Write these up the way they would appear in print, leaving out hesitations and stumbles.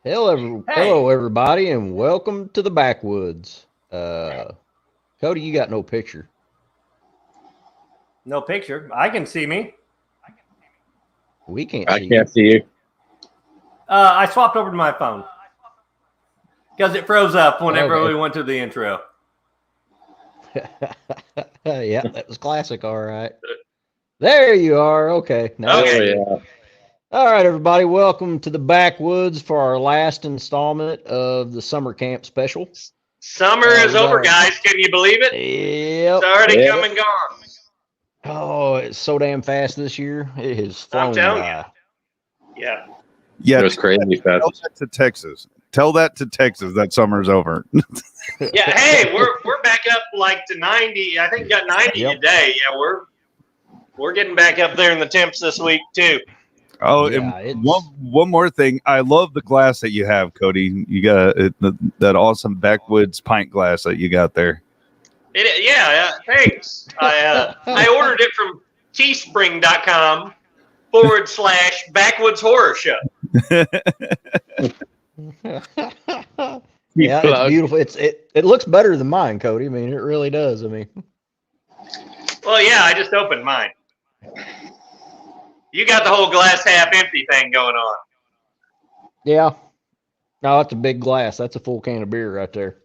Hello, Hey, everybody, and welcome to the Backwoods. Cody, you got no picture. no picture. I can see me. We can't I see can't see you. I swapped over to my phone because it froze up whenever Okay. we went to the intro. Yeah, that was classic. All right. There you are. Okay. Now. Okay. Oh, All right, everybody. Welcome to the Backwoods for our last installment of the summer camp special. Summer is we got over, our- guys. Can you believe it? Yep. It's already Yeah. come and gone. Oh, it's so damn fast this year. It has flown I'm telling by. Yeah. yeah. It was crazy Tell fast. that to Texas. Tell that to Texas that summer's over. Yeah. Hey, we're back up like to 90. I think we got 90 Yep. today. Yeah, we're getting back up there in the temps this week too. Oh, Yeah, and one more thing. I love the glass that you have, Cody. You got that awesome Backwoods pint glass that you got there. Thanks. I ordered it from teespring.com/backwoods horror show. Yeah, it's beautiful. It looks better than mine, Cody. I mean, it really does. I mean, Well, yeah, I just opened mine. You got the whole glass half empty thing going on. yeah. No, that's a big glass. That's a full can of beer right there.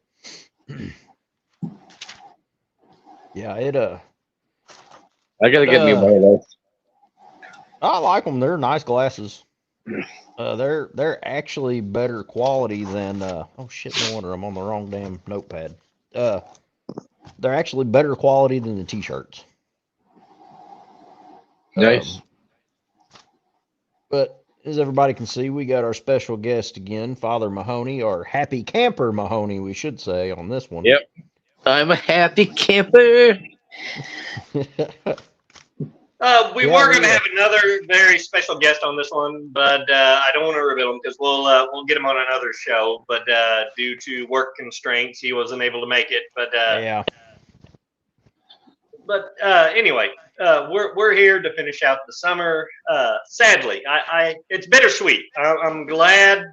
Yeah, I gotta get me one of those. I like them. They're nice glasses. They're actually better quality than. Oh shit! No wonder I'm on the wrong damn notepad. They're actually better quality than the t-shirts. Nice. But as everybody can see, we got our special guest again, Father Mahoney, or Happy Camper Mahoney, we should say, on this one. Yep. I'm a happy camper. We were going to have another very special guest on this one, but I don't want to reveal him because we'll get him on another show. But due to work constraints, he wasn't able to make it. But yeah. But anyway, we're here to finish out the summer. Sadly, it's bittersweet. I'm glad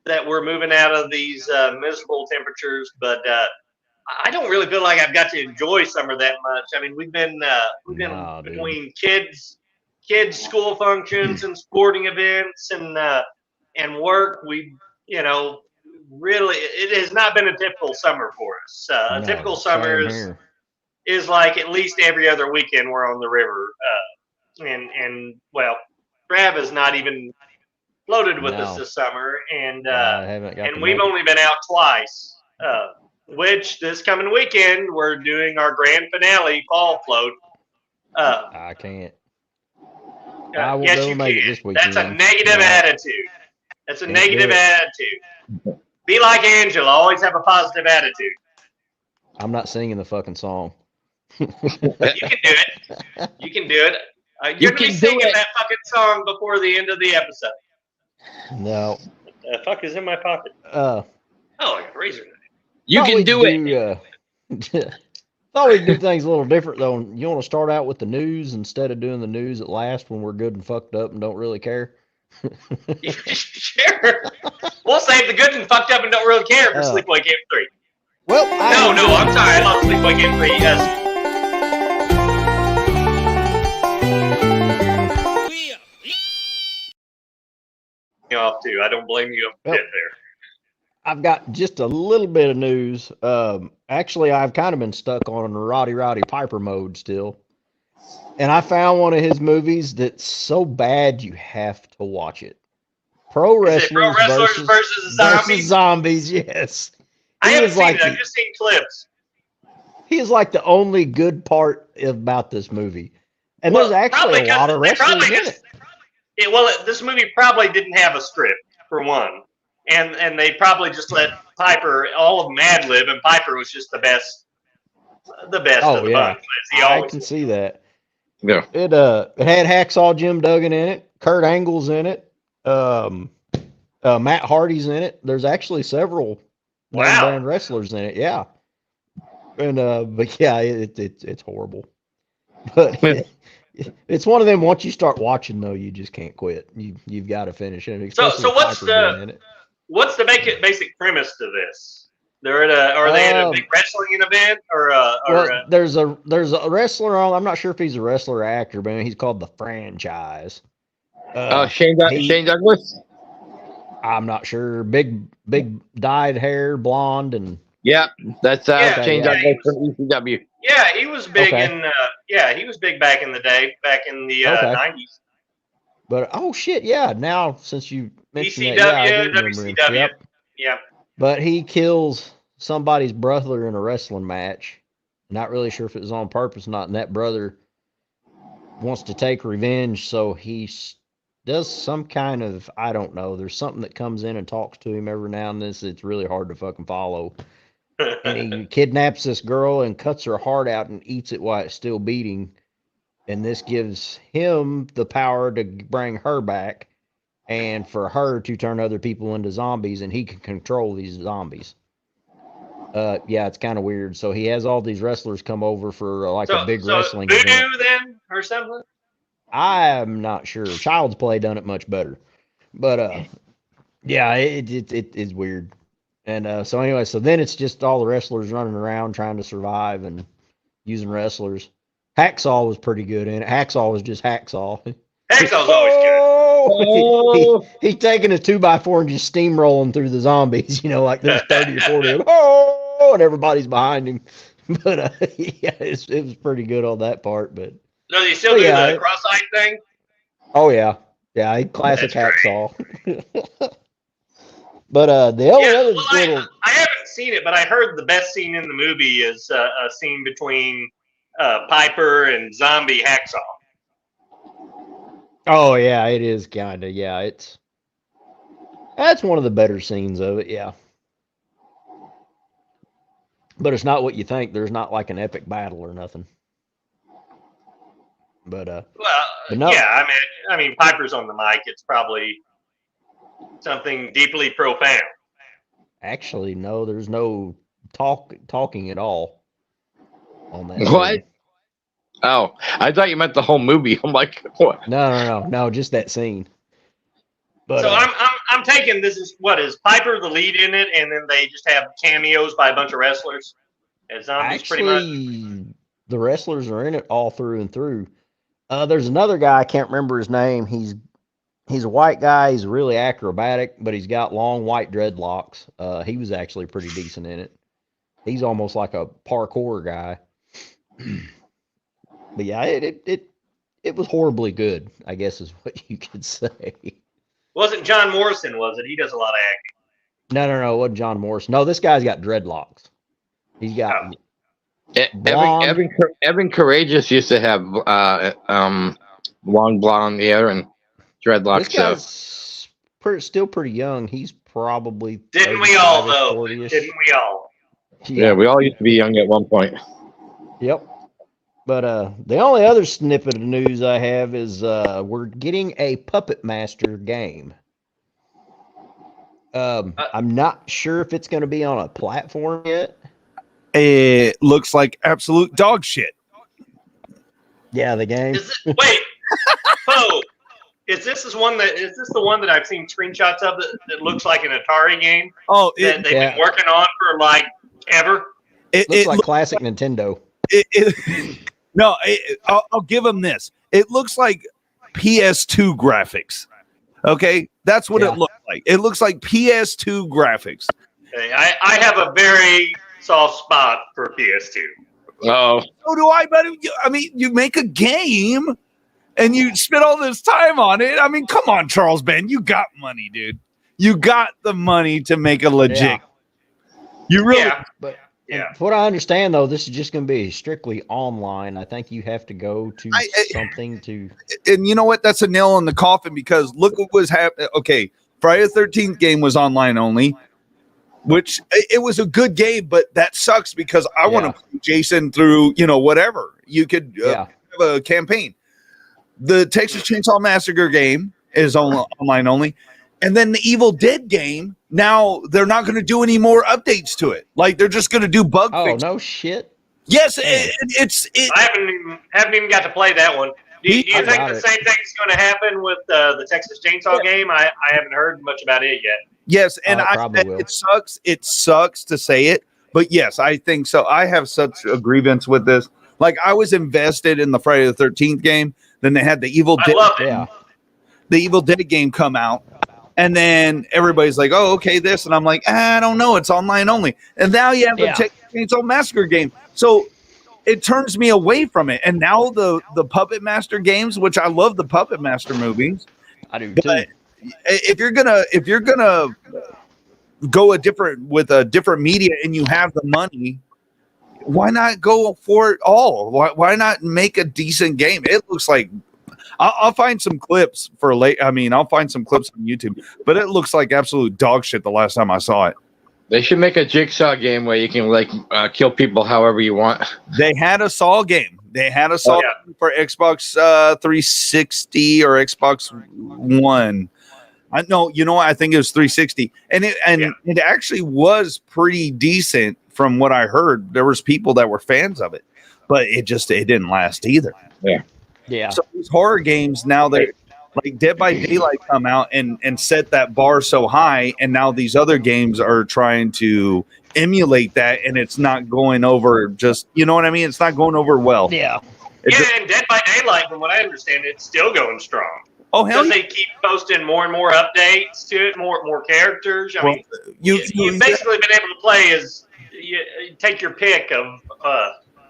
that we're moving out of these miserable temperatures, but I don't really feel like I've got to enjoy summer that much. I mean, we've been between kids school functions and sporting events and work. Really, it has not been a typical summer for us. A typical summer is like at least every other weekend we're on the river. And well, Trav is not even floated with us this summer, and we've only been out twice. Which this coming weekend we're doing our grand finale fall float. I can't. I won't yes, be able you to make can. it this weekend. That's a negative attitude. That's a negative attitude. Be like Angela. Always have a positive attitude. I'm not singing the fucking song. You can do it. You can do it. You're going to be singing that fucking song before the end of the episode. No. The fuck is in my pocket? Oh, I got a razor. You can do it. Thought we'd do things a little different, though. You want to start out with the news instead of doing the news at last when we're good and fucked up and don't really care? Sure. We'll save the good and fucked up and don't really care for Sleepaway Camp 3. Well, No, I'm sorry. I love Sleepaway Camp 3. Yes. Off too. I don't blame you a bit there. I've got just a little bit of news. Actually, I've kind of been stuck on Roddy Piper mode still. And I found one of his movies that's so bad you have to watch it. Pro Wrestlers versus Zombies, yes. I haven't seen it. I've just seen clips. He is like the only good part about this movie. And there's actually a lot of wrestlers in it. This movie probably didn't have a script, for one. And they probably just let Piper, all of them ad-lib, and Piper was just the best of the bunch. I can see that. Yeah. It had Hacksaw Jim Duggan in it, Kurt Angle's in it, Matt Hardy's in it. There's actually several brand wrestlers in it, yeah. And but yeah, it's horrible. But it's one of them. Once you start watching, though, you just can't quit. You've got to finish it. So what's the? what's the basic premise to this? They're at are they at a big wrestling event there's a wrestler on. I'm not sure if he's a wrestler or actor, but he's called the Franchise. Shane Douglas. I'm not sure. Big dyed hair, blonde, and Yeah, that's Shane Douglas from ECW. Yeah, he was big he was big back in the day, back in the 90s. But shit, yeah. Now since you mentioned ECW, that, I do remember him. WCW. Yep. But he kills somebody's brother in a wrestling match. Not really sure if it was on purpose or not. And that brother wants to take revenge, so he does some kind of, I don't know. There's something that comes in and talks to him every now and then. So it's really hard to fucking follow. And he kidnaps this girl and cuts her heart out and eats it while it's still beating. And this gives him the power to bring her back and for her to turn other people into zombies, and he can control these zombies. Yeah, it's kind of weird. So he has all these wrestlers come over for a big wrestling voodoo event. then or something? I'm not sure. Child's Play done it much better. But yeah, it is weird. And so anyway, so then it's just all the wrestlers running around trying to survive and using wrestlers. Hacksaw was pretty good in it. Hacksaw was just Hacksaw. Hacksaw's always good. He's taking a 2x4 and just steamrolling through the zombies, like there's 30 or 40 of them. Oh, and everybody's behind him. But yeah, it was pretty good on that part. But does he still do the cross-eyed thing? Oh yeah, yeah, classic Hacksaw. But the other little, I haven't seen it, but I heard the best scene in the movie is a scene between Piper and zombie Hacksaw. Oh yeah, it is kind of, yeah. That's one of the better scenes of it, yeah. But it's not what you think. There's not like an epic battle or nothing. But no. Yeah, I mean, Piper's on the mic. It's probably something deeply profound. Actually, no, there's no talking at all on that. What? Movie. Oh, I thought you meant the whole movie. I'm like, what? No, just that scene. But so I'm taking this is Piper the lead in it, and then they just have cameos by a bunch of wrestlers as zombies. Actually, pretty much. The wrestlers are in it all through and through. There's another guy, I can't remember his name. He's a white guy. He's really acrobatic, but he's got long white dreadlocks. He was actually pretty decent in it. He's almost like a parkour guy. But yeah, it was horribly good, I guess is what you could say. Wasn't John Morrison, was it? He does a lot of acting. No, it wasn't John Morrison. No, this guy's got dreadlocks. He's got Evan Courageous used to have long blonde hair and dreadlocks. This guy's still pretty young. He's probably didn't we all though? Didn't we all? Yeah, we all used to be young at one point. Yep. But the only other snippet of news I have is we're getting a Puppet Master game. I'm not sure if it's going to be on a platform yet. It looks like absolute dog shit. Yeah, the game. Wait, is this the one that I've seen screenshots of that looks like an Atari game? Oh, that they've been working on for like ever. It looks like classic Nintendo. I'll give them this. It looks like PS2 graphics. Okay, that's what it looks like. It looks like PS2 graphics. Okay, I have a very soft spot for PS2. Oh, so do I. But I mean, you make a game and you spend all this time on it. I mean, come on, Charles Ben, you got money, dude. You got the money to make a legit. Yeah. You really. Yeah, but. Yeah. What I understand, though, this is just going to be strictly online. I think you have to go to something to. And you know what? That's a nail in the coffin because look what was happening. Okay, Friday the 13th game was online only, which it was a good game, but that sucks because I want to put Jason through, whatever. You could have a campaign. The Texas Chainsaw Massacre game is online only. And then the Evil Dead game, now they're not going to do any more updates to it. Like they're just going to do bug fixes. Oh, no shit. Yes, I haven't even got to play that one. Do you think the same thing's going to happen with the Texas Chainsaw game? I haven't heard much about it yet. Yes, and it probably will. it sucks. It sucks to say it, but yes, I think so. I have such a grievance with this. Like I was invested in the Friday the 13th game. Then they had the Evil I Dead. love it. Yeah. The Evil Dead game come out, and then everybody's like, "Oh, okay, this," and I'm like, "I don't know, it's online only." And now you have the Texas Chainsaw Massacre game, so it turns me away from it. And now the Puppet Master games, which I love the Puppet Master movies, I do too. if you're gonna go a different media and you have the money, why not go for it all? Why not make a decent game? It looks like I'll find some clips for late. I mean, I'll find some clips on YouTube, but it looks like absolute dog shit the last time I saw it. They should make a Jigsaw game where you can kill people however you want. They had a Saw game. They had a Saw game for Xbox 360 or Xbox One. I think it was 360, and it actually was pretty decent from what I heard. There was people that were fans of it, but it didn't last either. Yeah. So these horror games now, they like Dead by Daylight come out and set that bar so high, and now these other games are trying to emulate that, and it's not going over. Just, you know what I mean? It's not going over well. Yeah. And Dead by Daylight, from what I understand, it's still going strong. Oh, hell Because yeah. they keep posting more and more updates to it, more characters. I mean, you've basically been able to play as you take your pick of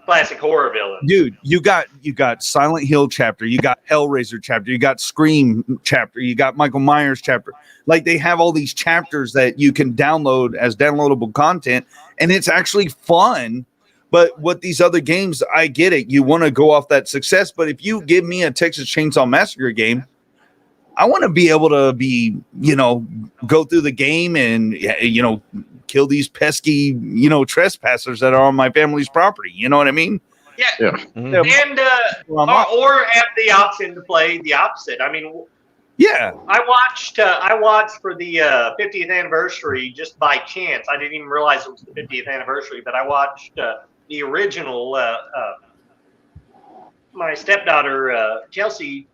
classic horror villains. Dude, you got Silent Hill chapter, you got Hellraiser chapter, you got Scream chapter, you got Michael Myers chapter. Like, they have all these chapters that you can download as downloadable content, and it's actually fun. But with these other games, I get it. You want to go off that success, but if you give me a Texas Chainsaw Massacre game, I want to be able to go through the game and, kill these pesky, trespassers that are on my family's property. You know what I mean? Yeah. Mm-hmm. And or have the option to play the opposite. I mean, yeah. I watched for the 50th anniversary just by chance. I didn't even realize it was the 50th anniversary, but I watched the original. My stepdaughter Chelsea.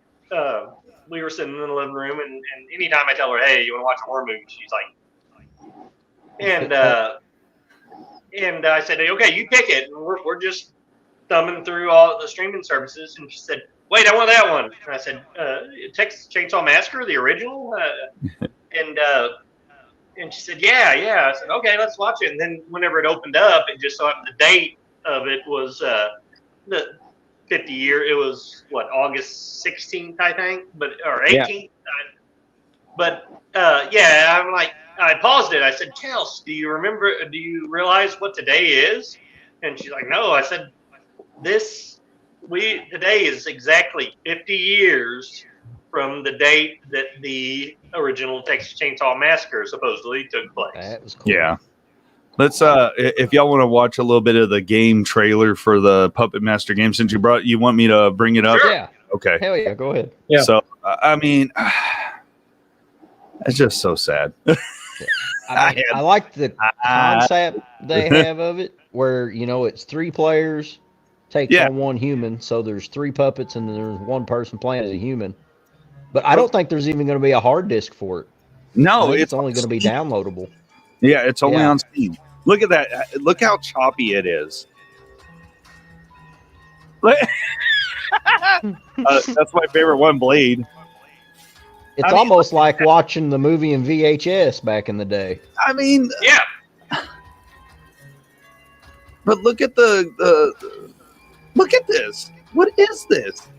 We were sitting in the living room, and anytime I tell her, "Hey, you want to watch a horror movie?" she's like, and I said, "Okay, you pick it." And we're just thumbing through all the streaming services, and she said, "Wait, I want that one." And I said, "Texas Chainsaw Massacre, the original?" And she said, "Yeah." I said, "Okay, let's watch it." And then whenever it opened up, it just so happened the date of it was the 50 year. It was August 16th, I think, or 18th. Yeah. I'm like, I paused it. I said, "Chels, do you realize what today is?" And she's like, "No." I said, today is exactly 50 years from the date that the original Texas Chainsaw Massacre supposedly took place. That was cool. Yeah. Let's if y'all want to watch a little bit of the game trailer for the Puppet Master game, since you want me to bring it up. Sure. Yeah. Okay. Hell yeah, go ahead. Yeah. So I mean, it's just so sad. I like the concept they have of it, where it's 3 players takes on 1 human, so there's 3 puppets and there's 1 person playing as a human. But I don't think there's even going to be a hard disk for it. No, it's only going to be downloadable. Yeah, it's only on Steam. Look at that. Look how choppy it is. That's my favorite one, Blade. It's almost like watching the movie in VHS back in the day. I mean, yeah. But look at look at this. What is this?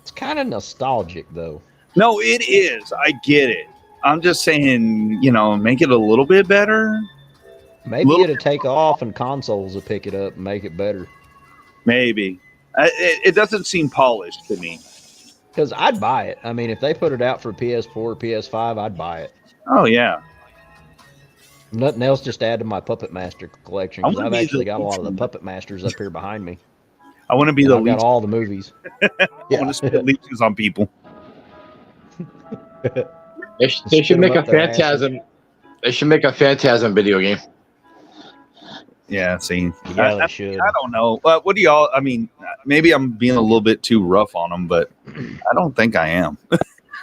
It's kind of nostalgic, though. No, it is. I get it. I'm just saying, make it a little bit better. Maybe it'll take off and consoles will pick it up and make it better. Maybe. It doesn't seem polished to me. Because I'd buy it. I mean, if they put it out for PS4 or PS5, I'd buy it. Oh, yeah. Nothing else, just add to my Puppet Master collection. Because I've actually got a lot of the Puppet Masters up here behind me. I want to be the I've got all the movies. I want to spit leeches on people. They should make a Phantasm. They should make a Phantasm video game. Yeah, see, Yeah, they should. I don't know. What do y'all? I mean, maybe I'm being a little bit too rough on them, but I don't think I am.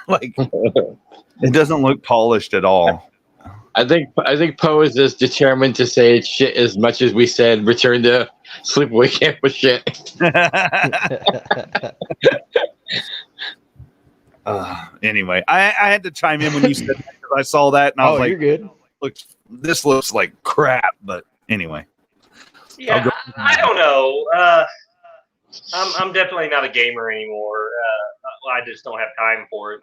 Like, it doesn't look polished at all. I think Poe is just determined to say shit as much as we said. Return to Sleepaway Camp with shit. Anyway, I had to chime in when you said that because I saw that and I was like, you're good. This looks like crap. But anyway. Yeah, I don't know. I'm definitely not a gamer anymore. I just don't have time for it.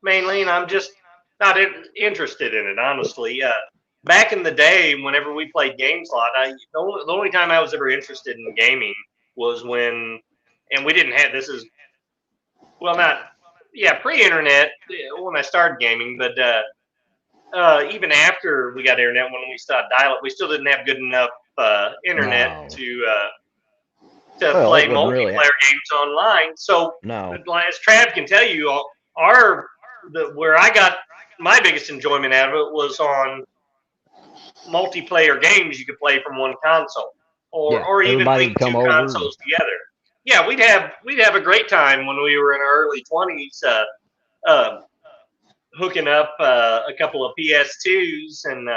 Mainly, and I'm just not interested in it, honestly. Back in the day, whenever we played GameSlot, the only time I was ever interested in gaming was when, and we didn't have, this is, well, pre-internet when I started gaming, but even after we got internet, when we started dial-up, we still didn't have good enough internet to play multiplayer games online. So, as Trav can tell you, where I got my biggest enjoyment out of it was on multiplayer games you could play from one console, or even link two consoles together. Yeah, we'd have a great time when we were in our early 20s, hooking up a couple of PS2s and.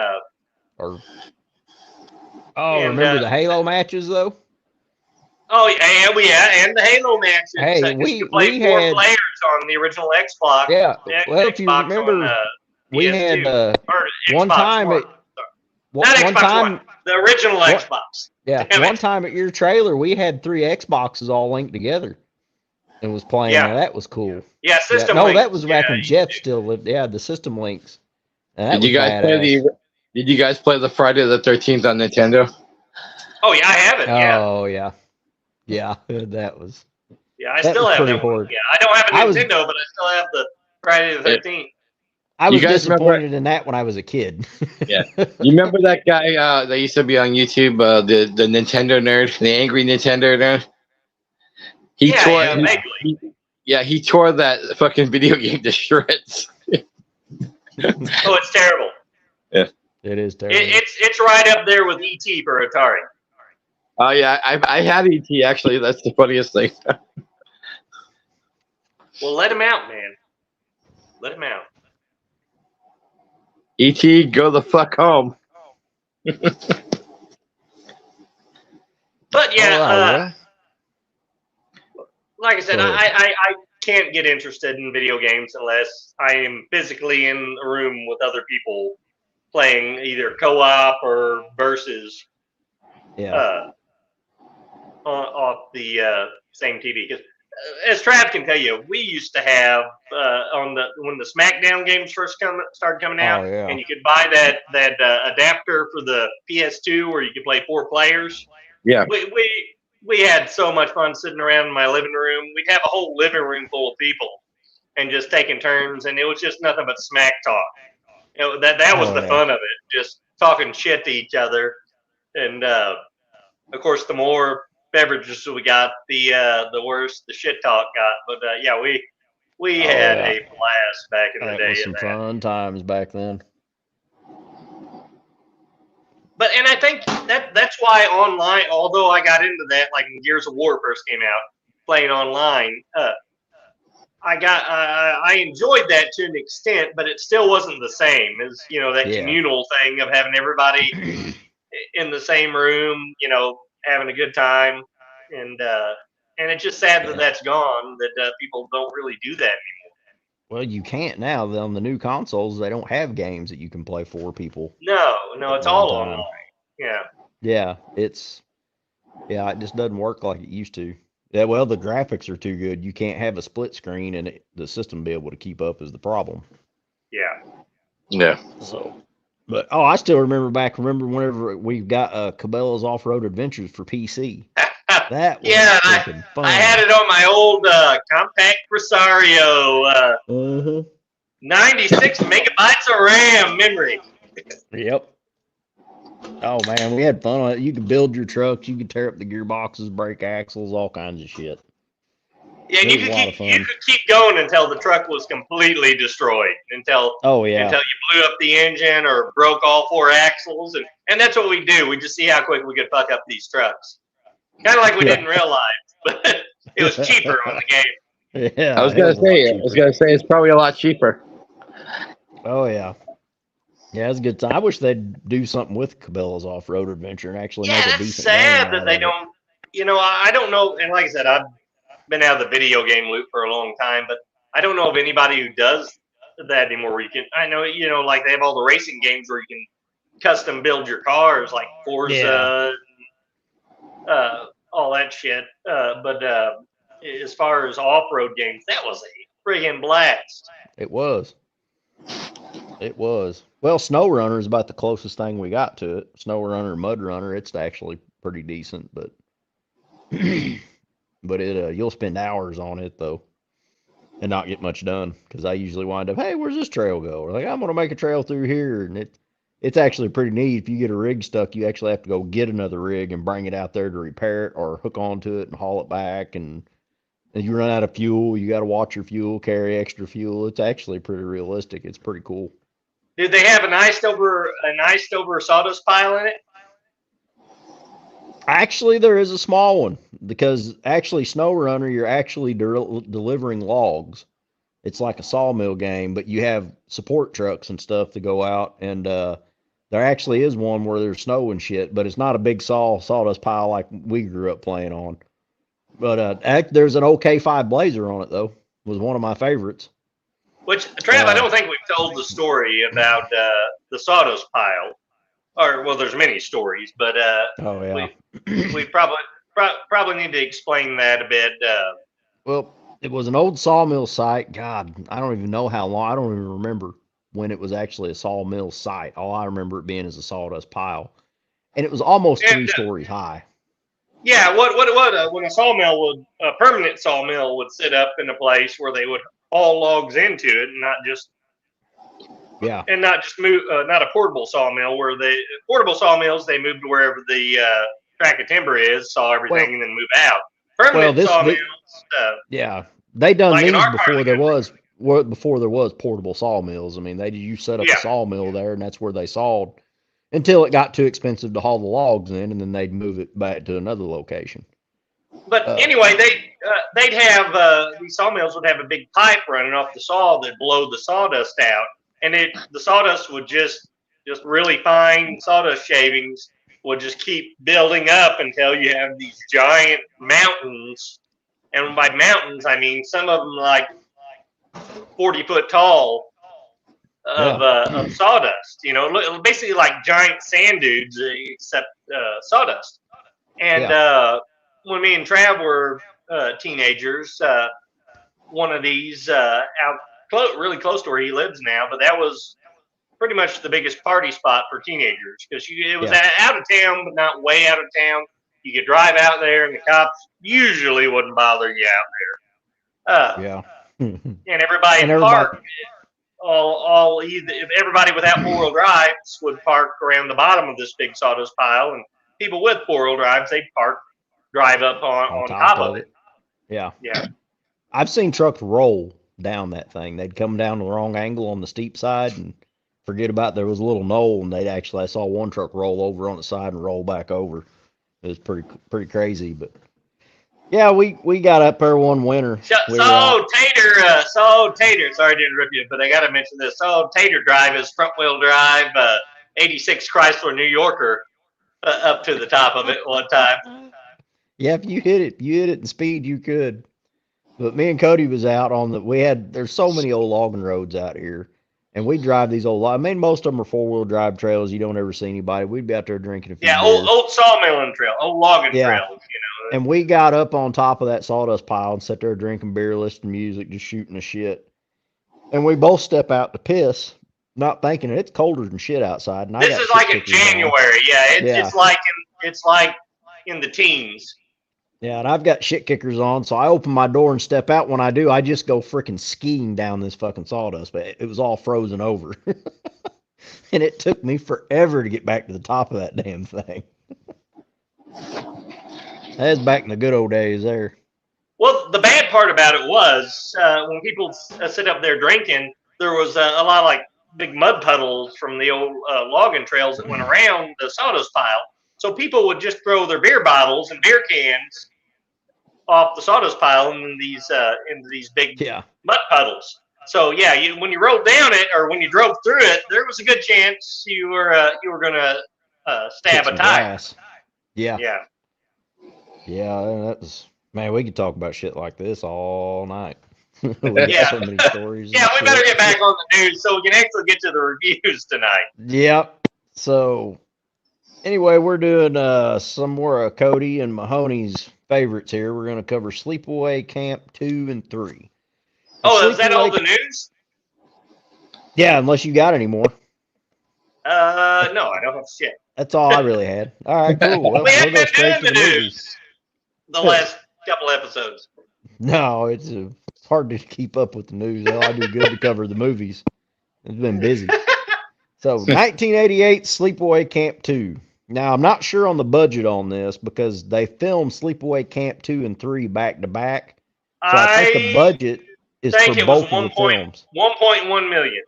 Remember the Halo matches though? Oh yeah, and the Halo matches. Hey, we could play four players on the original Xbox. Yeah, well, if you remember, we had one time the original Xbox. Yeah, one time at your trailer, we had 3 Xboxes all linked together and was playing. Yeah, that was cool. Yeah, system. No, that was back when Jeff still lived. Yeah, the system links. Did you guys play the Friday the 13th on Nintendo? Oh yeah, I have it. Yeah. Oh yeah. Yeah, that was. Yeah, I still have that one. Yeah, I don't have a Nintendo, but I still have the Friday the 13th. I was disappointed in that when I was a kid. Yeah, you remember that guy that used to be on YouTube, the Nintendo nerd, the angry Nintendo nerd? He tore that fucking video game to shreds. Oh, it's terrible. Yeah, it is terrible. It's right up there with ET for Atari. Oh yeah, I had ET actually. That's the funniest thing. Well, let him out, man. Let him out. ET, go the fuck home. But yeah, like I said, I can't get interested in video games unless I am physically in a room with other people playing either co-op or versus. Yeah. Off the same TV, because as Trav can tell you, we used to have when the SmackDown games first started coming out, and you could buy that adapter for the PS2 where you could play 4 players. Yeah, we had so much fun sitting around in my living room. We'd have a whole living room full of people and just taking turns, and it was just nothing but smack talk. That was the fun of it, just talking shit to each other, and of course the more beverages we got, the worse the shit talk got. But yeah, we had a blast back in the day. Was some fun times back then. But and I think that's why online, although I got into that like when Gears of War first came out, playing online, I enjoyed that to an extent, but it still wasn't the same as that communal thing of having everybody in the same room, having a good time, and it's just sad that that's gone. That people don't really do that anymore. Well, you can't now. On the new consoles, they don't have games that you can play 4 people. No, it's all online. Yeah, it just doesn't work like it used to. Yeah, well, the graphics are too good. You can't have a split screen and the system be able to keep up is the problem. Yeah. So. But I still remember whenever we got Cabela's Off-Road Adventures for PC. That was freaking fun. I had it on my old compact Presario, 96 megabytes of RAM memory. Yep. Oh man, we had fun on it. You could build your trucks, you could tear up the gearboxes, break axles, all kinds of shit. Yeah, and It was a lot of you fun. could keep going until the truck was completely destroyed, until Oh yeah. you blew up the engine or broke all 4 axles, and that's what we do. We just see how quick we could fuck up these trucks. Kind of like we didn't realize, but it was cheaper on the game. Yeah. I was it gonna was a lot say, cheaper. it's probably a lot cheaper. Oh yeah. Yeah, it's a good time. I wish they'd do something with Cabela's off-road adventure and actually Yeah, make a that's decent game sad out that of they it. don't. I don't know. And like I said, I've been out of the video game loop for a long time, but I don't know of anybody who does that anymore. Where you can, I know, like they have all the racing games where you can custom build your cars, like Forza, all that shit. But as far as off-road games, that was a friggin' blast. It was. It was. Well, Snow Runner is about the closest thing we got to it. Snow Runner, Mud Runner, it's actually pretty decent, but but you'll spend hours on it though, and not get much done because I usually wind up, hey, where's this trail go? Or like I'm gonna make a trail through here, and it's actually pretty neat. If you get a rig stuck, you actually have to go get another rig and bring it out there to repair it or hook onto it and haul it back, and you run out of fuel, you got to watch your fuel, carry extra fuel. It's actually pretty realistic. It's pretty cool. Did they have an iced over sawdust pile in it? Actually, there is a small one because actually, Snow Runner, you're actually delivering logs. It's like a sawmill game, but you have support trucks and stuff to go out, and there actually is one where there's snow and shit, but it's not a big sawdust pile like we grew up playing on. But there's an OK5 Blazer on it though. It was one of my favorites. Which, Trav, I don't think we've told the story about the sawdust pile. Or, well, there's many stories, but Oh yeah. we probably need to explain that a bit. Well, it was an old sawmill site. God, I don't even know how long. I don't even remember when it was actually a sawmill site. All I remember it being is a sawdust pile, and it was almost And, 3 stories high. Yeah, when a permanent sawmill would sit up in a place where they would haul logs into it, and not just move, not a portable sawmill where portable sawmills they move to wherever the track of timber is, saw everything, and then move out. Permanent sawmills. Yeah, they done like these before there was portable sawmills. I mean, you set up a sawmill there, and that's where they sawed until it got too expensive to haul the logs in, and then they'd move it back to another location. But anyway, they'd have these sawmills would have a big pipe running off the saw that blow the sawdust out, and the sawdust would just really fine sawdust shavings would just keep building up until you have these giant mountains. And by mountains, I mean some of them like 40-foot tall of sawdust. Basically like giant sand dunes, except sawdust. And when me and Trav were teenagers, one of these really close to where he lives now, but that was pretty much the biggest party spot for teenagers because it was out of town, but not way out of town. You could drive out there, and the cops usually wouldn't bother you out there. And everybody in the park, everybody without 4-wheel drives would park around the bottom of this big sawdust pile, and people with 4-wheel drives, they'd drive up on top of it. Yeah. Yeah. I've seen trucks roll down that thing. They'd come down the wrong angle on the steep side and forget about there was a little knoll, and I saw one truck roll over on the side and roll back over. It was pretty crazy, but yeah, we got up there one winter. Tater, sorry to interrupt you, but I got to mention this. Tater drive is front wheel drive, 86 Chrysler New Yorker up to the top of it one time. Yeah, if you hit it in speed, you could. But me and Cody was out there's so many old logging roads out here, and we drive these most of them are 4-wheel drive trails. You don't ever see anybody. We'd be out there drinking a few beers. Old sawmilling trail, old logging trails, And we got up on top of that sawdust pile and sat there drinking beer, listening to music, just shooting the shit. And we both step out to piss, not thinking it's colder than shit outside. And this is like in January. It's like in the teens. Yeah, and I've got shit kickers on, so I open my door and step out. When I do, I just go freaking skiing down this fucking sawdust, but it was all frozen over. And it took me forever to get back to the top of that damn thing. That was back in the good old days there. Well, the bad part about it was when people sit up there drinking, there was a lot of like big mud puddles from the old logging trails that went around the sawdust pile. So people would just throw their beer bottles and beer cans off the sawdust pile into these big mud puddles. So yeah, when you rode down it or when you drove through it, there was a good chance you were gonna stab a tire. Yeah. Yeah. Yeah, that was, man, we could talk about shit like this all night. We Yeah. got so many stories. Yeah, we better get back on the news so we can actually get to the reviews tonight. Yep. So anyway, we're doing some more of Cody and Mahoney's favorites here. We're going to cover Sleepaway Camp 2 and 3. Oh, is that all the news? Yeah, unless you got any more. No, I don't have shit. That's all I really had. All right, cool. Well, We haven't we'll go been straight doing to the the movies. news the last couple episodes. No, it's hard to keep up with the news. Hell, I do good to cover the movies. It's been busy. So, 1988 Sleepaway Camp 2. Now, I'm not sure on the budget on this because they filmed Sleepaway Camp 2 and 3 back to back. So I think the budget is for both of the films. 1.1 million.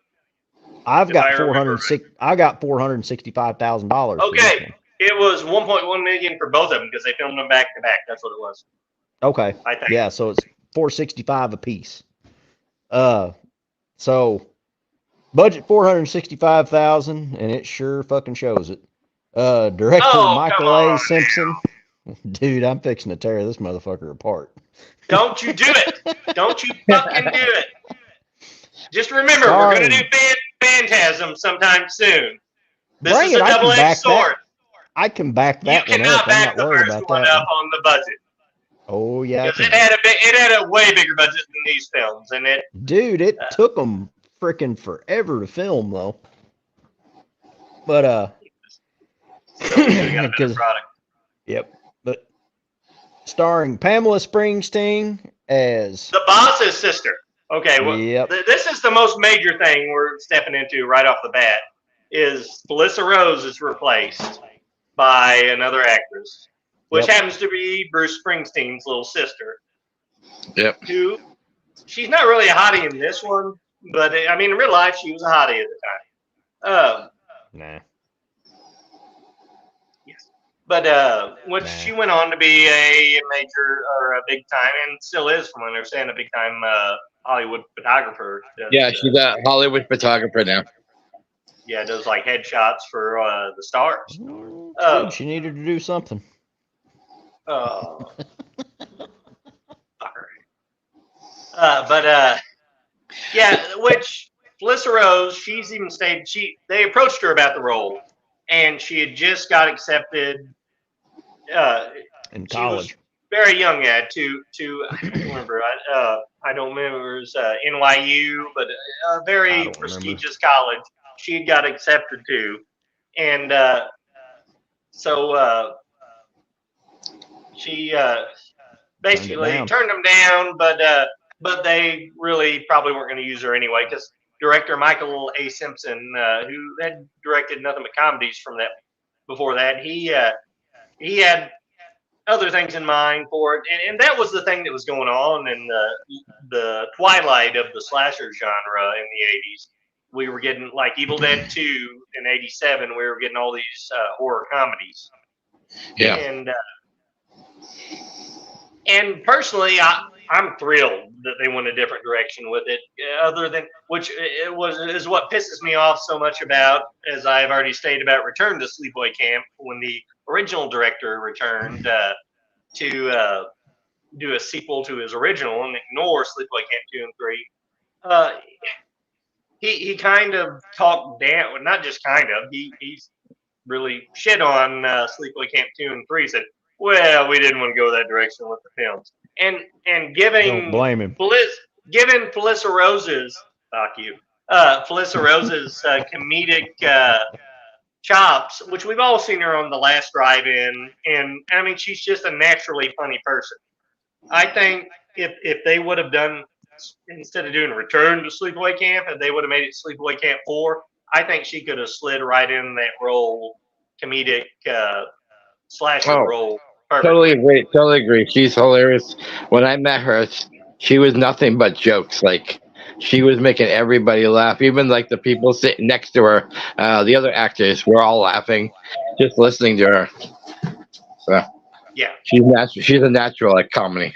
I've got $465,000. Okay, it was 1.1 million for both of them because they filmed them back to back. That's what it was. Okay. I think. Yeah, so it's 465 a piece. So budget 465,000, and it sure fucking shows it. Director Michael A. Simpson. Dude, I'm fixing to tear this motherfucker apart. Don't you do it. Don't you fucking do it. Just remember, we're going to do Phantasm sometime soon. This is a double-edged sword. I can back that one up. I'm not worried about that up on the budget. Oh, yeah. Because it had a way bigger budget than these films. And it took them freaking forever to film, though. But, yep. But starring Pamela Springsteen as the boss's sister. Okay, well, yep. This is the most major thing we're stepping into right off the bat. Is Felissa Rose is replaced by another actress, which happens to be Bruce Springsteen's little sister. Yep. Who, she's not really a hottie in this one, but I mean, in real life, she was a hottie at the time. Nah. Yes. But she went on to be a major or a big time, and still is, from what I understand, a big time Hollywood photographer. Yeah, she's a Hollywood photographer now. Yeah, does like headshots for the stars. She needed to do something. Oh. Which Felissa Rose, she's even stated they approached her about the role, and she had just got accepted in college. She was very young to I don't remember. I don't remember. It was NYU, but a very prestigious college. She got accepted to, and so she basically turned them down, but they really probably weren't going to use her anyway because director Michael A. Simpson, who had directed nothing but comedies from that before that, he had other things in mind for it, and that was the thing that was going on in the twilight of the slasher genre in the 80s. We were getting like Evil Dead 2 in '87. We were getting all these horror comedies. Yeah. And personally, I'm thrilled that they went a different direction with it. Other than which is what pisses me off so much about, as I've already stated about Return to Sleepaway Camp, when the original director returned to do a sequel to his original and ignore Sleepaway Camp 2 and 3. He kind of talked down, well, not just kind of, he's really shit on Sleepaway Camp 2 and 3. Said, well, we didn't want to go that direction with the films. And giving don't blame him. Giving Felissa Rose's Felissa Rose's comedic chops, which we've all seen her on The Last Drive-In, and I mean she's just a naturally funny person. I think if they would have done, instead of doing Return to Sleepaway Camp, if they would have made it Sleepaway Camp 4, I think she could have slid right in that role, comedic slasher role Perfect. Totally agree. She's hilarious. When I met her, she was nothing but jokes. Like she was making everybody laugh, even like the people sitting next to her. The other actors were all laughing, just listening to her. So Yeah. she's natural. She's a natural at comedy.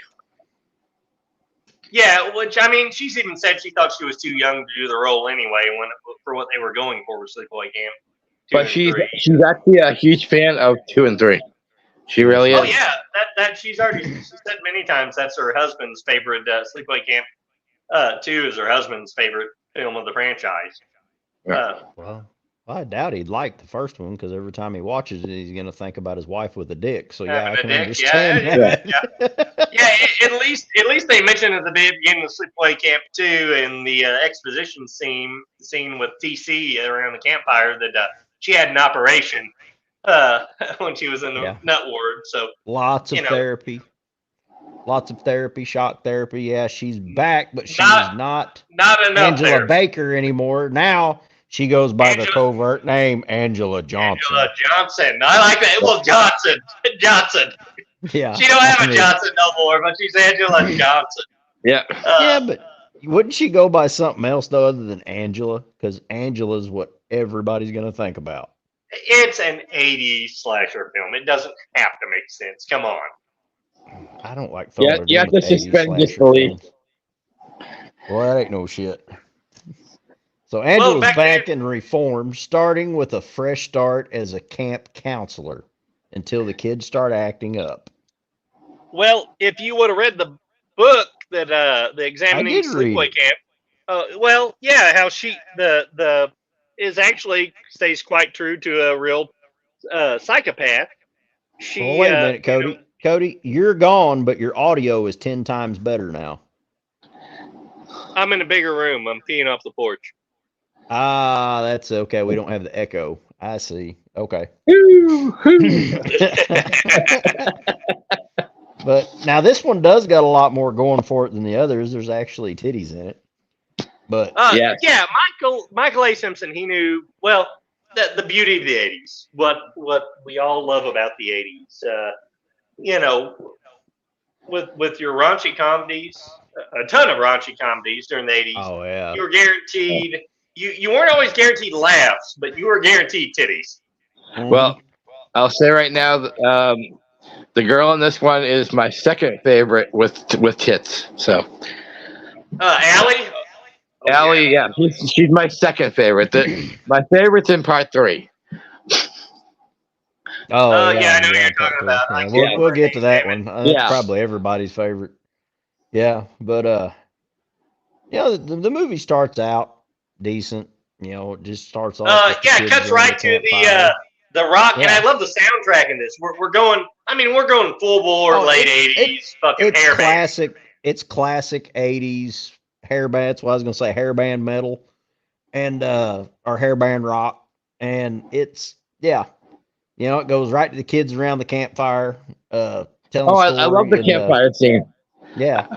Yeah, which I mean, she's even said she thought she was too young to do the role anyway, for what they were going for with Sleepaway Camp 2 But and she's 3. she's actually a huge fan of 2 and 3. She really Oh is. yeah, that she said many times that's her husband's favorite. Sleepaway Camp 2 is her husband's favorite film of the franchise. Well, I doubt he'd like the first one because every time he watches it, he's going to think about his wife with a dick. So yeah, I can understand that. At least they mentioned at the beginning of Sleepaway Camp 2 in the exposition scene with TC around the campfire that she had an operation when she was in the nut ward. So lots of therapy, shock therapy. Yeah, she's back, but she's not enough Angela therapy. Baker anymore. Now she goes by the covert name Angela Johnson. Angela Johnson. I like that. Well, Johnson. Yeah. She don't have a Johnson no more, but she's Angela Johnson. Yeah. Yeah, but wouldn't she go by something else though other than Angela? Because Angela's what everybody's going to think about. It's an 80s slasher film. It doesn't have to make sense. Come on. I don't like you have to suspend disbelief. Well, that ain't no shit. So Angela's back and reformed, starting with a fresh start as a camp counselor until the kids start acting up. Well, if you would have read the book that the Examining Sleepaway Camp, how she is actually stays quite true to a real psychopath. Well, wait a minute, Cody. Cody, you're gone, but your audio is 10 times better now. I'm in a bigger room. I'm peeing off the porch. Ah, that's okay. We don't have the echo. I see. Okay. But now this one does got a lot more going for it than the others. There's actually titties in it. But yeah, Michael A. Simpson, he knew the beauty of the 80s. What we all love about the 80s. With your raunchy comedies, a ton of raunchy comedies during the 80s. Oh yeah. You were guaranteed you weren't always guaranteed laughs, but you were guaranteed titties. Well, I'll say right now the girl in this one is my second favorite with tits. So Allie? Allie, yeah, she's my second favorite. My favorite's in part 3. Oh, yeah, I know what you're talking about. We'll get to that one. That's probably everybody's favorite. Yeah, but the movie starts out decent. It just starts off. It cuts right to the rock, and I love the soundtrack in this. We're going full bore late 80s fucking hair classic. It's classic 80s hair band. That's what I was gonna say, hair band metal, and or hair band rock, and it's it goes right to the kids around the campfire, telling story. I love the campfire scene. Yeah.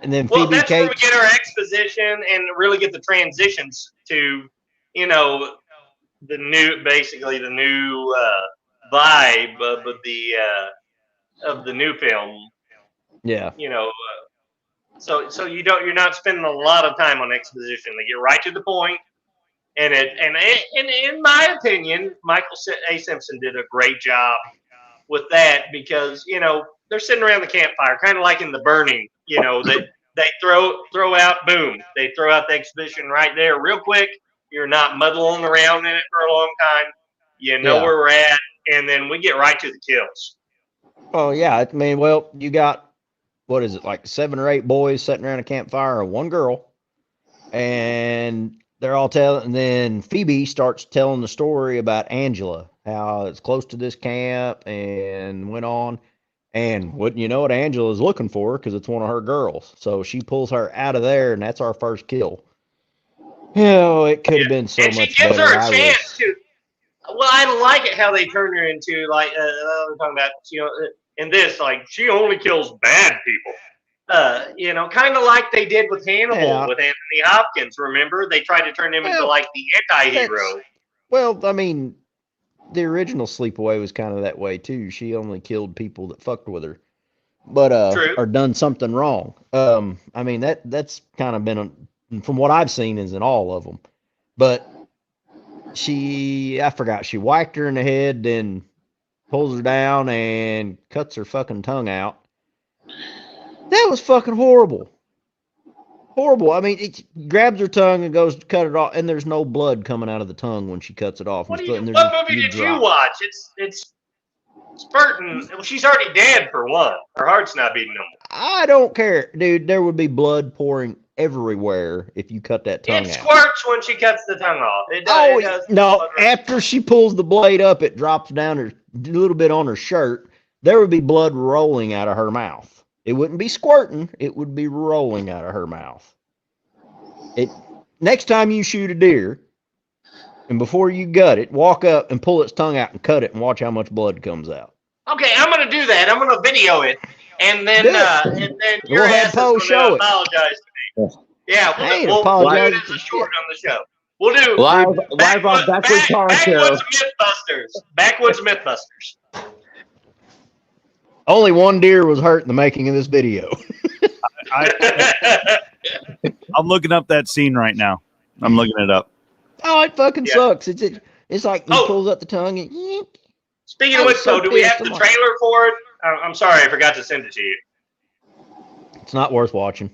And then Phoebe that's where we get our exposition and really get the transitions to, the new vibe of the new film. Yeah. So you're not spending a lot of time on exposition. They get right to the point. And in my opinion, Michael A. Simpson did a great job with that because they're sitting around the campfire, kind of like in The Burning. They throw out, boom, they throw out the exhibition right there, real quick. You're not muddling around in it for a long time. You know where we're at, and then we get right to the kills. Oh yeah, I mean, you got what is it, like 7 or 8 boys sitting around a campfire and one girl, and they're all telling, and then Phoebe starts telling the story about Angela, how it's close to this camp and went on. And wouldn't you know what Angela's looking for, because it's one of her girls. So she pulls her out of there, and that's our first kill. It could have been so much better. And she gives her a chance to. Well, I like it how they turn her into, like, we're talking about, in this, like, she only kills bad people. Kind of like they did with Hannibal, with Anthony Hopkins. Remember, they tried to turn him into like the anti-hero. Well, I mean, the original Sleepaway was kind of that way too. She only killed people that fucked with her, but True. or done something wrong. I mean that's kind of been from what I've seen is in all of them. But I forgot, she whacked her in the head, then pulls her down and cuts her fucking tongue out. That was fucking horrible. Horrible. I mean, it grabs her tongue and goes to cut it off, and there's no blood coming out of the tongue when she cuts it off. What And there's what a movie few did you drops. watch? It's spurting. Well, she's already dead for one. Her heart's not beating no more. I don't care, dude. There would be blood pouring everywhere if you cut that tongue It out. squirts when she cuts the tongue off. It does, Oh it does. no! After she pulls the blade up, it drops down a little bit on her shirt. There would be blood rolling out of her mouth. It wouldn't be squirting. It would be rolling out of her mouth. Next time you shoot a deer, and before you gut it, walk up and pull its tongue out and cut it, and watch how much blood comes out. Okay, I'm gonna do that. I'm gonna video it, and then your We'll have ass is Poe gonna show it. apologize to me. Yeah, I ain't we'll do apologizing it as for a short shit. on the show. We'll do Live on Backwoods Horror Show. Backwoods Mythbusters. Backwoods Mythbusters. Only one deer was hurt in the making of this video. I'm looking up that scene right now. I'm looking it up. Oh, it fucking sucks. It's like he Oh. pulls up the tongue and Speaking I of was which, so though, do we pissed. have the I'm like- trailer for it? I'm sorry, I forgot to send it to you. it's not worth watching.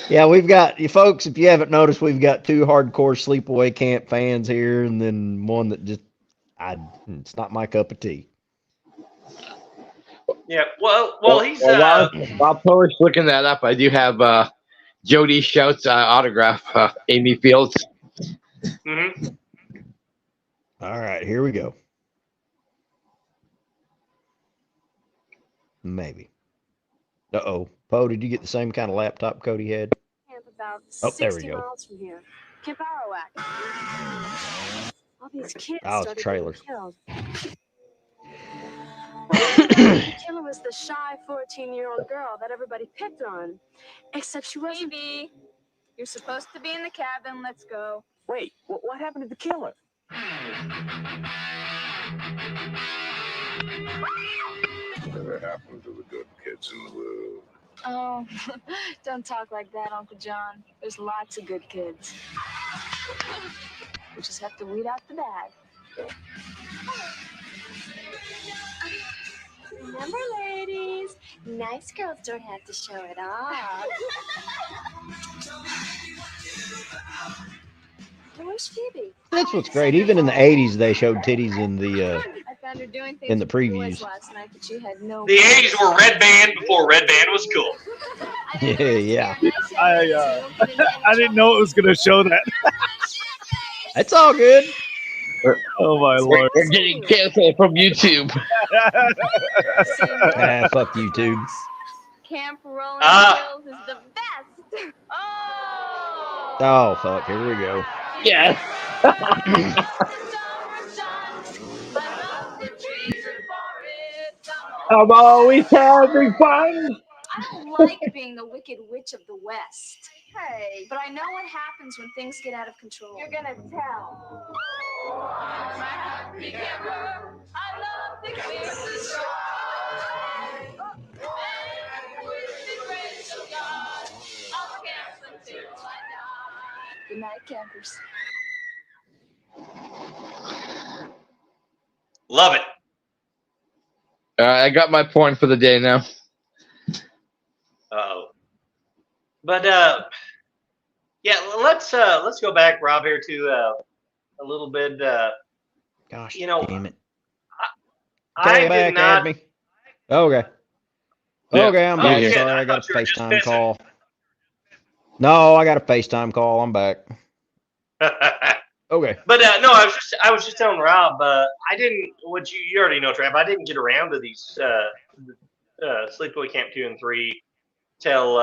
Yeah, we've got, you folks, if you haven't noticed, we've got two hardcore Sleepaway Camp fans here, and then one that just, it's not my cup of tea. Yeah, well, he's While Poe's looking that up, I do have Jody Shout's autograph, Amy Fields. mhm. All right, here we go. Maybe. Uh-oh. Poe, did you get the same kind of laptop Cody had? Camp about Oh, there we 60 go. miles from here. Camp Arawak. All these kids Oh, it's started trailers. getting killed. The killer was the shy 14-year-old girl that everybody picked on. Except she wasn't. Baby, you're supposed to be in the cabin. Let's go. Wait, what happened to the killer? Whatever happened to the good kids in the world? Oh, don't talk like that, Uncle John. There's lots of good kids. We just have to weed out the bad. Remember, ladies, nice girls don't have to show it off. Where's Phoebe? That's what's great. Even in the 80s, they showed titties in the, I found her doing things in the with boys previews. last night that she had no. The 80s were Red Band before Red Band was cool. Yeah. I didn't know it was going to show that. It's all good. Oh my lord! We're getting canceled from YouTube. Ah, fuck YouTube. Camp Rolling Ah. Hills is the best. Oh. Oh, fuck. Here we go. Yes. I'm always having fun. I don't like being the wicked witch of the West. Hey, but I know what happens when things get out of control. You're gonna tell. Good night, campers. Love it. I got my point for the day now. Uh-oh. But yeah, let's go back, Rob, here to a little bit. Gosh, You know, damn it. I Come back did not. at me. Okay. Yeah. Okay, I'm Oh, back. shit, Sorry, I I got a thought you were just FaceTime pissing. call. No, I got a FaceTime call. I'm back. Okay. But no, I was just telling Rob. I didn't. What you already know, Trav. I didn't get around to these Sleepaway Camp 2 and 3 till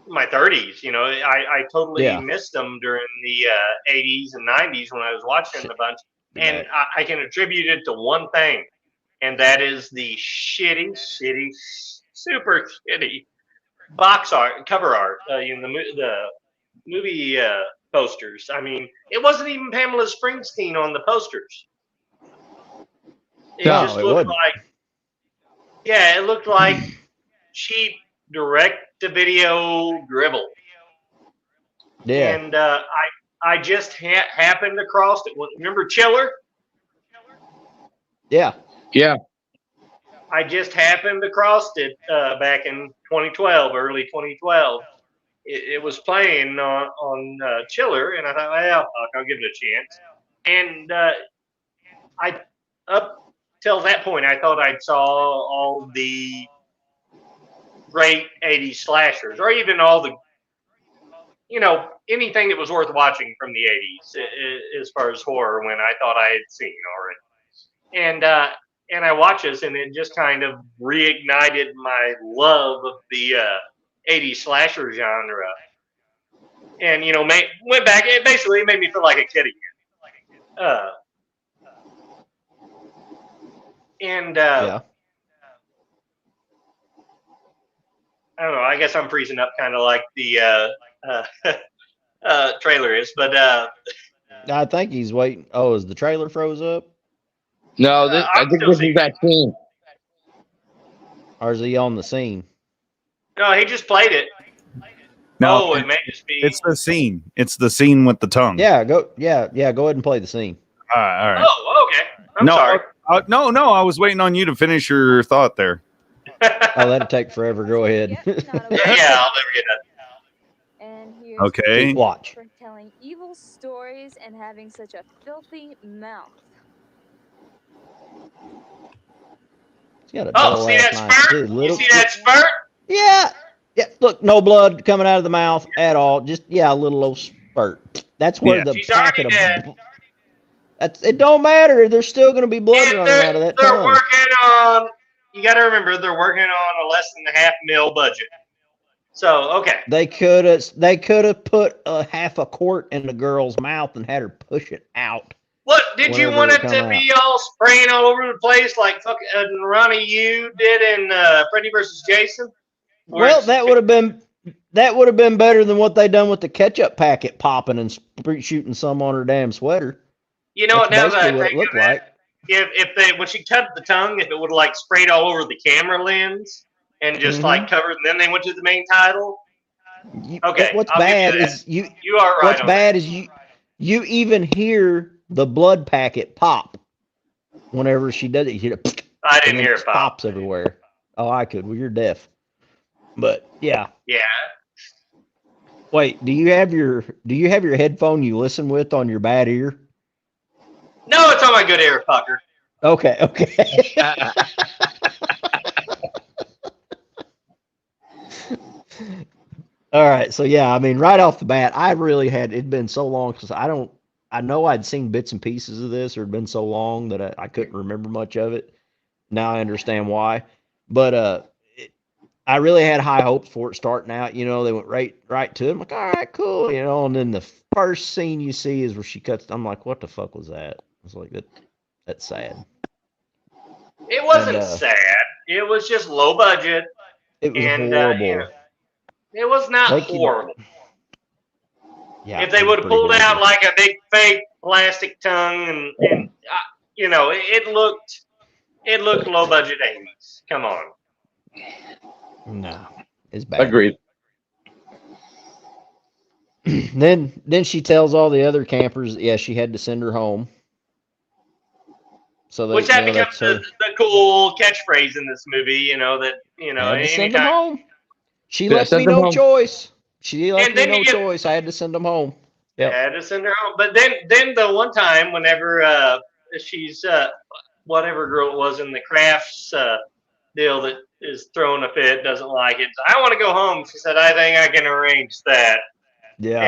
my 30s. You know, I totally Yeah. missed them during the 80s and 90s when I was watching them a bunch. And I can attribute it to one thing, and that is the shitty, super shitty box art, cover art. You know, movie posters. I mean, it wasn't even Pamela Springsteen on the posters. It No, just it looked wasn't. like, yeah, it looked like cheap direct-to-video dribble. Yeah. And I just happened across it. Remember Chiller? Yeah. Yeah. I just happened across it back in 2012, early 2012. It was playing on Chiller, and I thought, well, fuck, I'll give it a chance. And I, up till that point, I thought I saw all the great 80s slashers, or even all the, anything that was worth watching from the 80s as far as horror when I thought I had seen already. And I watched this, and it just kind of reignited my love of the 80s slasher genre. And, went back. It basically made me feel like a kid again. Yeah. I don't know. I guess I'm freezing up kind of like the trailer is. But I think he's waiting. Oh, is the trailer froze up? No, I I'm think still this seeing is that scene. Or is he on the scene? No, he just played it. No, it may just be. it's the scene. It's the scene with the tongue. Yeah, go ahead and play the scene. All right. Oh, okay. I'm sorry. No, I was waiting on you to finish your thought there. Oh, that'd take forever. Go ahead. Yeah, I'll never get that. And here's Okay. Watch. for telling evil stories and having such a filthy mouth. He's got a Oh, dull see ass that knife, spurt? too. You see that spurt? Yeah. Yeah. Look, no blood coming out of the mouth at all. Just a little old spurt. That's where the She's packet already dead. It don't matter. There's still going to be blood running out of that They're tongue. working on. You got to remember, they're working on a less than $500,000 budget. So okay. They could have put a half a quart in the girl's mouth and had her push it out. What did you Whenever want it it to come be all spraying all over the place like fucking Ronnie Yu did in Freddy vs. Jason? Well, that would have been better than what they done with the ketchup packet popping and shooting some on her damn sweater. You know what? Now that I Basically what it think looked of it, like. if when she cut the tongue, if it would have like sprayed all over the camera lens and just like covered, and then they went to the main title. Okay. What's I'll give bad you that. is you. You are right. What's on bad that. is you even hear the blood packet pop whenever she does it. You hear it, I didn't and then hear it it pop. pops everywhere. Oh, I could. Well, you're deaf. But yeah. Yeah. Wait, do you have your headphone you listen with on your bad ear? No, it's on my good ear, fucker. Okay. All right, so yeah, I mean, right off the bat, I really had. It'd been so long because I know I'd seen bits and pieces of this, or it'd been so long that I couldn't remember much of it. Now I understand why, but I really had high hopes for it starting out. They went right to it. I'm like, all right, cool, and then the first scene you see is where she cuts. I'm like, what the fuck was that? I was like, that's sad. It wasn't sad. It was just low budget. It was horrible. It was not horrible. Yeah, if they would have pulled out like a big fake plastic tongue and it looked low budget 80s. Come on. No, it's bad. Agreed. Then she tells all the other campers, she had to send her home. So which that becomes the cool catchphrase in this movie. Send them home. She left me no choice. She left me no choice. I had to send them home. Yeah, had to send her home. But then the one time, whenever she's whatever girl it was in the crafts deal that is throwing a fit, doesn't like it. I want to go home. She said, I think I can arrange that. Yeah.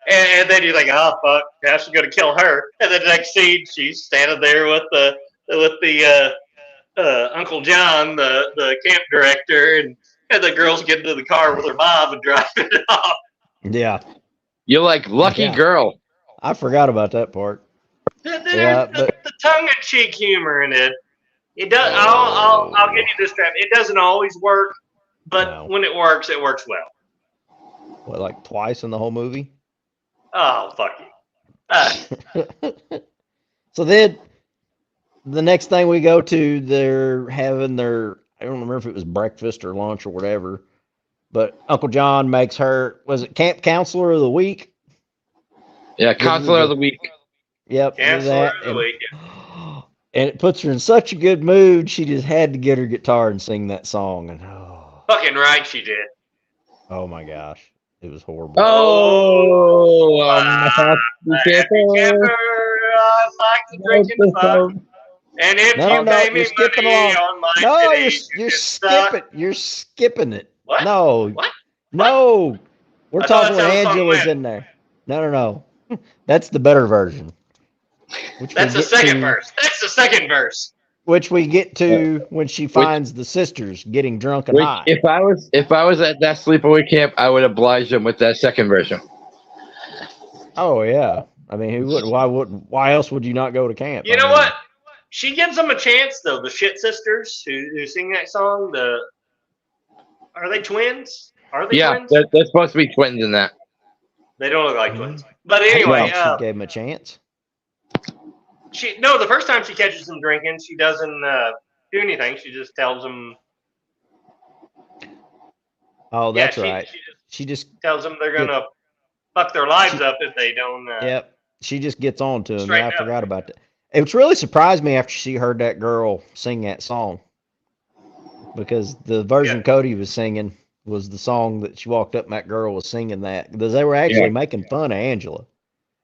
And then you're like, oh fuck, now she's gonna kill her. And then the next scene, she's standing there with the Uncle John, the camp director, and the girls get into the car with her mom and drive it off. Yeah. You're like lucky girl. I forgot about that part. The tongue-in-cheek humor in it. It does. I'll give you this, Trav. It doesn't always work, but when it works well. What, like twice in the whole movie? Oh, fuck you. So then the next thing we go to, they're having their, I don't remember if it was breakfast or lunch or whatever, but Uncle John makes her, was it camp counselor of the week? Yeah, counselor of the week. Yep. Counselor of the and, week. and it puts her in such a good mood, she just had to get her guitar and sing that song. And Fucking right she did. oh my gosh, it was horrible. Oh, happy Happy camper, I like to drink and fuck. And if No, you no, pay me you're skipping money along. on my No, titties, you're you can suck. skipping. You're skipping it. What? No, What? no. We're I thought talking when that's how the song Angela's went. in there. No. That's the better version. Which That's we the get second to- verse. That's the second verse. Which we get to when she finds the sisters getting drunk and high. If I was at that sleepaway camp, I would oblige them with that second version. Oh yeah. I mean, who would? Why else would you not go to camp? You know what? She gives them a chance though. The shit sisters who sing that song. Are they twins? Are they twins? They're supposed to be twins in that. They don't look like twins. But anyway, she gave him a chance. the first time she catches them drinking, she doesn't do anything. She just tells them. Oh, that's right. She just tells them they're gonna fuck their lives up if they don't. Yep. She just gets on to him. Straighten I up. forgot about that. It really surprised me after she heard that girl sing that song. Because the version Cody was singing was the song that she walked up and that girl was singing that. Because they were actually making fun of Angela.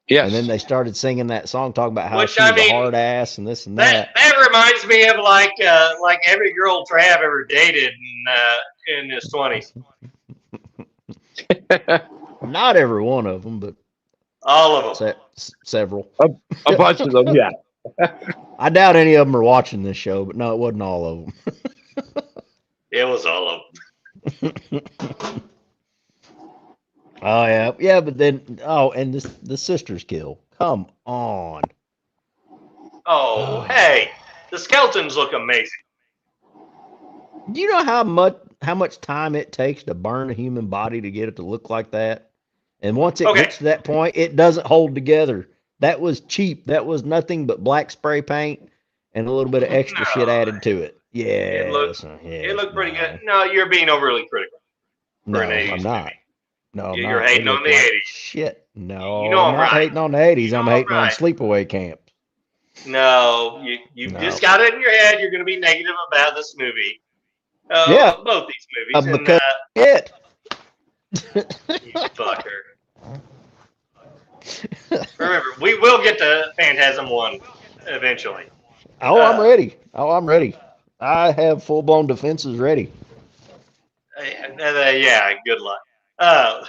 Yes. And then they started singing that song, talking about how Which, she was I mean, a hard ass and this and that. That reminds me of like every girl Trav ever dated in his 20s. Not every one of them, but all of them. Several. A bunch of them, yeah. I doubt any of them are watching this show, but no, it wasn't all of them. It was all of them. Oh yeah, but then and the sisters kill. Come on. Oh, hey, the skeletons look amazing. Do you know how much time it takes to burn a human body to get it to look like that? And once it gets to that point, it doesn't hold together. That was cheap. That was nothing but black spray paint and a little bit of extra shit added to it. Yeah, it looked pretty good. No, you're being overly critical. No, I'm not. No, you're hating on the 80s. Shit, no. You know I'm not right. hating on the 80s. I'm hating on Sleepaway Camp. No, you just got it in your head. You're going to be negative about this movie. Both these movies. Because it. You fucker. Remember, we will get to Phantasm 1 eventually. I'm ready. I'm ready. I have full-blown defenses ready. Yeah, good luck. I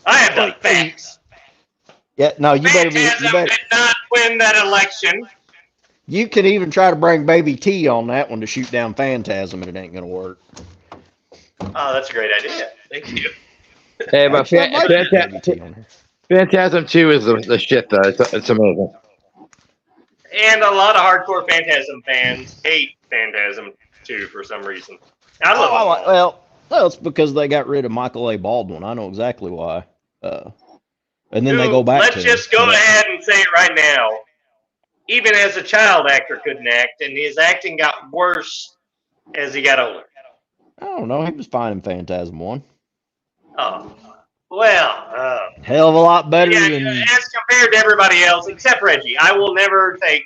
have the facts. Yeah, no, you better did not win that election. You can even try to bring Baby T on that one to shoot down Phantasm, and it ain't gonna work. Oh, that's a great idea. Thank you. Hey, but Phantasm 2 is the shit, though. It's amazing. And a lot of hardcore Phantasm fans hate Phantasm 2 for some reason. I love it. Well, it's because they got rid of Michael A. Baldwin. I know exactly why. And then they go back Let's just go ahead and say it right now. Even as a child actor couldn't act, and his acting got worse as he got older. I don't know. He was fine in Phantasm 1. Oh, well. Hell of a lot better than... As compared to everybody else, except Reggie. I will never take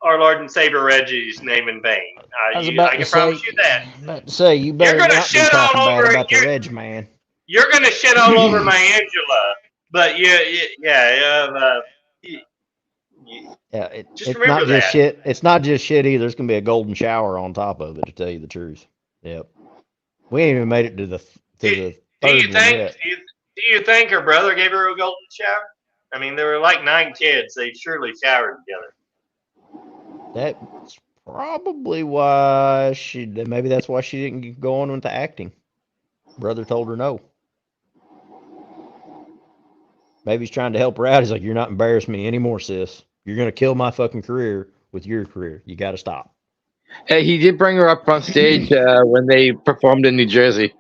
our Lord and Savior Reggie's name in vain. I can promise you that. About to say, you better not be talking bad about the Reg man. You're going to shit all over my Angela, but it's not just shit. It's not just shit either. There's gonna be a golden shower on top of it, to tell you the truth. Yep. We ain't even made it to the third one yet. Do you think her brother gave her a golden shower? I mean, there were like 9 kids. They surely showered together. That's probably why maybe that's why she didn't go on into acting. Brother told her no. Maybe he's trying to help her out. He's like, you're not embarrassing me anymore, sis. You're going to kill my fucking career with your career. You got to stop. Hey, he did bring her up on stage when they performed in New Jersey.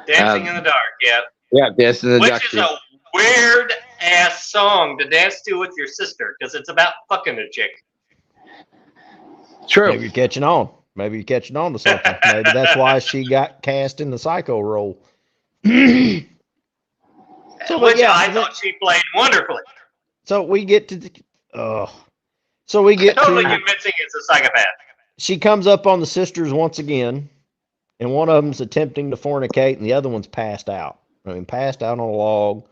Dancing in the Dark, yeah. Yeah, Dance in the Dark. Which is a weird ass song to dance to with your sister because it's about fucking a chick. True. Maybe you're catching on. Maybe you're catching on to something. Maybe that's why she got cast in the Psycho role. Which I thought she played wonderfully. So we get to so we get Totally to convincing as a psychopath. she comes up on the sisters once again, and one of them's attempting to fornicate, and the other one's passed out. I mean, passed out on a log.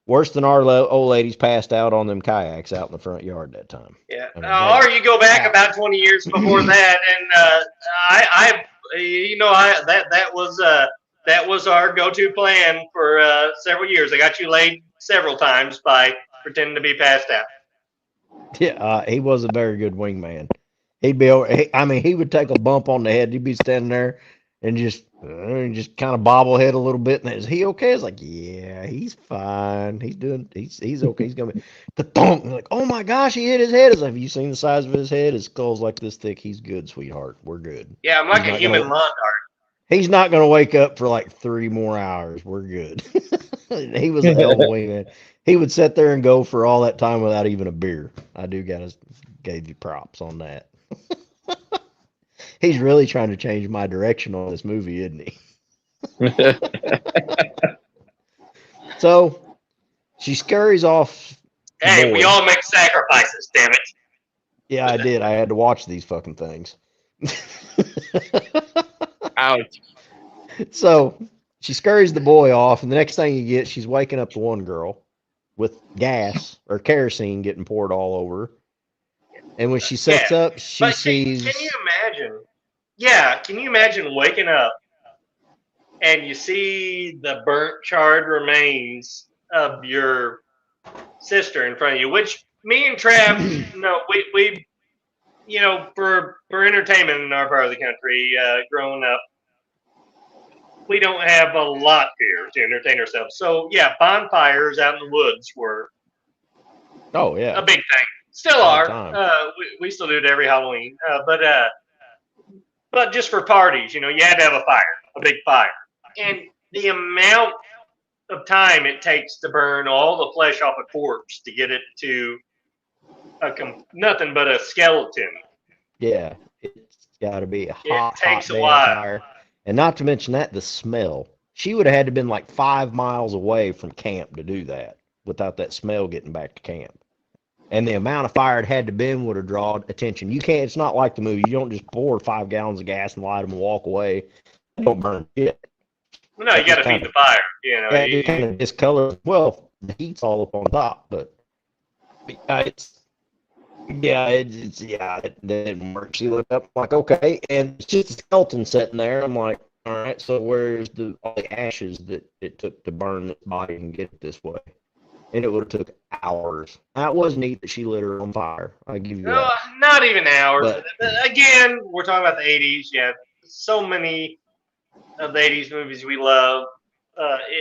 Worse than our old lady's passed out on them kayaks out in the front yard that time. Yeah. I mean, Or you go back about 20 years before that, and that was our go-to plan for several years. I got you laid several times by pretending to be passed out. Yeah, he was a very good wingman. He'd be over. He would take a bump on the head. He'd be standing there and just kind of bobblehead a little bit. And is he okay? It's like, yeah, he's fine. He's okay. He's gonna be the thump. Like, oh my gosh, he hit his head. It's like, have you seen the size of his head? His skull's like this thick. He's good, sweetheart. We're good. Yeah, I'm like a human lawn dart. He's not gonna wake up for like 3 more hours. We're good. He was a hell of a wingman. He would sit there and go for all that time without even a beer. I do gave you props on that. He's really trying to change my direction on this movie, isn't he? So she scurries off. Hey, we all make sacrifices, damn it. Yeah, I did. I had to watch these fucking things. Ouch. So she scurries the boy off, and the next thing you get, she's waking up the one girl with gas or kerosene getting poured all over her. And when she sets up, she sees. Can you imagine? Yeah, can you imagine waking up and you see the burnt, charred remains of your sister in front of you? Which me and Trav, we for entertainment in our part of the country, growing up, we don't have a lot here to entertain ourselves. So yeah, bonfires out in the woods were a big thing. Still are. We still do it every Halloween. But just for parties, you had to have a fire, a big fire. And the amount of time it takes to burn all the flesh off a corpse to get it to nothing but a skeleton. Yeah, it's got to be a hot takes a damn while. fire. And not to mention that, the smell. She would have had to been like 5 miles away from camp to do that without that smell getting back to camp. And the amount of fire it had to been would have drawn attention. You can't, it's not like the movie. You don't just pour 5 gallons of gas and light them and walk away. You don't burn shit. No, you got to feed the fire. It kind of discolors. Well, the heat's all up on top, but it didn't work. She looked up like, okay, and it's just a skeleton sitting there. I'm like, all right, so where's all the ashes that it took to burn this body and get it this way? And it would have took hours. That was neat that she lit her on fire. I give you that. Not even hours. But again, we're talking about the 80s. Yeah, so many of the 80s movies we love,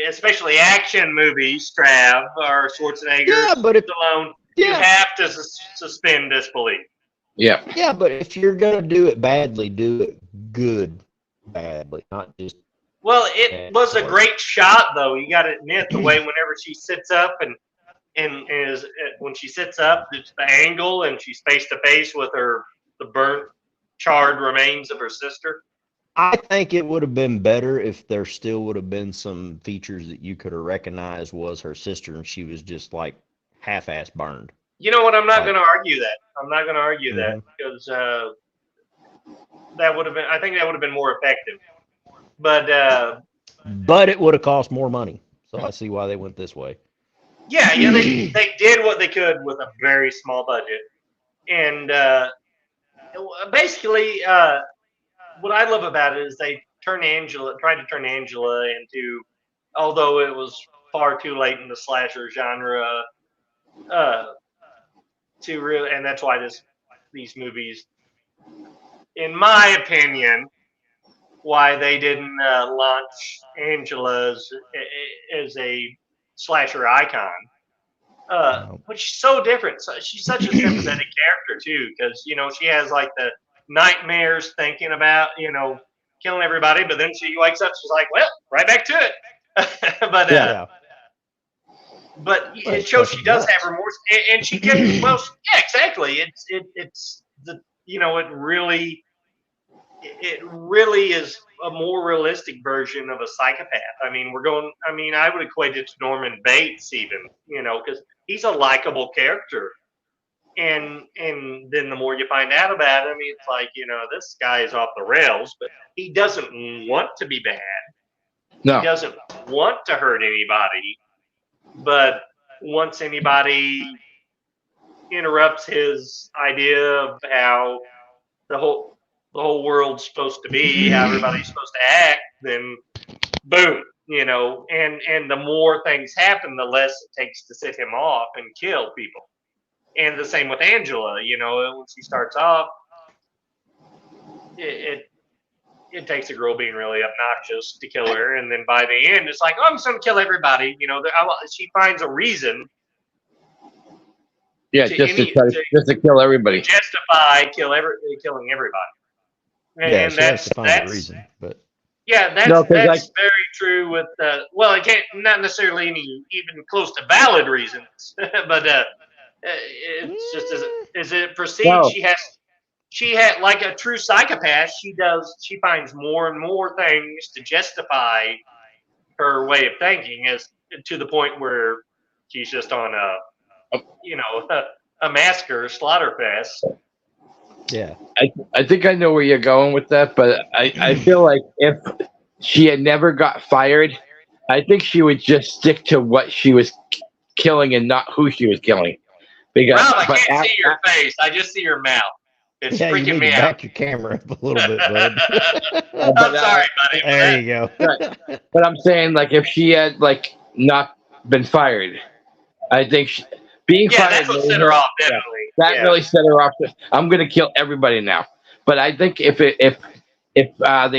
especially action movies, Trav or Schwarzenegger, Stallone. You have to suspend disbelief. Yeah. Yeah, but if you're going to do it badly, do it good badly, not just. Well, it was a great shot, though. You got to admit the way whenever she sits up and when she sits up, it's the angle and she's face to face with the burnt, charred remains of her sister. I think it would have been better if there still would have been some features that you could have recognized was her sister, and she was just like half-ass burned. You know what? I'm not going to argue that. I'm not going to argue that because that would have been. I think that would have been more effective. But it would have cost more money. So I see why they went this way. Yeah, they did what they could with a very small budget, and basically, what I love about it is they tried to turn Angela into, although it was far too late in the slasher genre, to really, and that's why these movies, in my opinion, why they didn't launch Angela as a slasher icon, which is so different. So she's such a sympathetic character too, because she has like the nightmares thinking about killing everybody, but then she wakes up, she's like, well, right back to it. But Yeah. but Well, it it's shows she fucking does nuts. have remorse, and she can. Well, yeah, exactly. It's the it really is a more realistic version of a psychopath. I mean, I would equate it to Norman Bates even, because he's a likable character. And then the more you find out about him, it's like, this guy is off the rails, but he doesn't want to be bad. No. He doesn't want to hurt anybody, but once anybody interrupts his idea of how the whole world's supposed to be, how everybody's supposed to act, then boom, and the more things happen, the less it takes to set him off and kill people. And the same with Angela, when she starts off, it takes a girl being really obnoxious to kill her, and then by the end, it's like, oh, I'm just going to kill everybody. She finds a reason. Yeah, just to kill everybody. Justify killing everybody. And she has to find a reason, but yeah, that's very true with it can't not necessarily even close to valid reasons, but it's just as it proceeds, No. she had like a true psychopath. She finds more and more things to justify her way of thinking, as to the point where she's just on a massacre, slaughter fest. yeah. I think I know where you're going with that, but I feel like if she had never got fired, I think she would just stick to what she was killing and not who she was killing. Because, Rob, I can't see your face. I just see your mouth. It's Yeah, you freaking need me to out. back your camera up a little bit, bud. I'm sorry, buddy. There you go. But I'm saying, like, if she had not been fired, I think being fired. That's what set her off, definitely. That really set her off. I'm going to kill everybody now. But I think if they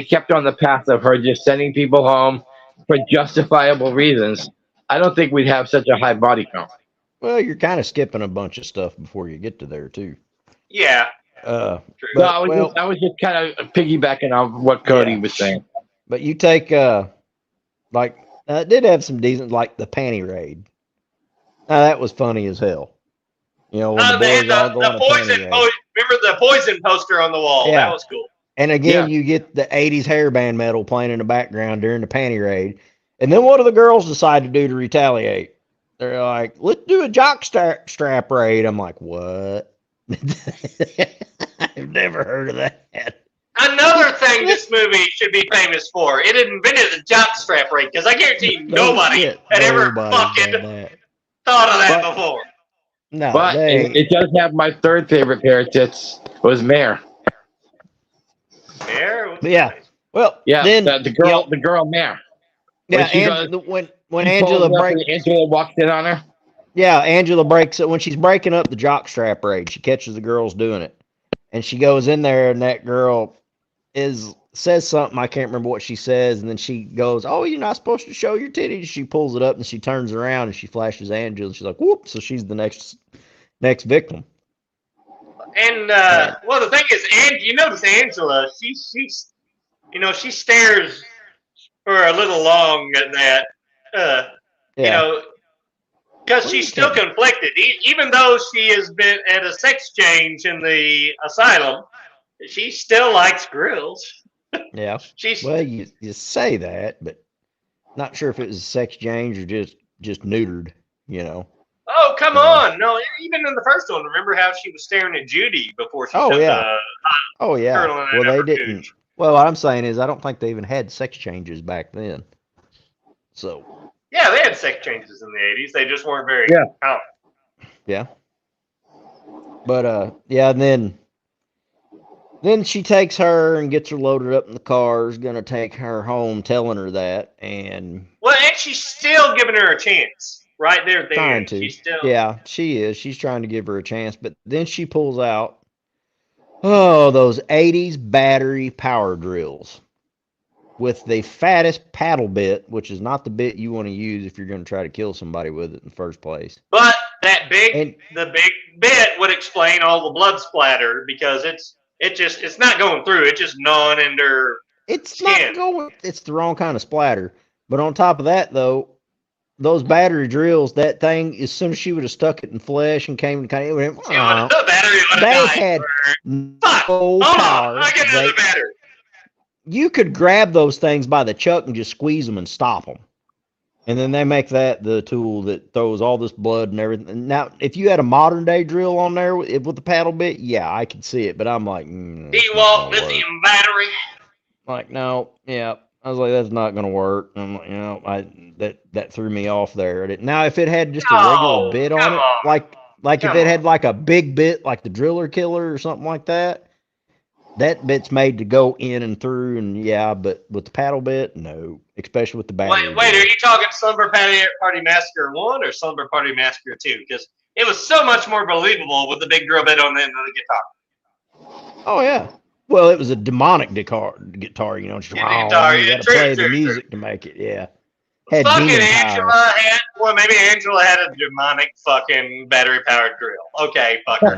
kept on the path of her just sending people home for justifiable reasons, I don't think we'd have such a high body count. Well, you're kind of skipping a bunch of stuff before you get to there too. Yeah. No, I was just kind of piggybacking on what Cody was saying. But you take it did have some decent, like the panty raid. That was funny as hell. When the boys all go on a panty raid. Remember the poison poster on the wall? Yeah. That was cool. And again, you get the 80s hairband metal playing in the background during the panty raid. And then what do the girls decide to do to retaliate? They're like, let's do a jock strap raid. I'm like, what? I've never heard of that. Another thing this movie should be famous for, it invented the jock strap raid, because I guarantee you nobody had ever fucking thought of that before. No, but it does have my third favorite pair of tits was Mare. Mare? Yeah. Well, yeah, then the girl Mare. Yeah, and when Angela walks in on her. Yeah, Angela breaks it when she's breaking up the jockstrap raid. She catches the girls doing it, and she goes in there, and that girl says something. I can't remember what she says, and then she goes, "Oh, you're not supposed to show your titties." She pulls it up, and she turns around, and she flashes Angela, and she's like, "Whoop!" So she's the next victim. And the thing is, you notice Angela, she stares for a little long at that, because she's still conflicted. Even though she has been at a sex change in the asylum, she still likes grills. Yeah. Well, you say that, but not sure if it was a sex change or just neutered, Oh, come on. No, even in the first one, remember how she was staring at Judy before she Oh, shoved yeah. the Well, they didn't. Cooch. Well, what I'm saying is I don't think they even had sex changes back then. So. Yeah, they had sex changes in the 80s. They just weren't very common. Yeah. But, and then she takes her and gets her loaded up in the car, is going to take her home, telling her that. And she's still giving her a chance. Right there at the trying end. to. She's still... Yeah, she is. She's trying to give her a chance. But then she pulls out, those 80s battery power drills with the fattest paddle bit, which is not the bit you want to use if you're going to try to kill somebody with it in the first place. But the big bit would explain all the blood splatter, because it's not going through. It's just gnawing into her It's skin. not going. It's the wrong kind of splatter. But on top of that, though, those battery drills, that thing, as soon as she would have stuck it in flesh and came and kind of, The battery would have they died. had Fuck! no Hold power. on, I get another battery. You could grab those things by the chuck and just squeeze them and stop them. And then they make that the tool that throws all this blood and everything. Now, if you had a modern day drill on there with the paddle bit, yeah, I could see it. But I'm like, DeWalt lithium battery. like, no, yeah. I was like, that's not going to work. I'm like, that threw me off there. Now, if it had just a regular bit on it, like if it had like a big bit, like the Driller Killer or something like that, that bit's made to go in and through, and yeah, but with the paddle bit, no, especially with the battery. Wait, are you talking Slumber Party Massacre 1 or Slumber Party Massacre 2? Because it was so much more believable with the big drill bit on the end of the guitar. Oh, yeah. Well, it was a demonic guitar, you know. Just, guitar, you got to play the music to make it, yeah. Fucking Angela had, well, maybe Angela had a demonic fucking battery-powered drill. Okay, fuck her.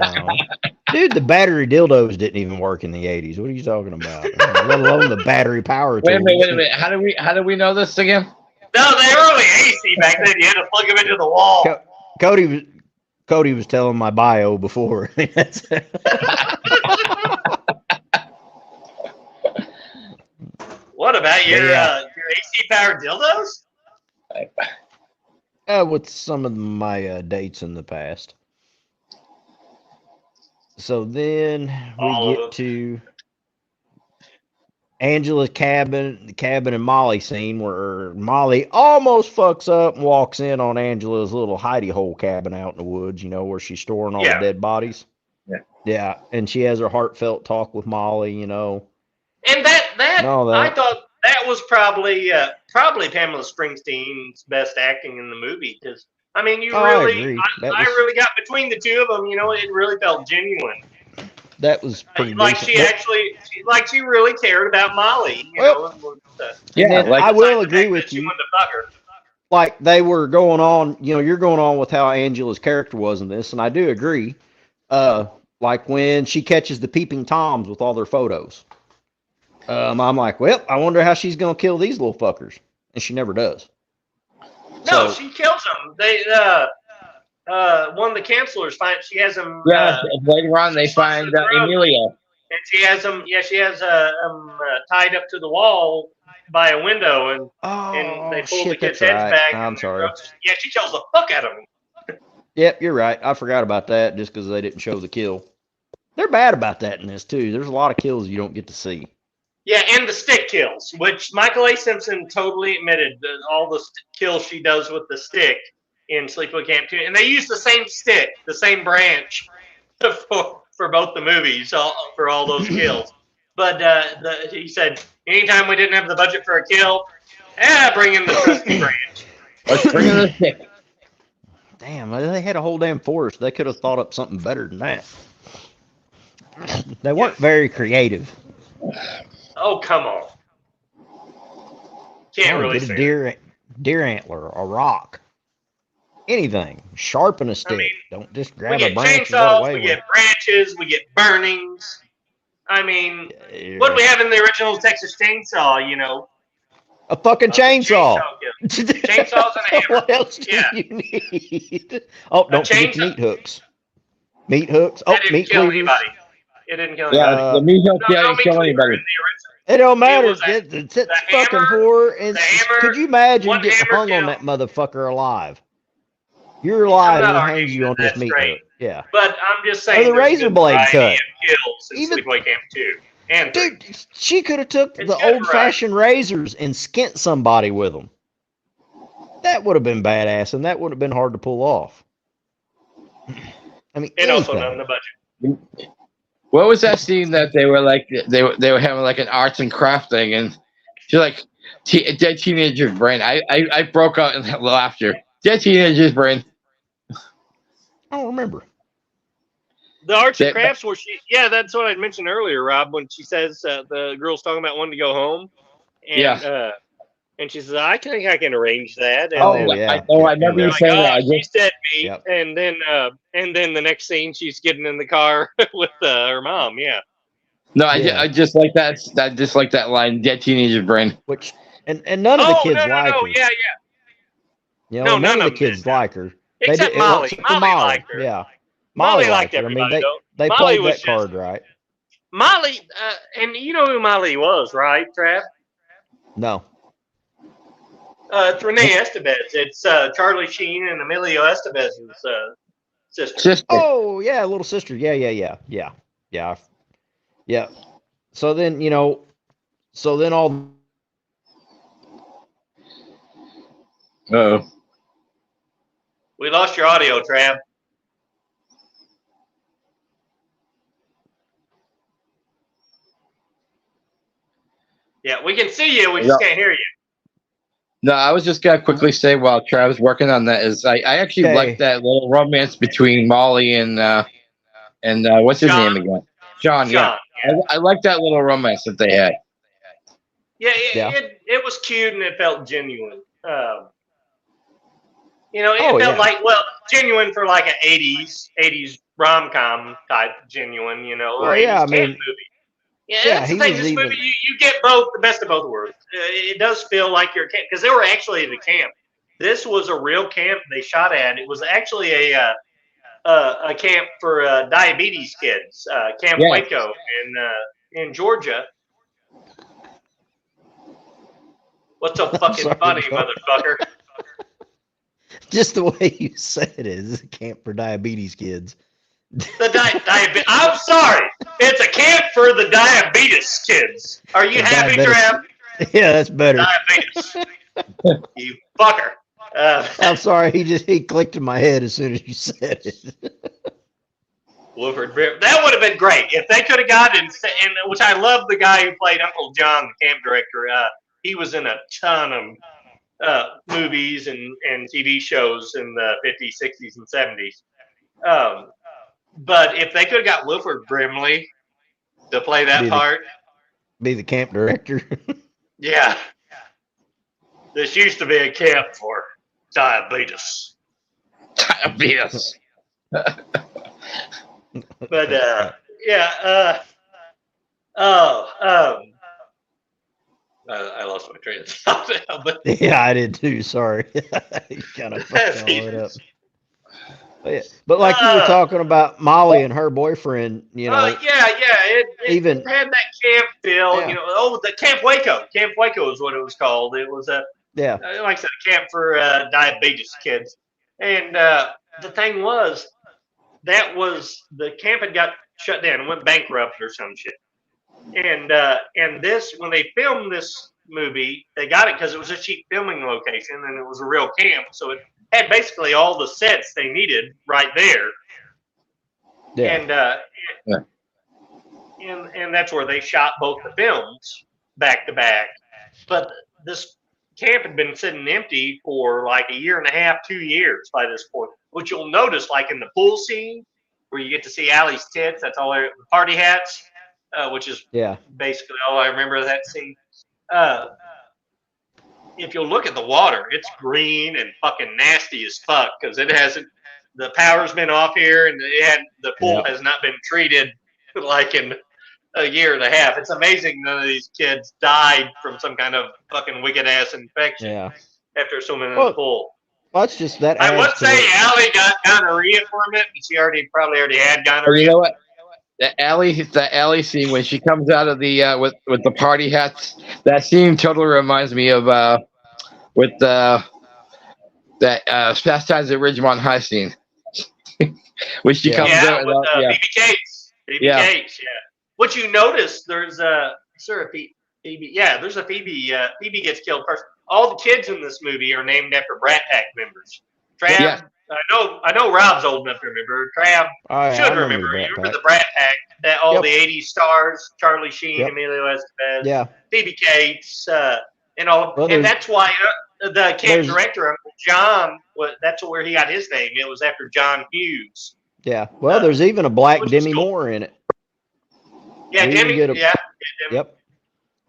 Dude, the battery dildos didn't even work in the 80s. What are you talking about? Let alone the battery power tools. Wait a minute. How do we know this again? No, they were only AC back then. You had to plug them into the wall. Cody was telling my bio before. What about your AC powered dildos? With some of my dates in the past. So then we get to Angela's cabin, the cabin and Molly scene where Molly almost fucks up and walks in on Angela's little hidey hole cabin out in the woods, you know, where she's storing all the dead bodies. Yeah. And she has her heartfelt talk with Molly, you know. And that I thought that was probably Pamela Springsteen's best acting in the movie, because I mean, I really got between the two of them. You know, it really felt genuine. That was pretty like decent. she really cared about Molly. You know, I will agree with you. Like they were going on, you know, you're going on with how Angela's character was in this, and I do agree. Like when she catches the peeping toms with all their photos. I'm like, well, I wonder how she's gonna kill these little fuckers, and she never does. No, she kills them. They one of the counselors finds she has them. Later on they find Emilia, and she has them. Yeah, she has tied up to the wall by a window, and they pull the kids' heads back. I'm sorry. Yeah, she kills the fuck out of them. Yep, you're right. I forgot about that just because they didn't show the kill. They're bad about that in this too. There's a lot of kills you don't get to see. Yeah, and the stick kills, which Michael A. Simpson totally admitted that all the kills she does with the stick in Sleepaway Camp 2. And they use the same stick, the same branch for both the movies, for all those kills. But he said, anytime we didn't have the budget for a kill, bring in the trusty branch. Let's bring in the stick. Damn, they had a whole damn forest. They could have thought up something better than that. They weren't very creative. Oh, come on. Can't really get say a deer antler, a rock, anything. Sharpen a stick. I mean, don't just grab a branch. Chainsaws, we get branches, we get burnings. I mean, what do we have in the original Texas Chainsaw, you know? A fucking chainsaw. Chainsaws and a hammer. What else do you need? Oh, don't forget meat hooks. Meat hooks. Oh, meat cleavers. It didn't kill anybody. Yeah, the meat hooks didn't kill anybody. It don't matter. It's fucking horror. Could you imagine getting hung on that motherfucker alive? You're alive and he hangs you on this meat hook. Yeah. But I'm just saying. Or the razor blade cut. Even Sleepaway Camp 2. And dude, she could have took the old-fashioned razors and skint somebody with them. That would have been badass, and that would have been hard to pull off. I mean, and also not in the budget. What was that scene that they were like they were having like an arts and craft thing, and she's like, "Dead teenager's brain." I broke out in laughter. Dead teenager's brain. I don't remember. The arts and crafts where that's what I mentioned earlier, Rob, when she says the girl's talking about wanting to go home. And, and she says, I think I can arrange that. And I remember you saying that. She said me. Yep. And then the next scene, she's getting in the car with her mom. Yeah. No, Yeah. I just like that. I just like that line. Dead teenager brain. Which and none of the kids like her. Yeah. You know, No, none of the them kids did, no. like her. Except Molly. except for Molly liked her. Yeah, Molly liked liked her. I mean, everybody, though. they Molly played was that card right. Molly, and you know who Molly was, right, Trav? No. It's Renee Estevez. It's Charlie Sheen and Emilio Estevez's sister. Oh yeah, little sister. Yeah. So then all. Oh. We lost your audio, Trav. Yeah, we can see you. We just can't hear you. No, I was just gonna quickly say while Travis working on that is I actually like that little romance between Molly and what's his name again? Sean. Yeah. I like that little romance that they had. Yeah, it was cute and it felt genuine. It felt like genuine for like an '80s rom-com type genuine, or '80s camp movie. Yeah, that's the thing. This movie, you get the best of both worlds. It does feel like you're camp because they were actually at a camp. This was a real camp they shot at. It was actually a camp for diabetes kids, Camp Waco in Georgia. What's so fucking funny, motherfucker? Just the way you said it is a camp for diabetes kids. I'm sorry. It's a camp for the diabetes kids. Are you happy, Trav? Yeah, that's better. Diabetes. You fucker. I'm sorry. He clicked in my head as soon as you said it. Wilford Brim. That would have been great if they could have gotten, and which I love the guy who played Uncle John, the camp director. He was in a ton of movies and TV shows in the 50s, 60s, and 70s. But if they could have got Wilford Brimley to play that part. Be the camp director. Yeah. This used to be a camp for diabetes. Diabetes. But, I lost my train of thought now, but yeah, I did too. Sorry. You kind of fucked all it up. But like you were talking about Molly and her boyfriend, it had that camp feel, the Camp Waco. Camp Waco is what it was called. It was like I said, a camp for diabetes kids. And the thing was, the camp had got shut down and went bankrupt or some shit. And this, when they filmed this movie, they got it because it was a cheap filming location and it was a real camp. So it had basically all the sets they needed right there. Yeah. And that's where they shot both the films back to back. But this camp had been sitting empty for like a year and a half, 2 years by this point, which you'll notice like in the pool scene where you get to see Allie's tits. That's all the party hats, which is basically all I remember of that scene. If you'll look at the water, it's green and fucking nasty as fuck because the power's been off here and the pool has not been treated like in a year and a half. It's amazing none of these kids died from some kind of fucking wicked ass infection after swimming in the pool. Well, it's just that. I would say Allie got gonorrhea from it, and she probably already had gonorrhea. You know what? The alley scene when she comes out of the with the party hats, that scene totally reminds me of with that Fast Times at Ridgemont High scene. When she comes out with BB Cates. Cates, What you notice, there's a Phoebe. Yeah, there's a Phoebe. Phoebe gets killed first. All the kids in this movie are named after Brat Pack members. Trav, I know Rob's old enough to remember. Trav should remember. You remember the Brat Pack? That all the '80s stars: Charlie Sheen, Emilio Estevez, Phoebe Cates, and all. And that's why the camp director, Uncle John, that's where he got his name. It was after John Hughes. Yeah. Well, there's even a black Demi Moore in it. Yeah, Demi. Yep.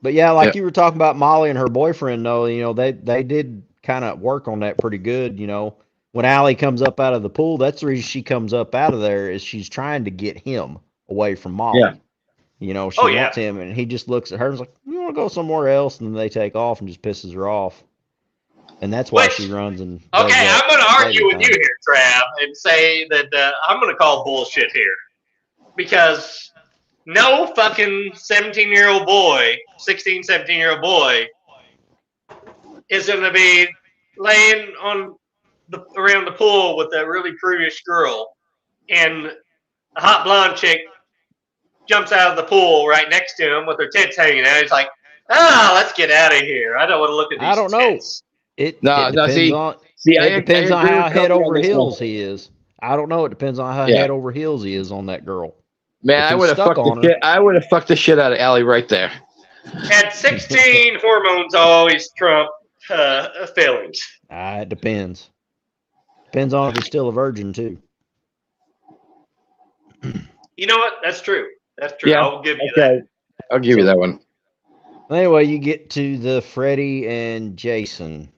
But yeah, like you were talking about Molly and her boyfriend, though, they did kind of work on that pretty good. When Allie comes up out of the pool, that's the reason she comes up out of there is she's trying to get him away from Molly. You know, she wants him, and he just looks at her and is like, "You want to go somewhere else?" And then they take off and just pisses her off. And that's why she runs and does Okay, that I'm going to argue with thing. you here, Trav, and say that I'm going to call bullshit here. Because no fucking 17-year-old boy, 16, 17-year-old boy is going to be laying around the pool with a really prudish girl, and a hot blonde chick jumps out of the pool right next to him with her tits hanging out. He's like, let's get out of here. I don't want to look at these I don't know. tits. It depends on how head over heels he is. I don't know. It depends on how head over heels he is on that girl. Man, I would have fucked the shit out of Allie right there. At 16, hormones always trump feelings. It depends. Depends on if he's still a virgin too. You know what? That's true. That's true. Yeah. I'll give you that. I'll give you that one. Anyway, you get to the Freddy and Jason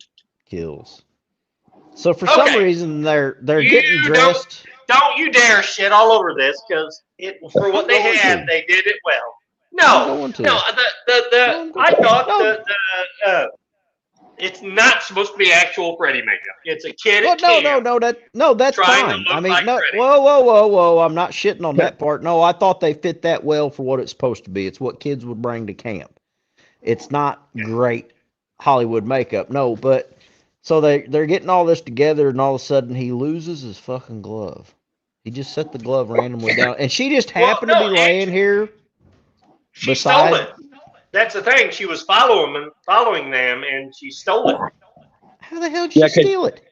kills. So for some reason they're getting dressed. Don't you dare shit all over this, because for what they had, they did it well. No. I thought it's not supposed to be actual Freddy makeup. It's a kid. That's fine. I mean, like whoa. I'm not shitting on that part. No, I thought they fit that well for what it's supposed to be. It's what kids would bring to camp. It's not great Hollywood makeup. No, but so they're getting all this together, and all of a sudden he loses his fucking glove. He just set the glove randomly down, and she just happened to be laying here. She stole it. That's the thing. She was following them, and she stole it. How the hell did she steal it?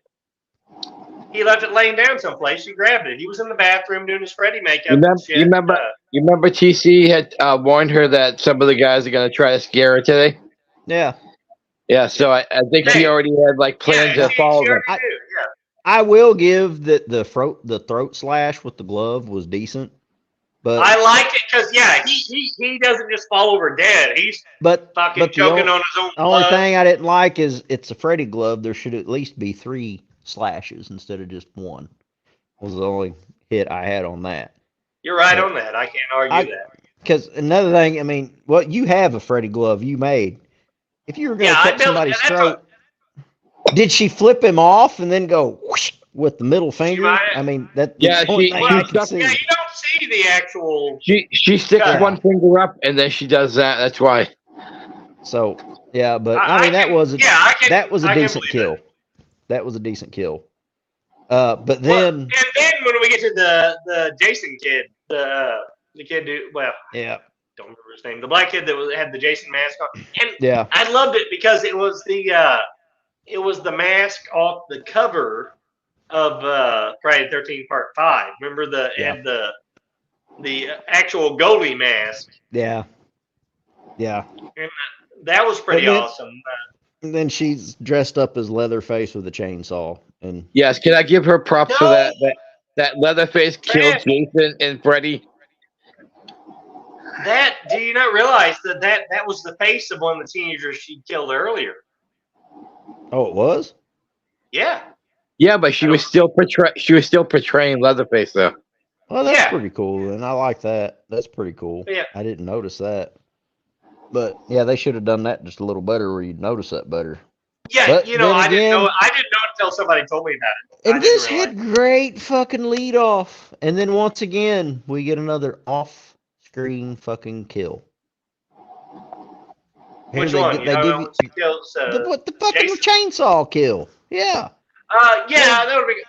He left it laying down someplace. She grabbed it. He was in the bathroom doing his Freddy makeup. You remember TC had warned her that some of the guys are going to try to scare her today? Yeah. Yeah, so I think she already had plans to follow them. I will give that the throat slash with the glove was decent. But I like it because he doesn't just fall over dead. He's fucking choking on his own blood. The only thing I didn't like is it's a Freddy glove. There should at least be 3 slashes instead of just 1. Was the only hit I had on that. You're right on that. I can't argue that. Because another thing, I mean, you have a Freddy glove you made. If you were going to cut somebody's throat, did she flip him off and then go whoosh with the middle finger? I mean, that's the only thing I can see. Yeah, you don't see the actual. She sticks one finger up and then she does that. That's why. So yeah, but I mean that was a decent kill. That was a decent kill. But then and then when we get to the Jason kid, the kid who don't remember his name, the black kid that had the Jason mask on, and I loved it because it was the mask off the cover of Friday the 13th Part 5. Remember and the actual goalie mask. Yeah. Yeah. And that was pretty awesome. And then she's dressed up as Leatherface with a chainsaw. And yes, can I give her props for that? That Leatherface killed Jason and Freddy. Do you not realize that was the face of one of the teenagers she killed earlier? Oh, it was? Yeah. Yeah, but she was still portraying Leatherface though. Well, that's pretty cool, and I like that. That's pretty cool. Yeah. I didn't notice that. But yeah, they should have done that just a little better where you'd notice that better. Yeah, but I didn't know until somebody told me about it. And this had great fucking lead off. And then once again, we get another off-screen fucking kill. Which one? They give you the fucking chainsaw kill. Yeah. That would be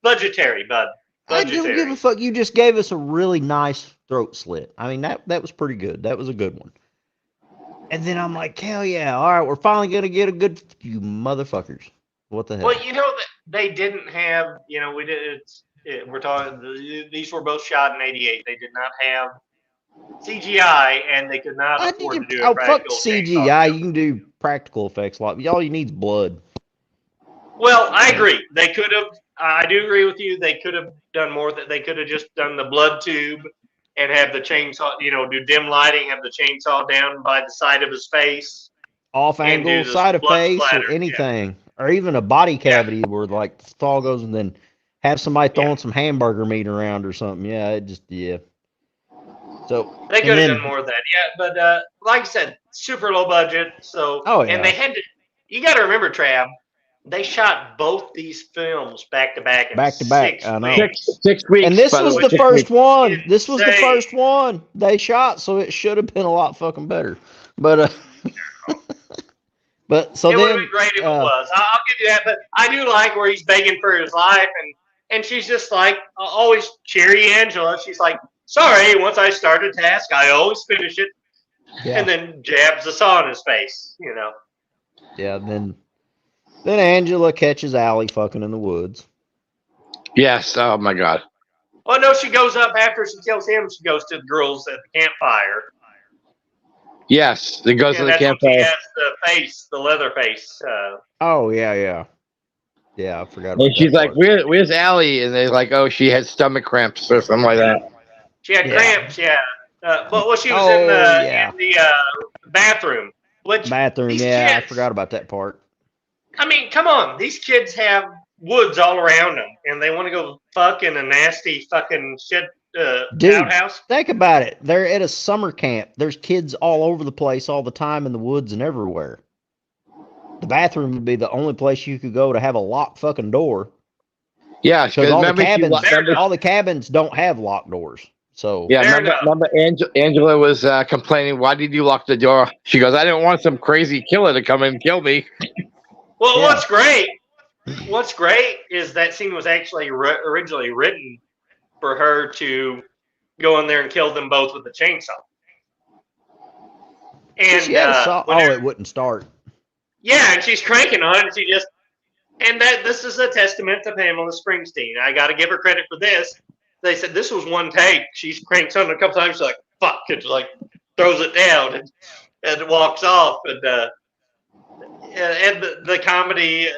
budgetary, bud. Budgetary. I don't give a fuck. You just gave us a really nice throat slit. I mean, that was pretty good. That was a good one. And then I'm like, hell yeah! All right, we're finally gonna get a good. You motherfuckers! What the hell? Well, they didn't have. We're talking. These were both shot in '88. They did not have CGI, and they could not afford to do a fuck CGI. You can do practical effects. All you need is blood. Well, I agree. They could have. I do agree with you. They could have done more. That they could have just done the blood tube and have the chainsaw. Do dim lighting. Have the chainsaw down by the side of his face, off angle, side of face, or anything, or even a body cavity where the thaw goes, and then have somebody throwing some hamburger meat around or something. Yeah, So They and could have then done more of that, yeah. But like I said, super low budget. So oh and they yeah, had to. You got to remember, Trav. They shot both these films back to back in back to back. 6 I know. weeks. 6 weeks. And this by the was way, the 6 first weeks. one. This was the Insane. first one they shot, so it should have been a lot fucking better. But but so It would have then been great if it was. I'll give you that. But I do like where he's begging for his life, and she's just like always cheery Angela. She's like, sorry, once I start a task, I always finish it, yeah, and then jabs the saw in his face. You know. yeah. Then Angela catches Allie fucking in the woods. Yes. Oh my God. Well, no, she goes up after she kills him. She goes to the girls at the campfire. Yes. It goes to the That's when she campfire. has the face, the leather face. Oh yeah. I forgot about And she's that like, part. where's Allie? And they're like, oh, she had stomach cramps or something like that. She had Yeah. cramps, yeah. But she was Oh, in the yeah. bathroom. Which Bathroom, these yeah, I kids, forgot about that part. I mean, come on. These kids have woods all around them, and they want to go fuck in a nasty fucking shit Dude, outhouse. think about it. They're at a summer camp. There's kids all over the place all the time in the woods and everywhere. The bathroom would be the only place you could go to have a locked fucking door. Yeah, Because all remember, all the cabins don't have locked doors. So yeah, Fair remember Angela was complaining, why did you lock the door? She goes, I didn't want some crazy killer to come and kill me. Well, Yeah. what's great is that scene was actually originally written for her to go in there and kill them both with a chainsaw. And she had a saw. Oh, it wouldn't start. yeah, and she's cranking on it. And she just, and that this is a testament to Pamela Springsteen. I got to give her credit for this. They said this was one take. She cranks on it a couple times. She's like, "Fuck!" It like throws it down and walks off. And the comedy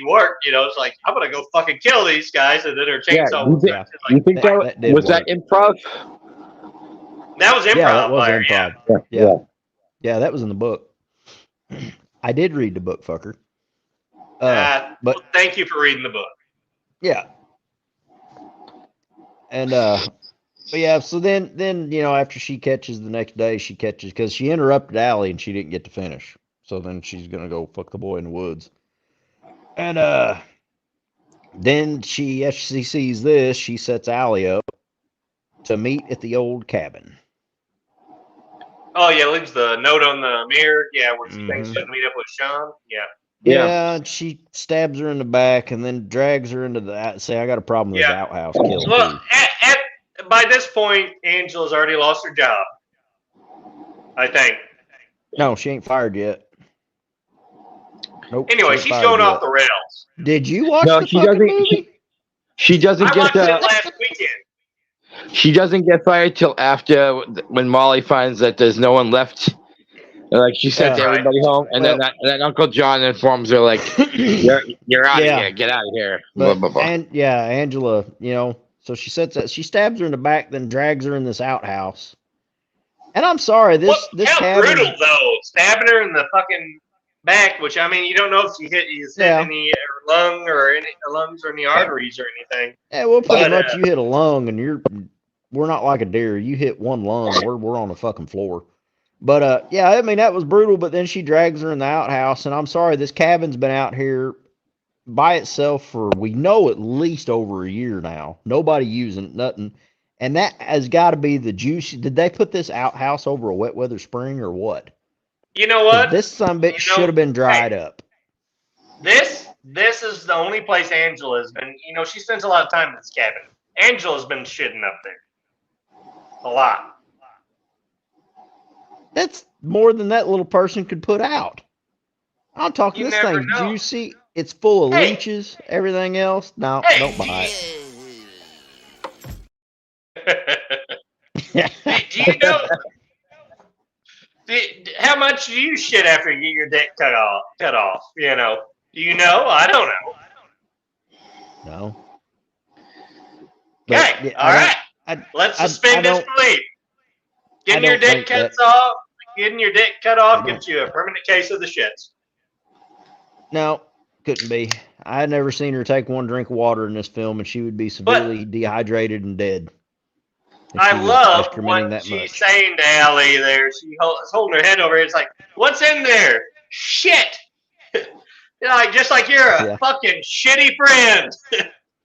worked. You know, it's like I'm gonna go fucking kill these guys, and then her chainsaw. You think that was that improv? That was improv. Yeah, that was Blair, improv. Yeah. Yeah, that was in the book. I did read the book, fucker. But well, thank you for reading the book. yeah. And but yeah, so then after she catches the next day, because she interrupted Allie and she didn't get to finish. So then she's gonna go fuck the boy in the woods. And then as she sees this, she sets Allie up to meet at the old cabin. Oh yeah, leaves the note on the mirror. Yeah, where she thinks she's gonna meet up with Sean. Yeah. Yeah, and she stabs her in the back and then drags her into the. Say, I got a problem with this outhouse kill. Well, by this point, Angela's already lost her job. I think. No, she ain't fired yet. Nope. Anyway, she's going off the rails. Did you watch No, the she fucking doesn't. movie? She doesn't I get watched it last weekend. She doesn't get fired till after when Molly finds that there's no one left. Like she sent everybody home, and then Uncle John informs her like, "You're out of here. Get out of here." But, blah, blah, blah. And Angela, so she stabs her in the back, then drags her in this outhouse. And I'm sorry, this how cabin, brutal though, stabbing her in the fucking back. Which I mean, you don't know if she hit any lungs or any arteries or anything. Yeah, well, pretty much you hit a lung, and we're not like a deer. You hit one lung, we're on the fucking floor. But yeah, I mean that was brutal. But then she drags her in the outhouse, and I'm sorry, this cabin's been out here by itself for we know at least over a year now. Nobody using it, nothing, and that has got to be the juicy. Did they put this outhouse over a wet weather spring or what? You know what? This sumbitch should have been dried up. This is the only place Angela's been. She spends a lot of time in this cabin. Angela's been shitting up there a lot. That's more than that little person could put out. I'm talking this never thing know. juicy. It's full of leeches. Everything else, no, don't buy it. Do you know how much do you shit after you get your dick cut off? Do you know? I don't know. No. Okay, all right. Let's suspend disbelief. Getting your dick cut off gets you a permanent case of the shits. No, couldn't be. I had never seen her take one drink of water in this film, and she would be severely dehydrated and dead. And she I was love excrementing what that she's much. saying to Allie there. She is holding her head over it. It's like, what's in there? Shit. Like, just like you're a Yeah. fucking shitty friend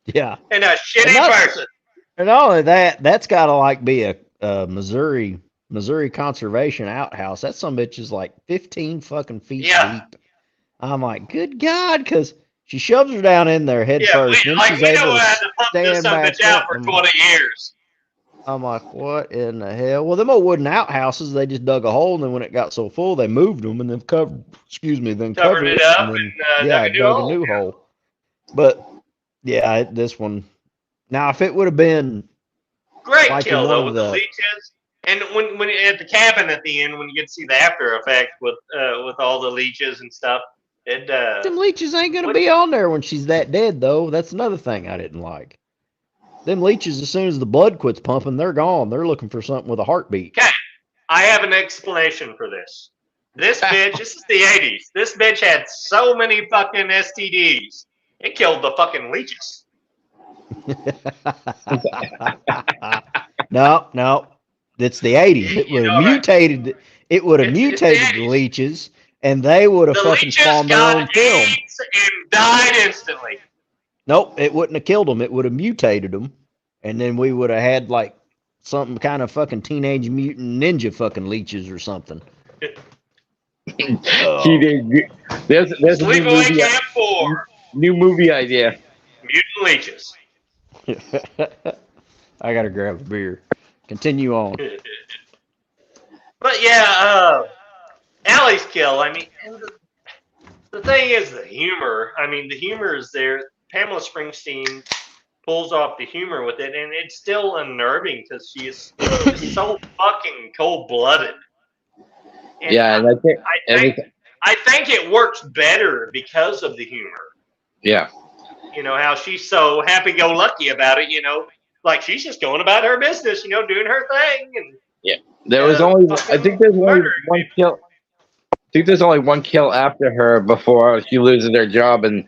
Yeah. and a And shitty that's, person. and not only that, that's got to like be a Missouri conservation outhouse. That some bitch is like 15 fucking feet Yeah. deep. I'm like, good God, because she shoves her down in there head Yeah, first. Then she's we able know to I had to pump this stand son of a back bitch out up. for 20 years. I'm like, what in the hell? Well, them old wooden outhouses, they just dug a hole, and then when it got so full, they moved them and then covered Covered it it, up and then and dug a new dug a hole. new hole. But yeah, this one. Now, if it would have been Great like kill in one though of with the leeches, and when at the cabin at the end when you get to see the after effect with all the leeches and stuff, it them leeches ain't gonna be on there when she's that dead though. That's another thing I didn't like. Them leeches, as soon as the blood quits pumping, they're gone. They're looking for something with a heartbeat. Okay, I have an explanation for this. This bitch, this is the 80s. This bitch had so many fucking STDs. It killed the fucking leeches. No. It's the 80s. It would have mutated. It would have It's the mutated the 80s. leeches, and they would have The fucking leeches spawned their got own film. AIDS and died instantly. Nope, it wouldn't have killed them. It would have mutated them, and then we would have had like something kind of fucking teenage mutant ninja fucking leeches or something. He did. There's a new Sleepaway movie, Camp 4. new movie idea. Mutant leeches. I gotta grab a beer. Continue on. But yeah, Allie's kill. I mean, and the thing is the humor. I mean, the humor is there. Pamela Springsteen pulls off the humor with it, and it's still unnerving because she is just so fucking cold-blooded. And Yeah, and I think it works better because of the humor. Yeah. You know, how she's so happy-go-lucky about it, you know, like she's just going about her business, you know, doing her thing. And Yeah. There was only, I think there's only one kill. I think there's only one kill after her before she loses her job, and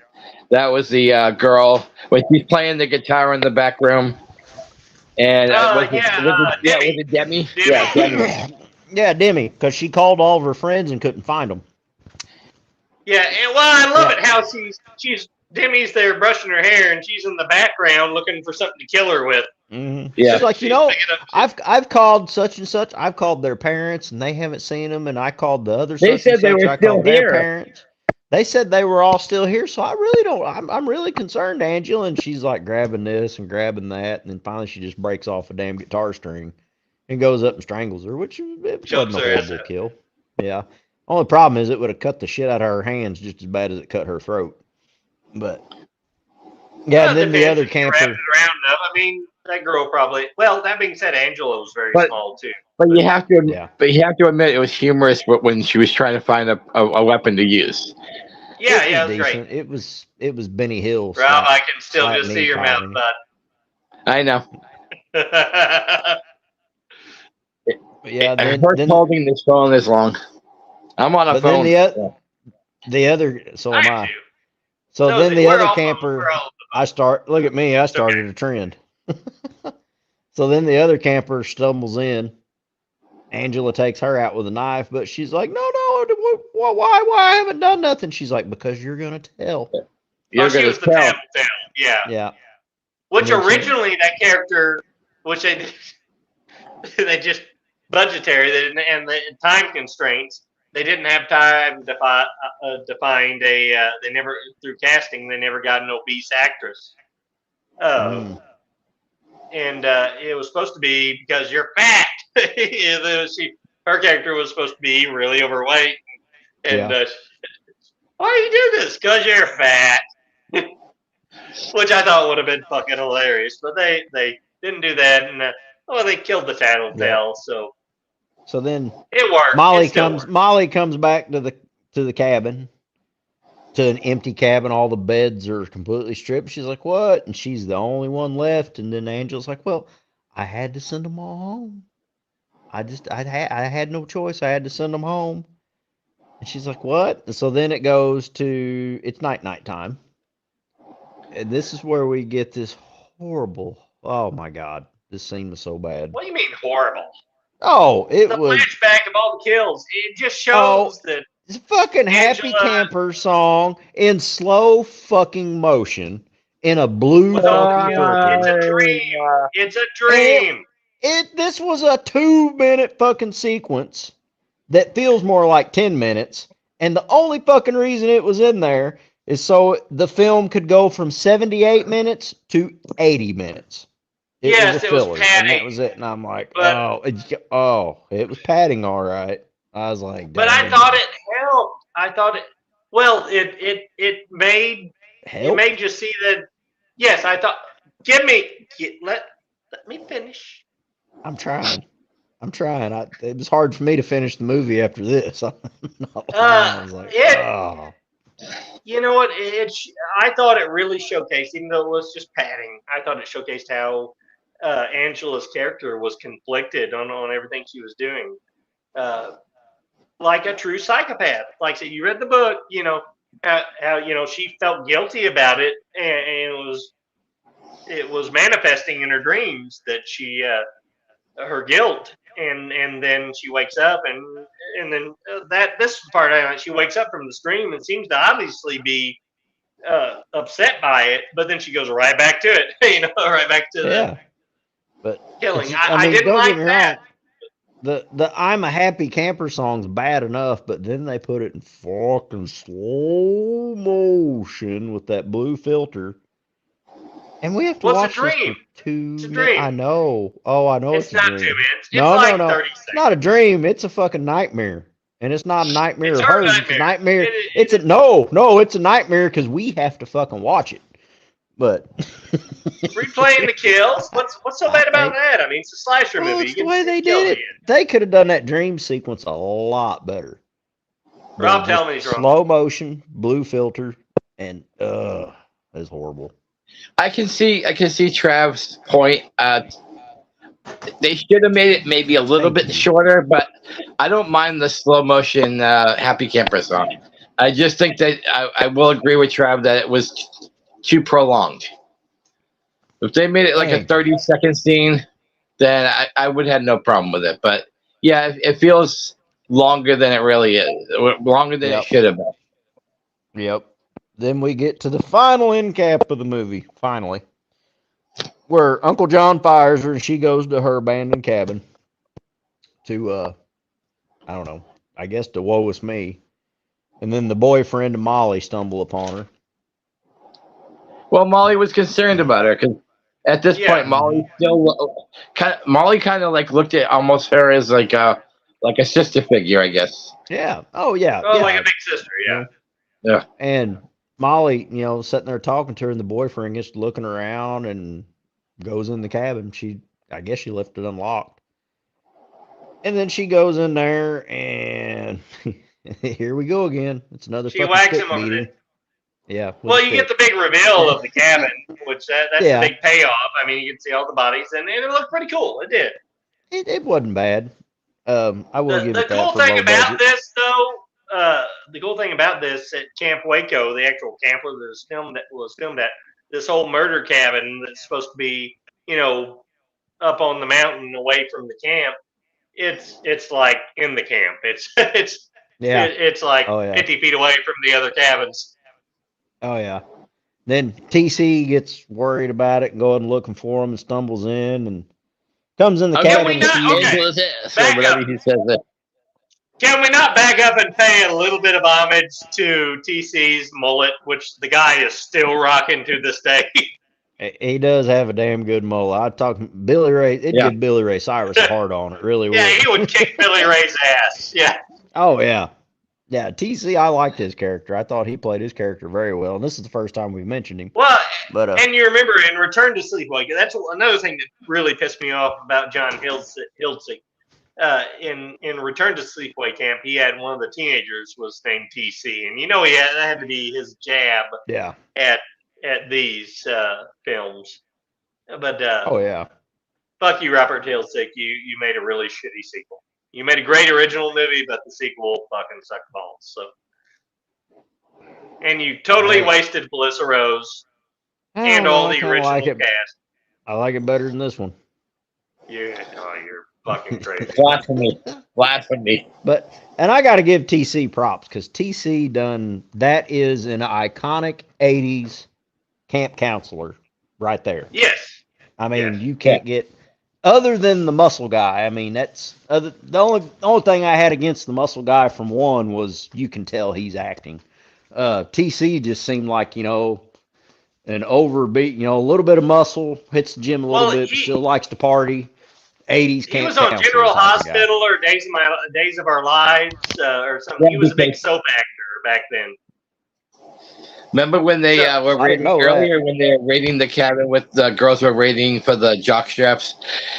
that was the girl when she's playing the guitar in the back room. And was it Demi? Yeah, Demi. Yeah, Demi, because she called all of her friends and couldn't find them. Yeah, and well, I love it how she's Demi's there brushing her hair, and she's in the background looking for something to kill her with. Mm-hmm. Yeah, she's like, you know, I've called such and such. I've called their parents, and they haven't seen them. And I called the other. They said they were still here. Parents. They said they were all still here. So I really don't. I'm really concerned, Angela. And she's like grabbing this and grabbing that, and then finally she just breaks off a damn guitar string and goes up and strangles her, which it wasn't a horrible kill. Yeah. Only problem is it would have cut the shit out of her hands just as bad as it cut her throat. But yeah, Well, and then the other if you wrap camper. it around enough. I mean, that girl probably. Well, that being said, Angela was very small too. But you have to, admit it was humorous when she was trying to find a weapon to use. Yeah, it was great. It was Benny Hill. Rob, I can still just see your mouth, bud. I know. Yeah, then holding this phone this long. I'm on a phone. The other, so am I. So then the other camper, look at me, I started a trend. So then the other camper stumbles in. Angela takes her out with a knife, but she's like, no, why I haven't done nothing? She's like, because you're going to tell. You're going to tell. Yeah. Which originally that character, which they just budgetary and the time constraints, they didn't have time to find they never, through casting, they never got an obese actress. And it was supposed to be because you're fat. Her character was supposed to be really overweight. And why do you do this? Because you're fat. Which I thought would have been fucking hilarious. But they didn't do that. And they killed the tattletale. So then it worked. Molly comes back to the cabin, to an empty cabin. All the beds are completely stripped. She's like, what? And she's the only one left. And then Angela's like, well, I had to send them all home. I had no choice. I had to send them home. And she's like, what? And so then it goes to, it's night time. And this is where we get this horrible, oh my God. This scene was so bad. What do you mean horrible? Oh, it The was. flashback of all the kills. It just shows that It's a fucking Happy Angela- Camper song in slow fucking motion in a blue fucking filter. it's a dream. It's a dream. This was a 2-minute fucking sequence that feels more like 10 minutes. And the only fucking reason it was in there is so the film could go from 78 minutes to 80 minutes. It Yes, was a it was filler, and padding. that was it. And I'm like, But- it was padding, all right. I was like, But I damn. thought it helped. I thought it. Well, it made Help? it made you see that. Yes, I thought. Let me finish. I'm trying. It was hard for me to finish the movie after this. I'm not lying. I was like, oh. You know what? I thought it really showcased, even though it was just padding. I thought it showcased how Angela's character was conflicted on everything she was doing, like a true psychopath. Like I said, you read the book, how she felt guilty about it, and it was manifesting in her dreams that she her guilt, and then she wakes up, and then this part she wakes up from the dream and seems to obviously be upset by it, but then she goes right back to it, right back to the killing. I didn't don't like get me that. wrong. The I'm a Happy Camper song's bad enough, but then they put it in fucking slow motion with that blue filter. And we have to Well, it's watch a dream. this for 2 minutes. It's a dream. I know. Oh, I know It's it's, not a 2 dream. minutes. It's No, like no. 30 It's seconds. not a dream. It's a fucking nightmare. And it's not a nightmare It's of her hers. It's a nightmare. nightmare. It's It's a nightmare because we have to fucking watch it. But replaying the kills. What's so bad about that? I mean, it's a slasher well, movie. it's You the can way they kill did it. They could have done that dream sequence a lot better. Rob, Than tell me just he's wrong. slow motion, blue filter, and that's horrible. I can see Trav's point. They should have made it maybe a little bit shorter, but I don't mind the slow motion Happy Camper song. I just think that I will agree with Trav that it was too prolonged. If they made it like a 30-second scene, then I would have no problem with it. But yeah, it feels longer than it really is, longer than it should have been. Yep. Then we get to the final end cap of the movie, finally, where Uncle John fires her and she goes to her abandoned cabin to, I don't know, I guess to woe is me. And then the boyfriend and Molly stumble upon her. Well, Molly was concerned about her because at this point, Molly kind of like looked at almost her as like a sister figure, I guess. Yeah. Oh, yeah. Oh, yeah. like a big sister, yeah. Yeah. And Molly, sitting there talking to her, and the boyfriend gets looking around and goes in the cabin. I guess she left it unlocked. And then she goes in there, and here we go again. It's another She fucking whacks stick him over meeting. Yeah. with Well, a you stick. get the big reveal of the cabin, which that's Yeah. the big payoff. I mean, you can see all the bodies, and it looked pretty cool. It did. It wasn't bad. I will give The it that cool for thing low about budget. this, though, the cool thing about this at Camp Waco, the actual camp where this was filmed at, this whole murder cabin that's supposed to be, up on the mountain away from the camp. It's like in the camp. It's like Oh, yeah. 50 feet away from the other cabins. Oh, yeah. Then TC gets worried about it and going looking for him and stumbles in and comes in the Okay, cabin. we and not- sees- okay. Angela's ass, or Back whatever up. he says it. Can we not back up and pay a little bit of homage to TC's mullet, which the guy is still rocking to this day? He does have a damn good mullet. I talked Billy Ray. It'd Yeah. give Billy Ray Cyrus a hard on. It really Yeah, would. he would kick Billy Ray's ass. Yeah. Oh yeah, yeah. TC, I liked his character. I thought he plead his character very well. And this is the first time we mentioned him. Well, But and you remember in Return to Sleepaway, that's another thing that really pissed me off about John Hiltzik. In Return to Sleepaway Camp, he had one of the teenagers was named TC, and that had to be his jab yeah. at these films. But Oh yeah. fuck you, Robert Hiltzik. You made a really shitty sequel. You made a great original movie, but the sequel fucking sucked balls. So, and you totally wasted Melissa Rose and all I the kinda original like it. cast. I like it better than this one. You're fucking crazy. Blasphemy. But and I got to give TC props because TC done that is an iconic '80s camp counselor right there. Yes. I mean, Yes. you can't get other than the muscle guy. I mean, that's the only thing I had against the muscle guy from one was you can tell he's acting. TC just seemed like an overbeat, a little bit of muscle, hits the gym a little bit, but still likes to party. '80s He camp was on counselor General type of guy. Hospital or Days of Our Lives or something. He was a big soap actor back then. Remember when they were raiding earlier when they were raiding the cabin with the girls were raiding for the jock straps?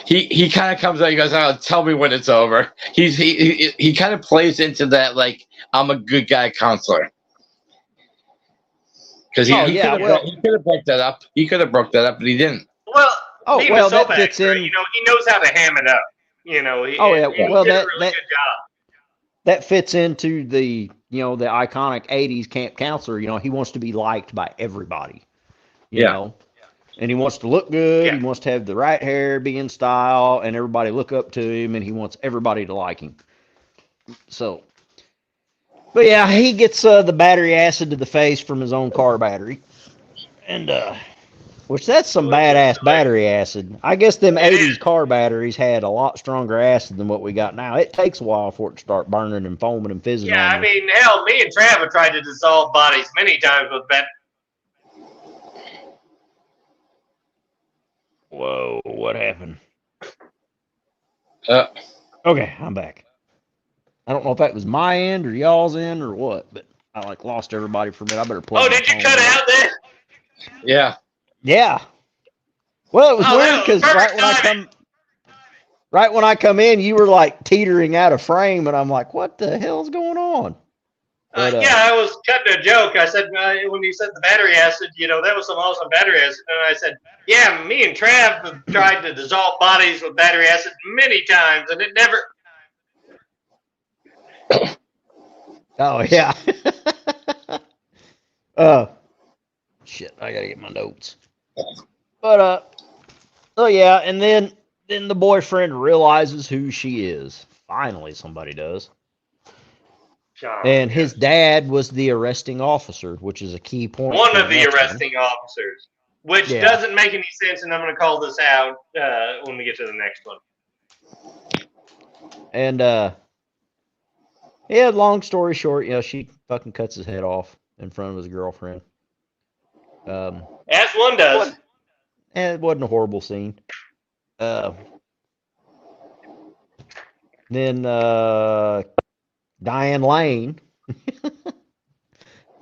He kind of comes out. He goes, "Oh, tell me when it's over." He kind of plays into that like I'm a good guy counselor because he could have broke that up. He could have broke that up, but he didn't. Well, being a soap that fits actor, in. he knows how to ham it up. He did a really good job. That fits into the the iconic '80s camp counselor. He wants to be liked by everybody. You know, and he wants to look good. Yeah. He wants to have the right hair, be in style, and everybody look up to him, and he wants everybody to like him. So, but yeah, he gets the battery acid to the face from his own car battery, and which that's some badass battery acid. I guess them '80s car batteries had a lot stronger acid than what we got now. It takes a while for it to start burning and foaming and fizzing. Yeah, on I you. mean, hell, me and Trav have tried to dissolve bodies many times with that. Whoa, what happened? Okay, I'm back. I don't know if that was my end or y'all's end or what, but I lost everybody for a minute. I better plug. Oh, did you cut out there? Yeah. Yeah. Well, it was weird because right when I come in, you were like teetering out of frame, and I'm like, "What the hell's going on?" But, I was cutting a joke. I said when you said the battery acid, that was some awesome battery acid, and I said, "Yeah, me and Trav have tried to dissolve bodies with battery acid many times, and it never." Oh yeah. Shit, I gotta get my notes. But oh yeah, and then the boyfriend realizes who she is. Finally, somebody does. And his dad was the arresting officer, which is a key point. One of the arresting officers, which doesn't make any sense, and I'm going to call this out when we get to the next one. And long story short, she fucking cuts his head off in front of his girlfriend. As one does. And it wasn't a horrible scene. Then Diane Lane.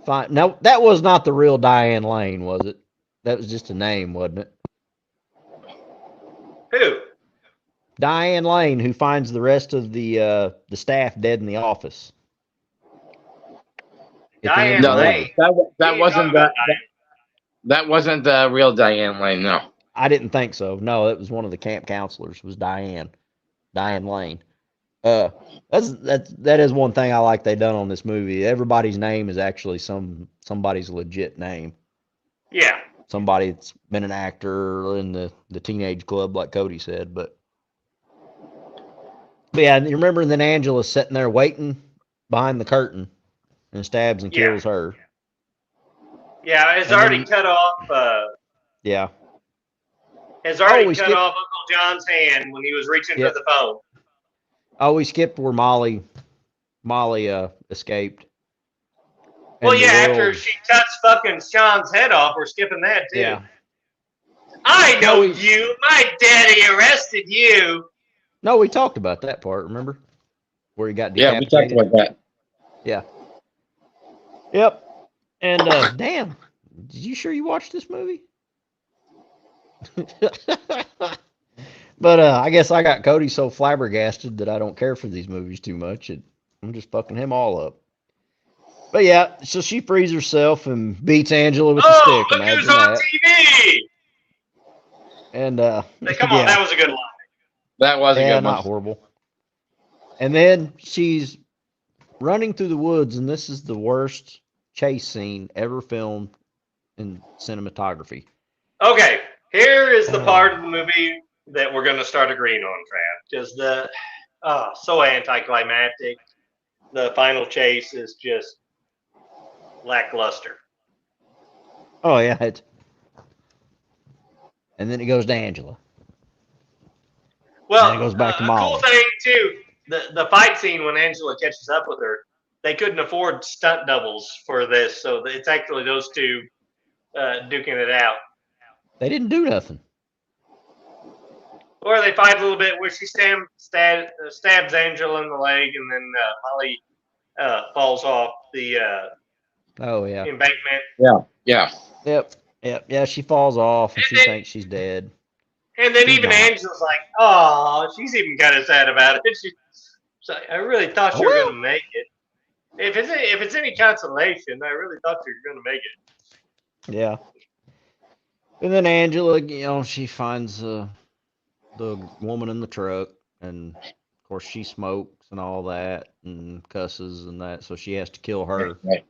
Fine. No, that was not the real Diane Lane, was it? That was just a name, wasn't it? Who? Diane Lane, who finds the rest of the staff dead in the office. Diane Lane. That wasn't the real Diane Lane. No, I didn't think so. No, it was one of the camp counselors. Was Diane Lane. That is one thing I like they done on this movie. Everybody's name is actually somebody's legit name. Yeah. Somebody that's been an actor in the teenage club, like Cody said. But yeah, you remember then Angela's sitting there waiting behind the curtain and stabs and kills her. Yeah, it's already cut off. Yeah. It's already cut off Uncle John's hand when he was reaching for the phone. Oh, we skipped where Molly escaped. Well, after she cuts fucking Sean's head off, we're skipping that too. Yeah. I know you. My daddy arrested you. No, we talked about that part, remember? Where he got decapitated. Yeah, we talked about that. Yeah. Yep. And damn, you sure you watched this movie? But I guess I got Cody so flabbergasted that I don't care for these movies too much. I'm just fucking him all up. But yeah, so she frees herself and beats Angela with a stick. Look who's on TV! And come on, that was a good line. That was a good one. Not horrible. And then she's running through the woods, and this is the worst chase scene ever filmed in cinematography. Okay, here is the part of the movie that we're going to start agreeing on, Trav, because so anticlimactic. The final chase is just lackluster. Oh yeah, and then it goes to Angela. Well, and then it goes back to a Molly. cool thing too, the fight scene when Angela catches up with her, they couldn't afford stunt doubles for this, so it's actually those two duking it out. They didn't do nothing. Or they fight a little bit where she stabs Angela in the leg, and then Molly falls off the embankment. Yeah. Yep. She falls off, and she thinks she's dead. And then She's even not. Angela's like, "Oh, she's even kind of sad about it." She's like, "I really thought you were going to make it. If it's any consolation, I really thought you were going to make it." Yeah. And then Angela, she finds the woman in the truck, and of course she smokes and all that, and cusses and that, so she has to kill her. Right.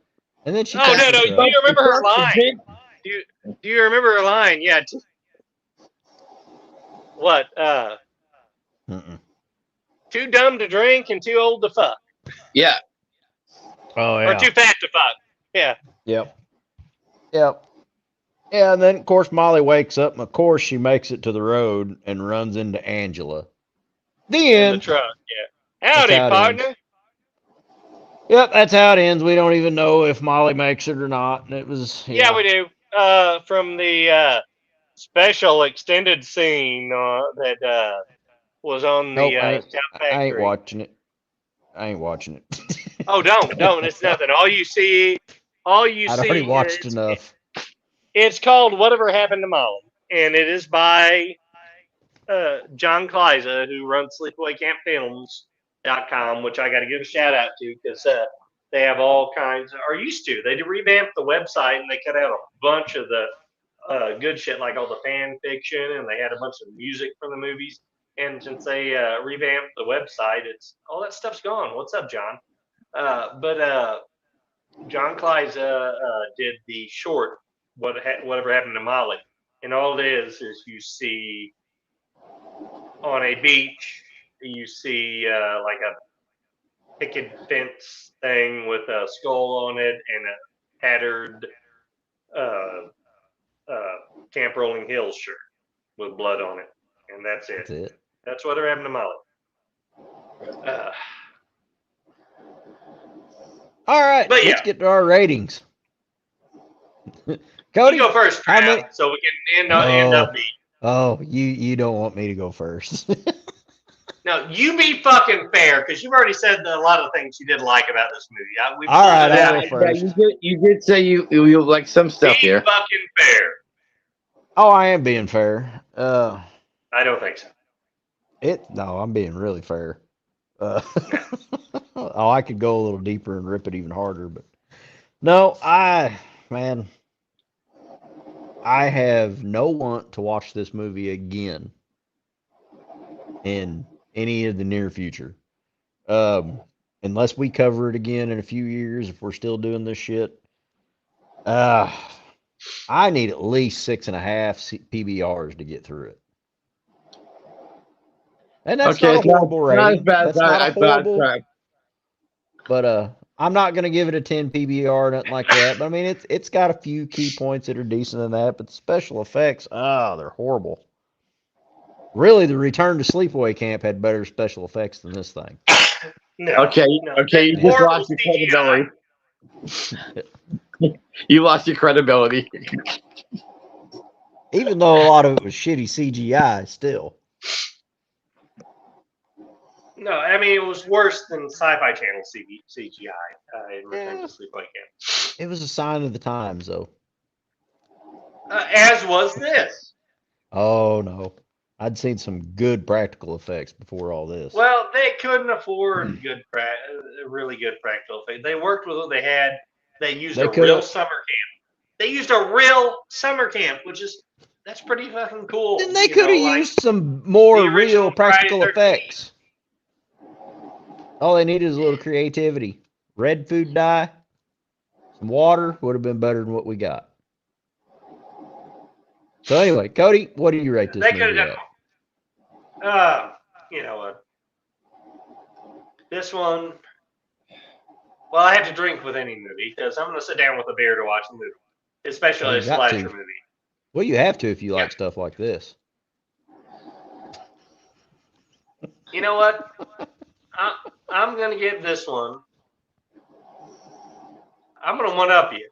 And then she. Oh no! Do you remember her line? Do you remember her line? Yeah. What? Too dumb to drink and too old to fuck. Yeah. Oh yeah. Or too fat to fuck. Yeah. Yep. Yeah, and then of course Molly wakes up, and of course she makes it to the road and runs into Angela. The end. In the truck. Yeah. Howdy, partner. Yep, that's how it ends. We don't even know if Molly makes it or not. And it was. Yeah, we do. From the special extended scene that was on the I ain't watching it. I ain't watching it. Oh, don't. It's nothing. All you see. I'd already watched enough. It's called Whatever Happened to Molly, and it is by John Kleiza, who runs Sleepaway Camp Films.com, which I got to give a shout out to because they have all kinds, or used to. They revamped the website and they cut out a bunch of the good shit, like all the fan fiction, and they had a bunch of music from the movies. And since they revamped the website, it's all that stuff's gone. What's up, John? But John Kleiza did the short, Whatever Happened to Molly, and all it is you see on a beach, you see like a picket fence thing with a skull on it and a tattered Camp Rolling Hills shirt with blood on it, and that's it. That's it. That's Whatever Happened to Molly. All right, let's get to our ratings. Cody, you go first, Trav, so we can end up being. Oh, you don't want me to go first. No, you be fucking fair, because you've already said a lot of things you didn't like about this movie. All right, I'll go first. You did say you like some stuff here. Be fucking fair. Oh, I am being fair. I don't think so. No, I'm being really fair. I could go a little deeper and rip it even harder, but no, I have no want to watch this movie again in any of the near future. Unless we cover it again in a few years, if we're still doing this shit. I need at least 6.5 PBRs to get through it. And that's not a horrible rating. That's not a horrible. But I'm not going to give it a 10 PBR or nothing like that. But I mean, it's got a few key points that are decent in that. But the special effects, they're horrible. Really, the Return to Sleepaway Camp had better special effects than this thing. No, okay, you just lost your credibility. You lost your credibility. Even though a lot of it was shitty CGI, still. No, I mean, it was worse than Sci-Fi Channel CGI in Return to Sleepaway Camp. It was a sign of the times, though. As was this. Oh, no. I'd seen some good practical effects before all this. Well, they couldn't afford really good practical effects. They worked with what they had. They used a real summer camp. They used a real summer camp, that's pretty fucking cool. Then they could have used some more real practical effects. All they needed is a little creativity. Red food dye, some water would have been better than what we got. So anyway, Cody, what do you rate this movie at? You know what? This one. Well, I have to drink with any movie because I'm going to sit down with a beer to watch a movie, especially a slasher movie. Well, you have to if you like stuff like this. You know what? I'm going to give this one. I'm going to one-up you.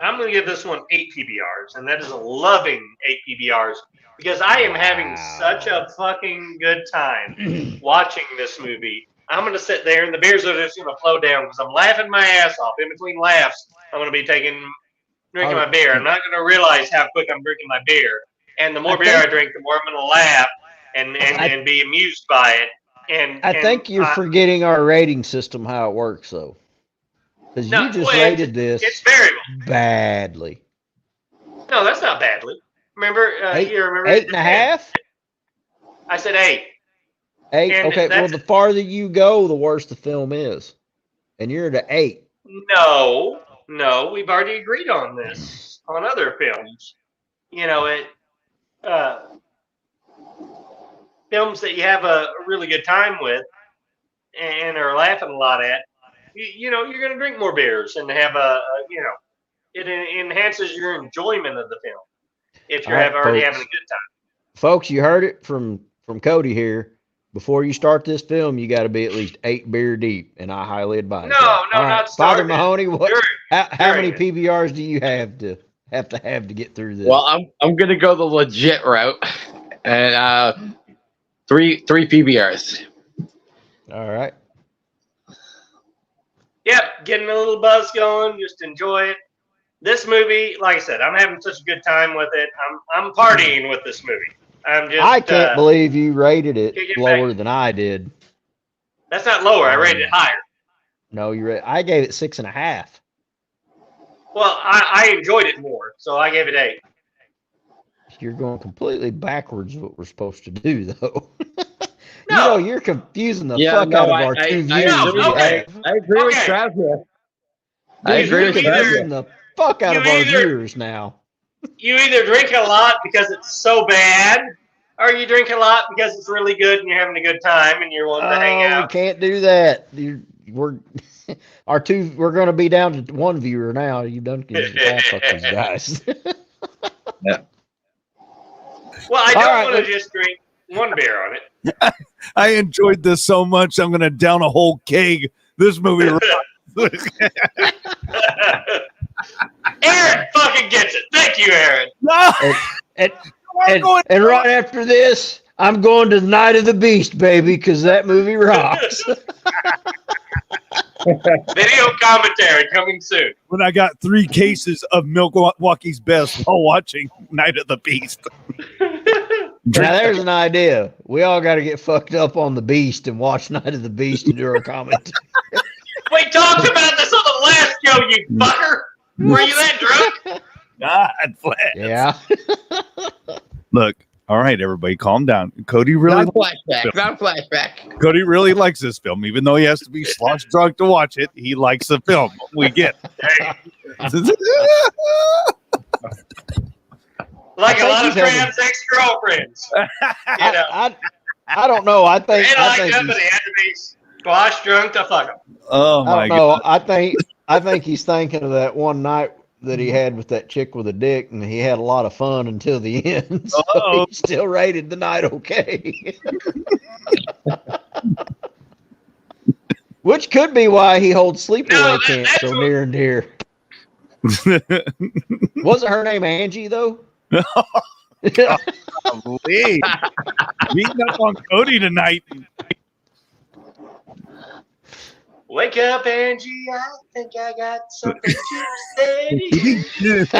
I'm going to give this one 8 PBRs, and that is a loving 8 PBRs because I am having such a fucking good time watching this movie. I'm going to sit there, and the beers are just going to flow down because I'm laughing my ass off. In between laughs, I'm going to be drinking my beer. I'm not going to realize how quick I'm drinking my beer. And the more beer I drink, the more I'm going to laugh and be amused by it. And I think you're forgetting our rating system, how it works, though. Because you just rated this badly. No, that's not badly. Remember, 8.5? I said 8. 8. And okay, well, the farther you go, the worse the film is. And you're at 8. No, we've already agreed on this on other films. You know, films that you have a really good time with and are laughing a lot at. You know, you're going to drink more beers and have it enhances your enjoyment of the film if you're already having a good time. Folks, you heard it from Cody here. Before you start this film, you got to be at least 8 beer deep, and I highly advise. No, not Father Mahoney. How many PBRs do you have to get through this? Well, I'm gonna go the legit route, and 3 PBRs. All right. Yep, getting a little buzz going, just enjoy it. This movie, like I said, I'm having such a good time with it. I'm partying with this movie. I can't believe you rated it lower than I did. That's not lower. I rated it higher. No, I gave it 6.5. Well, I enjoyed it more, so I gave it 8. You're going completely backwards what we're supposed to do, though. No. You're confusing the fuck out of our two views. I agree with Trav here. I agree with Trav. You're confusing the fuck out of our viewers now. You either drink a lot because it's so bad, or you drink a lot because it's really good and you're having a good time and you're wanting to hang out. We can't do that. We're going to be down to 1 viewer now. You done fuck these guys. Yeah. Well, I don't want to just drink 1 beer on it. I enjoyed this so much. I'm going to down a whole keg. This movie. Aaron fucking gets it. Thank you, Aaron. No. And right after this, I'm going to Night of the Beast, baby, because that movie rocks. Video commentary coming soon. When I got 3 cases of Milwaukee's Best while watching Night of the Beast. Now, there's an idea. We all got to get fucked up on the Beast and watch Night of the Beast and do our commentary. We talked about this on the last show, you fucker. Were you that drunk? God bless. Yeah. Look, all right, everybody, calm down. Cody really flashback. Cody really likes this film, even though he has to be slosh drunk to watch it. He likes the film. We get it. Like a lot of trans ex-girlfriends. I don't know. I think he had to be squash drunk to fuck him. Oh my God. I think he's thinking of that one night that he had with that chick with a dick, and he had a lot of fun until the end. So he still rated the night okay. Which could be why he holds Sleepaway Camp so near and dear. Wasn't her name Angie, though? Beating up on Cody tonight. Wake up, Angie. I think I got something to say to you. She's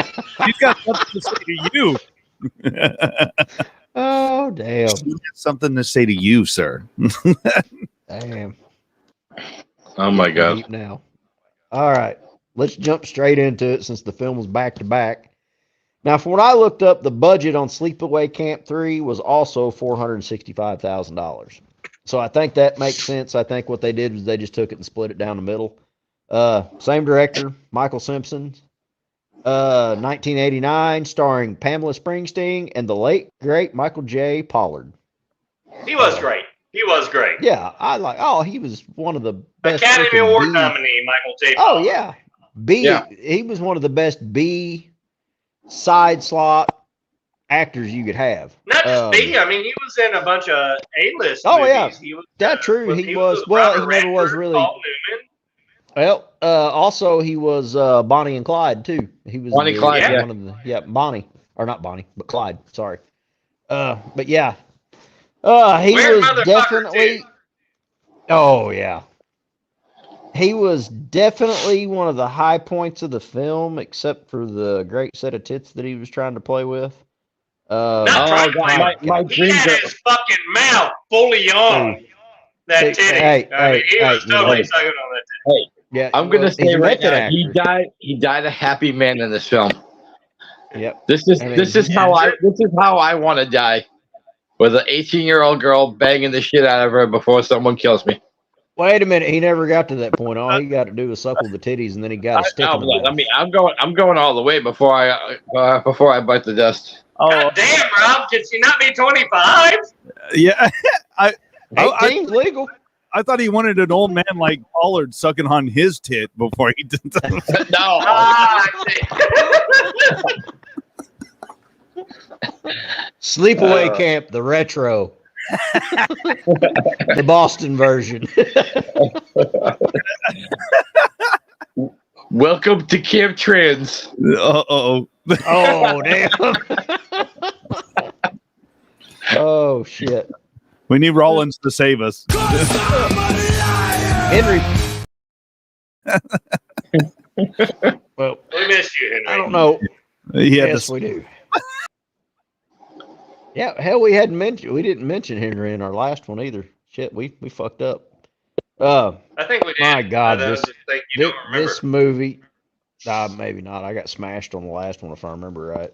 got something to say to you. Oh, damn. She's got something to say to you, sir. Damn. Oh, my God. Now. All right. Let's jump straight into it since the film was back to back. Now, from what I looked up, the budget on Sleepaway Camp 3 was also $465,000. So I think that makes sense. I think what they did was they just took it and split it down the middle. Same director, Michael Simpson. 1989, starring Pamela Springsteen and the late great Michael J. Pollard. He was great. He was great. Yeah, I like. Oh, he was one of the best. Academy freaking Award B- nominee, Michael J. Oh Pollard. yeah, B. Yeah. He was one of the best B side slot actors you could have. Not just B. I mean, he was in a bunch of A-list Oh, movies. yeah. He was, That's true. He was. with Well, he Robert never was Redford, really. Paul Newman. Well, also he was Bonnie and Clyde too. He was Bonnie Clyde, yeah. one of the Bonnie, or not Bonnie, but Clyde. Sorry. But yeah, he Weird was motherfucker, definitely. too. Oh yeah, he was definitely one of the high points of the film, except for the great set of tits that he was trying to play with. Not trying to play my with. He dreams had are. his fucking mouth fully on that titty. Hey, I mean, he hey, was you know, totally sucking on that titty. Yeah, I'm gonna he's say a right method now, he actor. died. He died a happy man in this film. Yep. This is I mean, this is how I want to die, with an 18-year-old girl banging the shit out of her before someone kills me. Wait a minute, he never got to that point. All he got to do was suckle the titties, and then he got a stick in the mouth. I mean, I'm going all the way before I bite the dust. God damn, Rob, could she not be 25? Yeah, I 18's legal. I thought he wanted an old man like Pollard sucking on his tit before he did that. No. Ah, I see. Sleepaway Camp, the retro. The Boston version. Welcome to Camp Trans. Uh-oh. Oh, damn. Oh, shit. We need Rollins to save us. Henry. Well, We missed you, Henry. I don't know. He had Yes, to, we do. Yeah, hell, we didn't mention Henry in our last one either. Shit, we fucked up. I think we did. My God, I this just think you don't remember. this movie. Maybe not. I got smashed on the last one if I remember right.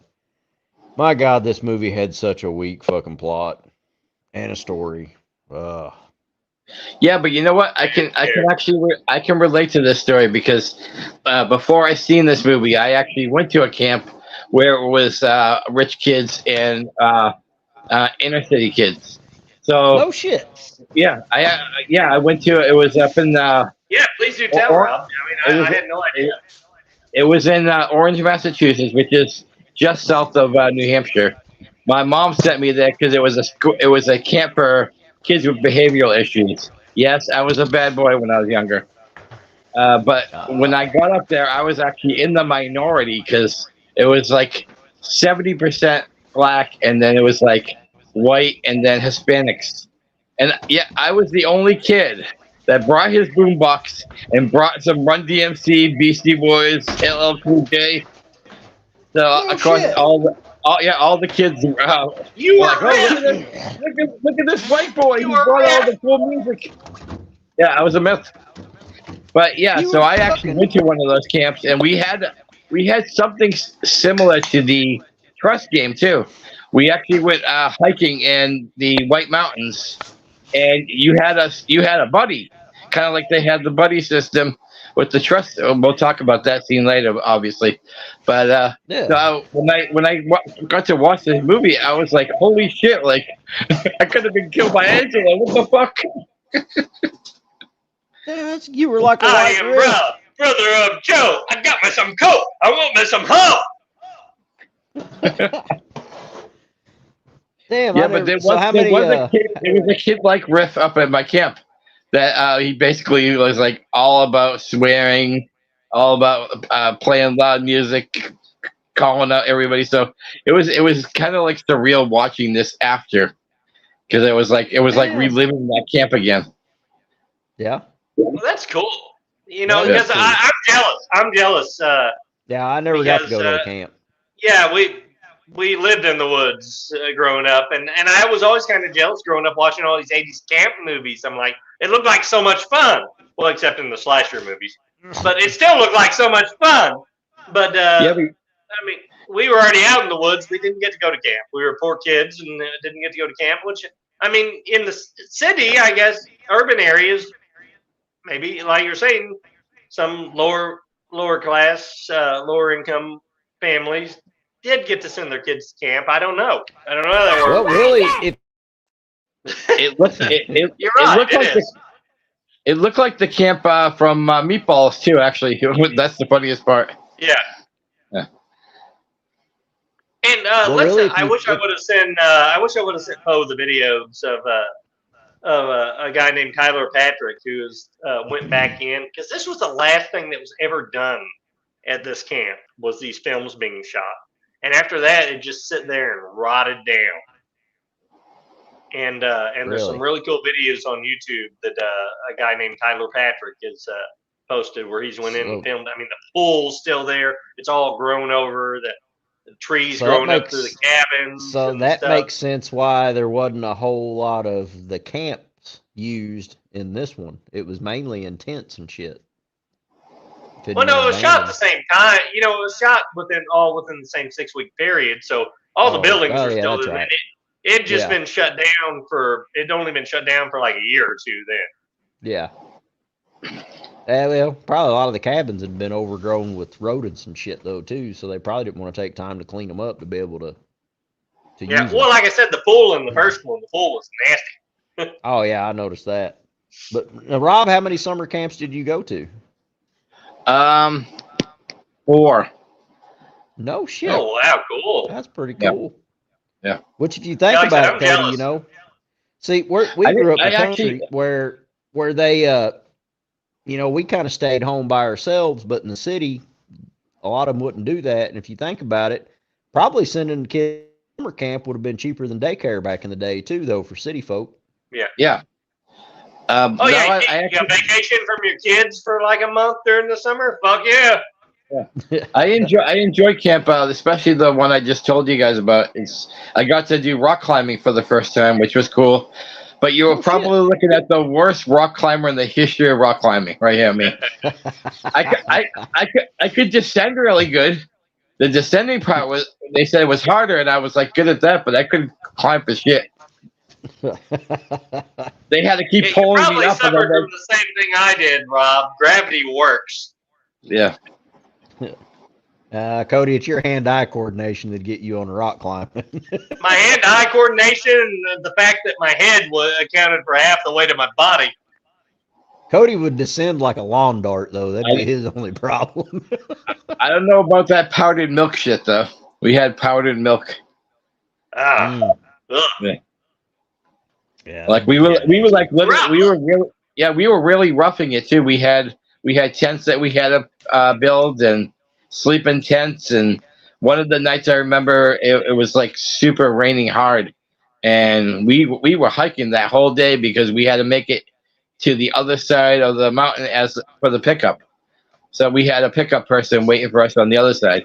My God, this movie had such a weak fucking plot and a story. Yeah, but you know what? I can relate to this story because before I seen this movie, I actually went to a camp where it was rich kids and inner city kids. So No shit. yeah, I went to it. Was up in Yeah, please do tell, Or- Rob. I mean, I had no idea. it was in Orange, Massachusetts, which is just south of New Hampshire. My mom sent me there because it was a camp for kids with behavioral issues. Yes, I was a bad boy when I was younger. But when I got up there, I was actually in the minority because it was like 70% black, and then it was like white, and then Hispanics. And yeah, I was the only kid that brought his boombox and brought some Run DMC, Beastie Boys, LL Cool J. So of course, shit. all the kids. You were were like, oh, myth. look at this white boy. He You were brought all myth. the cool music. Yeah, I was a myth. But yeah, You so were I actually fucking- went to one of those camps, and we had something similar to the trust game too. We actually went hiking in the White Mountains, and you had a buddy, kind of like they had the buddy system with the trust. We'll talk about that scene later, obviously. But Yeah. so when I got to watch this movie, I was like, holy shit! Like I could have been killed by Angela. What the fuck? Yeah, you were like a I white am Rick. Rob, brother of Joe. I got me some coke. I want me some hoe. Damn. Yeah, I but never, there so was, how there many? was a kid. There was a kid like Riff up at my camp that he basically was like all about swearing, all about playing loud music, calling out everybody. So it was kind of like surreal watching this after, because it was like Yeah. reliving that camp again. Yeah. Well, that's cool. You know, That is because cool. I'm jealous. I'm jealous. Yeah. I never got to Because, go to the camp. Yeah, we lived in the woods growing up, and I was always kind of jealous growing up watching all these 80s camp movies. I'm like, it looked like so much fun. Well, except in the slasher movies. But it still looked like so much fun. But, Yeah, I mean, we were already out in the woods. We didn't get to go to camp. We were poor kids and didn't get to go to camp, which, I mean, in the city, I guess, urban areas, maybe, like you're saying, some lower class, lower income families did get to send their kids to camp. I don't know. I don't know how that Well, works. really, It looked You're right. looked like it looked like the camp from Meatballs too. Actually, that's the funniest part. Yeah. Yeah. And Well, really, I wish I would have sent. I wish I would have sent Poe the videos of a guy named Tyler Patrick who went back in, because this was the last thing that was ever done at this camp, was these films being shot, and after that it just sit there and rotted down. And there's some really cool videos on YouTube that a guy named Tyler Patrick has posted, where he's went in and filmed. I mean, the pool's still there; it's all grown over. The trees growing up through the cabins. So and that stuff. makes sense why there wasn't a whole lot of the camps used in this one. It was mainly in tents and shit. Well, no, it was shot at the same time. You know, it was shot within the same 6-week period. So all the buildings are still there. Right. It just been shut down it'd only been shut down for like a year or two then. Yeah. Well, probably a lot of the cabins had been overgrown with rodents and shit though too, so they probably didn't want to take time to clean them up to be able to use them. Well, like I said, the pool in the first one, the pool was nasty. Oh yeah, I noticed that. But Rob, how many summer camps did you go to? 4. No shit. Oh wow, cool. That's pretty cool. Yeah. Which, if you think about it, Cody, you know, see, we grew up in a country where they, you know, we kind of stayed home by ourselves, but in the city, a lot of them wouldn't do that. And if you think about it, probably sending the kids to summer camp would have been cheaper than daycare back in the day too, though, for city folk. Yeah. Yeah. You got vacation from your kids for like a month during the summer? Fuck yeah. Yeah. I enjoy camp, especially the one I just told you guys about. I got to do rock climbing for the first time, which was cool. But you were probably looking at the worst rock climber in the history of rock climbing, right here. I mean, I could descend really good. The descending part they said it was harder, and I was like good at that, but I couldn't climb for shit. They had to keep pulling me up. You probably suffered from the same thing I did, Rob. Gravity works. Yeah. Cody, it's your hand-eye coordination that get you on the rock climbing. My hand-eye coordination, and the fact that my head accounted for half the weight of my body. Cody would descend like a lawn dart, though. That'd be his only problem. I don't know about that powdered milk shit, though. We had powdered milk. Yeah. Yeah. Like we were like literally we were really roughing it too. We had tents that we had to build and sleep in tents, and one of the nights I remember it was like super raining hard, and we were hiking that whole day because we had to make it to the other side of the mountain as for the pickup. So we had a pickup person waiting for us on the other side.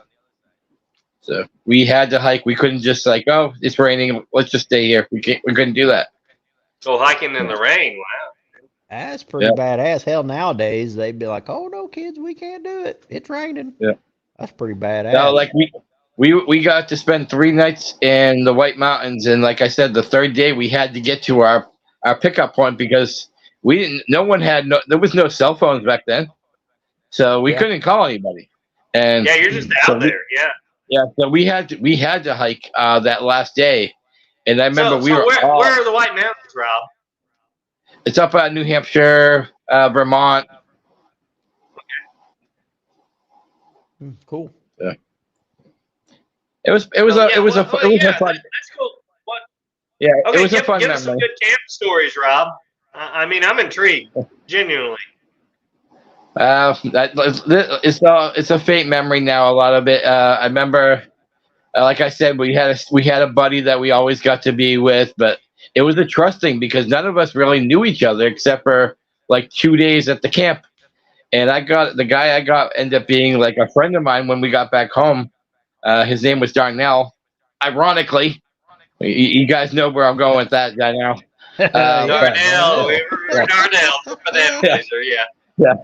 So we had to hike. We couldn't just like, oh, it's raining, let's just stay here. We couldn't do that. So hiking in the rain, wow. That's pretty badass. Hell, nowadays they'd be like, "Oh no, kids, we can't do it. It's raining." Yeah, that's pretty badass. No, like we got to spend 3 nights in the White Mountains, and like I said, the third day we had to get to our pickup point because there was no cell phones back then, so we couldn't call anybody. And you're just out there. Yeah, so we had to hike that last day. And I remember where are the White Mountains, Rob? It's up at New Hampshire, Vermont. Okay. Cool. Yeah. It was a fun. That's cool. What? Yeah, it was a fun give us some good camp stories, Rob. I mean, I'm intrigued, genuinely. It's a faint memory now. A lot of it. I remember. Like I said, we had a buddy that we always got to be with, but it was a trust thing because none of us really knew each other except for like 2 days at the camp. And the guy I got ended up being like a friend of mine when we got back home. His name was Darnell. Ironically, you guys know where I'm going with that guy now. Darnell, Darnell for that Yeah.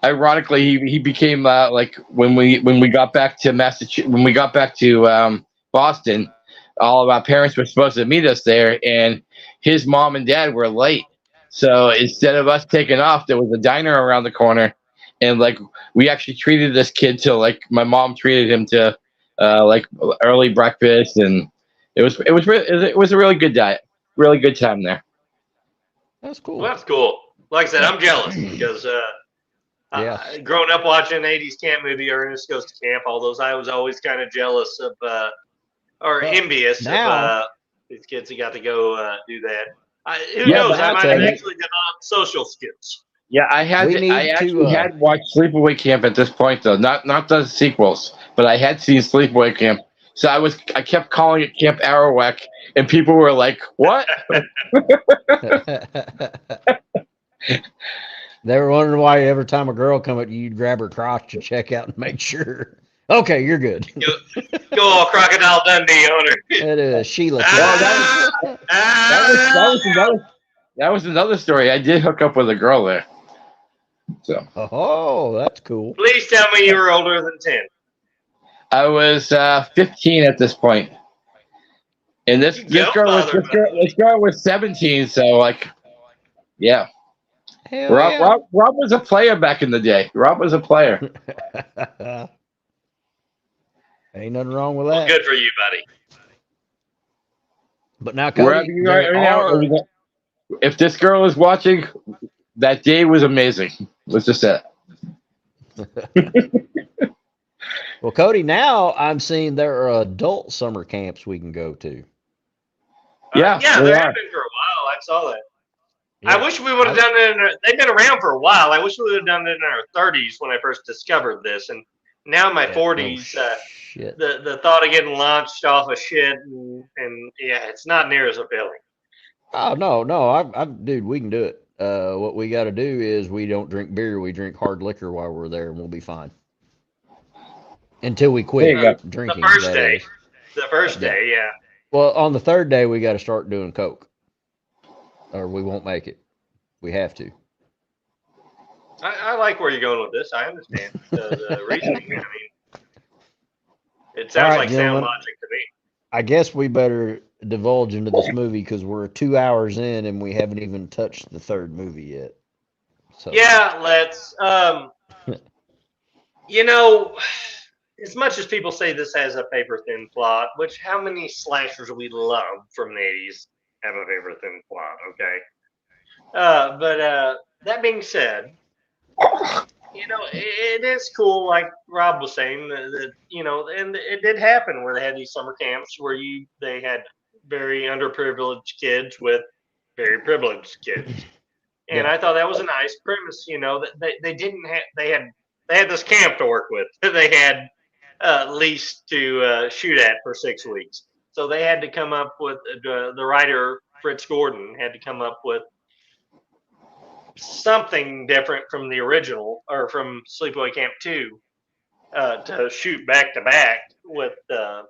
Ironically, he became like when we got back to Massachusetts, when we got back to Boston, all of our parents were supposed to meet us there, and his mom and dad were late. So instead of us taking off, there was a diner around the corner, and like we actually treated this kid to like my mom treated him to like early breakfast, and it was a really good diet, really good time there. That's cool. Well, that's cool. Like I said, I'm jealous because Yeah. growing up watching an 80s camp movie, Ernest Goes to Camp, all those, I was always kind of jealous of or Well, envious now- of these kids who got to go do that. Who Yeah, knows? but I I'll might tell have you. actually developed social skills. Yeah, I actually had watched Sleepaway Camp at this point though, not the sequels, but I had seen Sleepaway Camp. So I kept calling it Camp Arawak, and people were like, "What?" They were wondering why every time a girl come at you, you'd grab her crotch to check out and make sure. Okay, you're good. Go all Crocodile Dundee on her. It is Sheila. That was another story. I did hook up with a girl there. So Oh, that's cool. Please tell me you were older than 10. I was 15 at this point, and this girl was 17. So like, yeah. Hell yeah. Rob was a player back in the day. Rob was a player. Ain't nothing wrong with Well, that. good for you, buddy. But now, Wherever Cody, you are right now, if this girl is watching, that day was amazing. Let's just say it. Well, Cody, now I'm seeing there are adult summer camps we can go to. Yeah, yeah, they there are. have been for a while. I saw that. Yeah. I wish we would have done it. They've been around for a while. I wish we would have done it in our 30s when I first discovered this, and now in my 40s, shit. the thought of getting launched off of shit and yeah, it's not near as appealing. Oh no, dude, we can do it. What we got to do is we don't drink beer, we drink hard liquor while we're there, and we'll be fine until we quit drinking. The first day. The first day, yeah. Well, on the third day, we got to start doing coke, or we won't make it. We have to. I like where you're going with this. I understand the reasoning. I mean, it sounds right, like gentlemen. sound logic to me. I guess we better divulge into this movie because we're 2 hours in and we haven't even touched the third movie yet. So Yeah, let's. You know, as much as people say this has a paper thin plot, which how many slashers we love from the 80s have a paper thin plot, okay? But that being said, you know, it is cool, like Rob was saying, that you know, and it did happen where they had these summer camps where they had very underprivileged kids with very privileged kids, and I thought that was a nice premise. You know, that they didn't have they had this camp to work with. They had least to shoot at for 6 weeks, so they had to come up with the writer Fritz Gordon had to come up with something different from the original or from Sleepaway Camp 2 to shoot back to back with the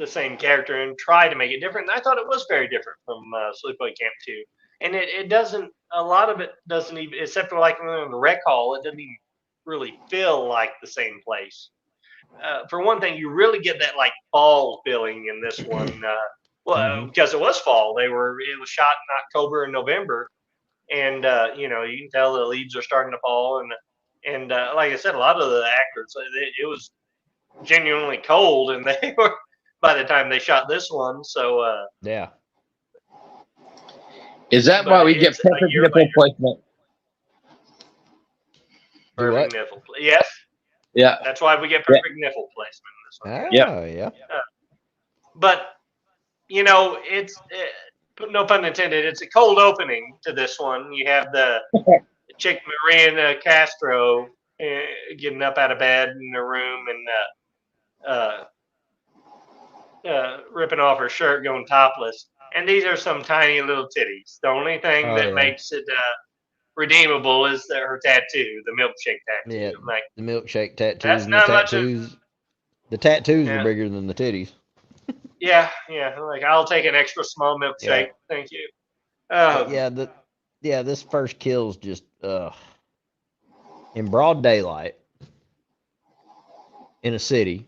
same character and try to make it different. And I thought it was very different from Sleepaway Camp 2. And it doesn't, a lot of it doesn't even, except for like in the rec hall, it doesn't even really feel like the same place. For one thing, you really get that like fall feeling in this one. Because it was fall. It was shot in October and November. And you know, you can tell the leaves are starting to fall, and like I said, a lot of the actors, it was genuinely cold, and they were by the time they shot this one. So yeah. Is that why we get perfect nipple placement? Perfect nipple, yes. Yeah. That's why we get perfect nipple placement in this one. Yeah. But you know, it's. No pun intended. It's a cold opening to this one. You have the chick Maria Castro getting up out of bed in the room and ripping off her shirt, going topless. And these are some tiny little titties. The only thing that makes it redeemable is her tattoo, the milkshake tattoo. Yeah, like, the milkshake tattoos. That's and not the much tattoos. The tattoos are bigger than the titties. Yeah. Like, I'll take an extra small milkshake. Thank you. This first kill's just in broad daylight in a city.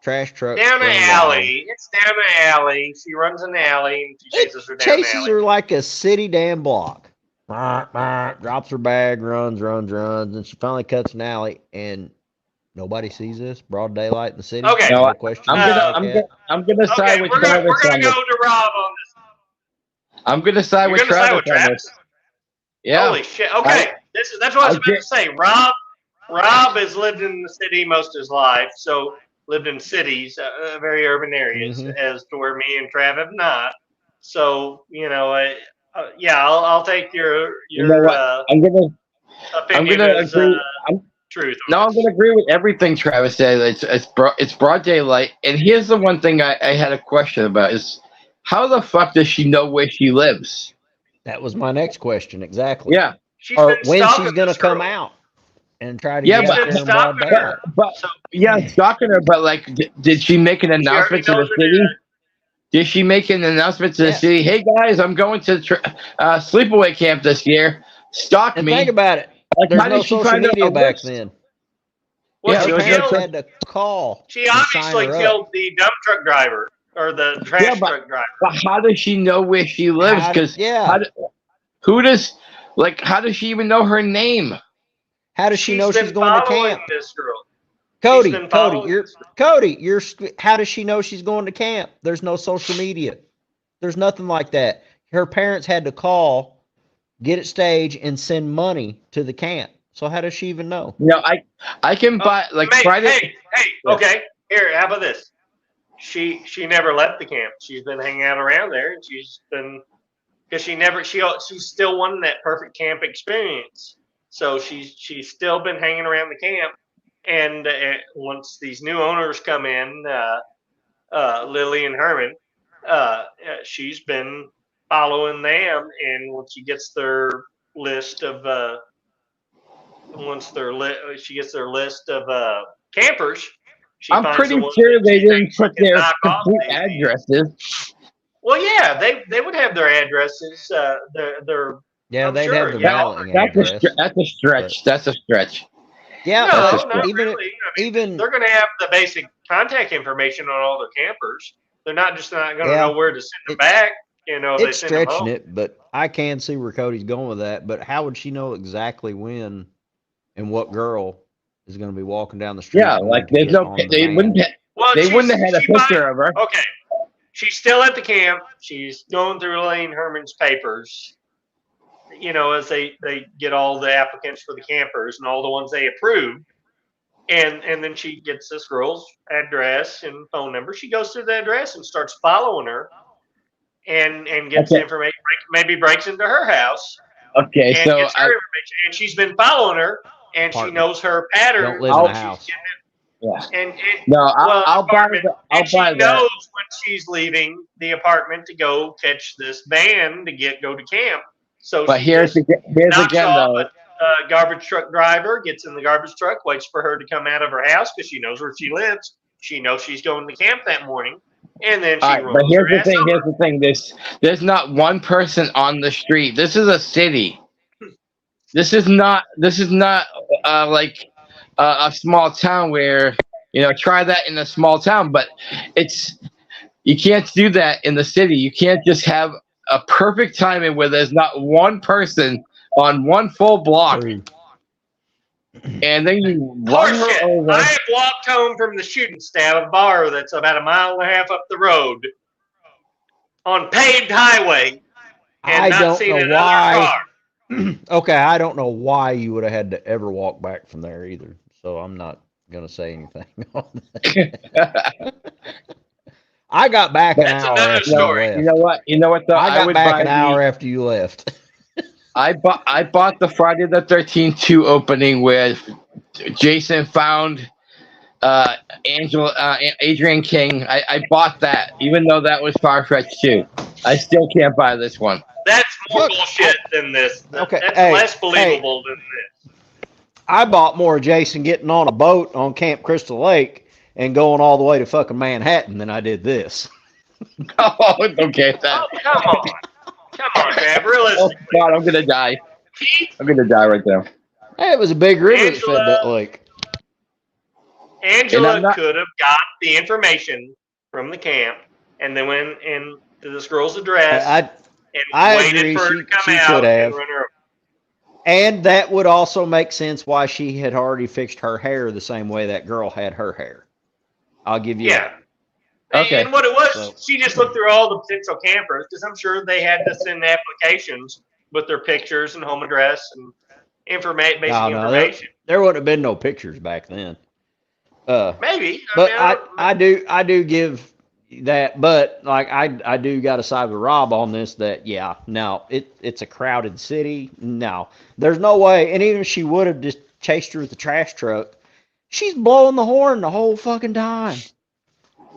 Trash truck down the alley. It's down the alley. She runs in the alley and she chases her down the alley. Chases her like a city damn block. Drops her bag, runs, and she finally cuts an alley, and Nobody sees this. Broad daylight in the city. Okay. No, No question. I'm gonna side Okay, with we're Travis gonna on go this. to Rob on this. I'm gonna side You're with gonna side Travis with on Travis? this. Yeah. Holy shit! Okay, that's what I was about to say. Rob has lived in the city most of his life, so lived in cities, very urban areas, as to where me and Trav have not. So yeah, I'll take your You know what? opinion I'm gonna as agree. truth. I'm gonna agree with everything Travis said. It's broad daylight, and here's the one thing I had a question about: is how the fuck does she know where she lives? That was my next question. Exactly. Yeah. She's Or been when stalking she's gonna this come girl. out and try to Yeah, get out been there in broad stalking daylight. her. But yeah, stalking her. But like, did she make an She already announcement to the knows city? it. Did she make an announcement to the Yeah. city? Hey guys, I'm going to Sleepaway Camp this year. Stalk And me. think about it. Like, There's how no did she social find out media a back list? then. Well, Yeah, she there was no Parents killed. had to call. She and sign obviously her up. killed the dump truck driver or the trash truck driver. But how does she know where she lives? Because how does she even know her name? How does she know she's going to camp? This girl. Cody, She's been following how does she know she's going to camp? There's no social media. There's nothing like that. Her parents had to call, get it staged, and send money to the camp. So how does she even know? You know, I can buy like Friday. Hey, okay. Here, how about this? She never left the camp. She's been hanging out around there, and she's been because she's still wanting that perfect camp experience. So she's still been hanging around the camp, and once these new owners come in, Lily and Herman, she's been following them, and once she gets their list of she gets their list of campers. I'm pretty sure they didn't put their complete addresses. Well, yeah, they would have their addresses. Their Yeah, I'm they'd sure, have their mailing address. That's a stretch. That's a stretch. Yeah, no, not even really. They're going to have the basic contact information on all their campers. They're not going to know where to send them back. You know, it's they send them stretching home. it, but I can see where Cody's going with that. But how would she know exactly when and what girl is going to be walking down the street? Yeah, like there's no. They wouldn't have had a picture of her. Okay, she's still at the camp. She's going through Elaine Herman's papers. You know, as they get all the applicants for the campers and all the ones they approve. And then she gets this girl's address and phone number. She goes through the address and starts following her and gets the information, maybe breaks into her house. Okay, and so gets her information. And she's been following her and she knows her pattern. Don't live in a house. Yeah. And I'll buy that. She knows when she's leaving the apartment to go catch this van to go to camp. So but here's again though. Garbage truck driver gets in the garbage truck, waits for her to come out of her house because she knows where she lives. She knows she's going to camp that morning, and then she runs. But here's her the thing. ass Here's the thing. There's not one person on the street. This is a city. This is not like a small town where try that in a small town, but you can't do that in the city. You can't just have a perfect timing where there's not one person on one full block, and then you run her over. I have walked home from the shooting stab bar that's about a mile and a half up the road on paved highway, and I not don't seen know another why. car. Okay, I don't know why you would have had to ever walk back from there either. So I'm not gonna say anything on that. I got back an hour after you left. You know what? Though I got back an hour after you left. I bought the Friday the 13th 2 opening where Jason found Adrian King. I bought that, even though that was far-fetched too. I still can't buy this one. That's more bullshit than this. Okay, That's less believable than this. I bought more of Jason getting on a boat on Camp Crystal Lake and going all the way to fucking Manhattan than I did this. Oh, okay. Oh, come on. Come on, Trav. Realistically. Oh, God, I'm going to die. I'm going to die right there. Hey, it was a big river that fed that lake. Angela could have got the information from the camp and then went into this girl's address I waited agree. for her to come she out could have. and run her over. And that would also make sense why she had already fixed her hair the same way that girl had her hair. I'll give you Yeah. that. Okay. And what it was, So- she just looked through all the potential campers because I'm sure they had to send applications with their pictures and home address and basic information. There wouldn't have been no pictures back then. Maybe. But I mean, I do give that, but like I do got to side with Rob on this. That no, it's a crowded city. No, there's no way. And even if she would have just chased her with the trash truck, she's blowing the horn the whole fucking time.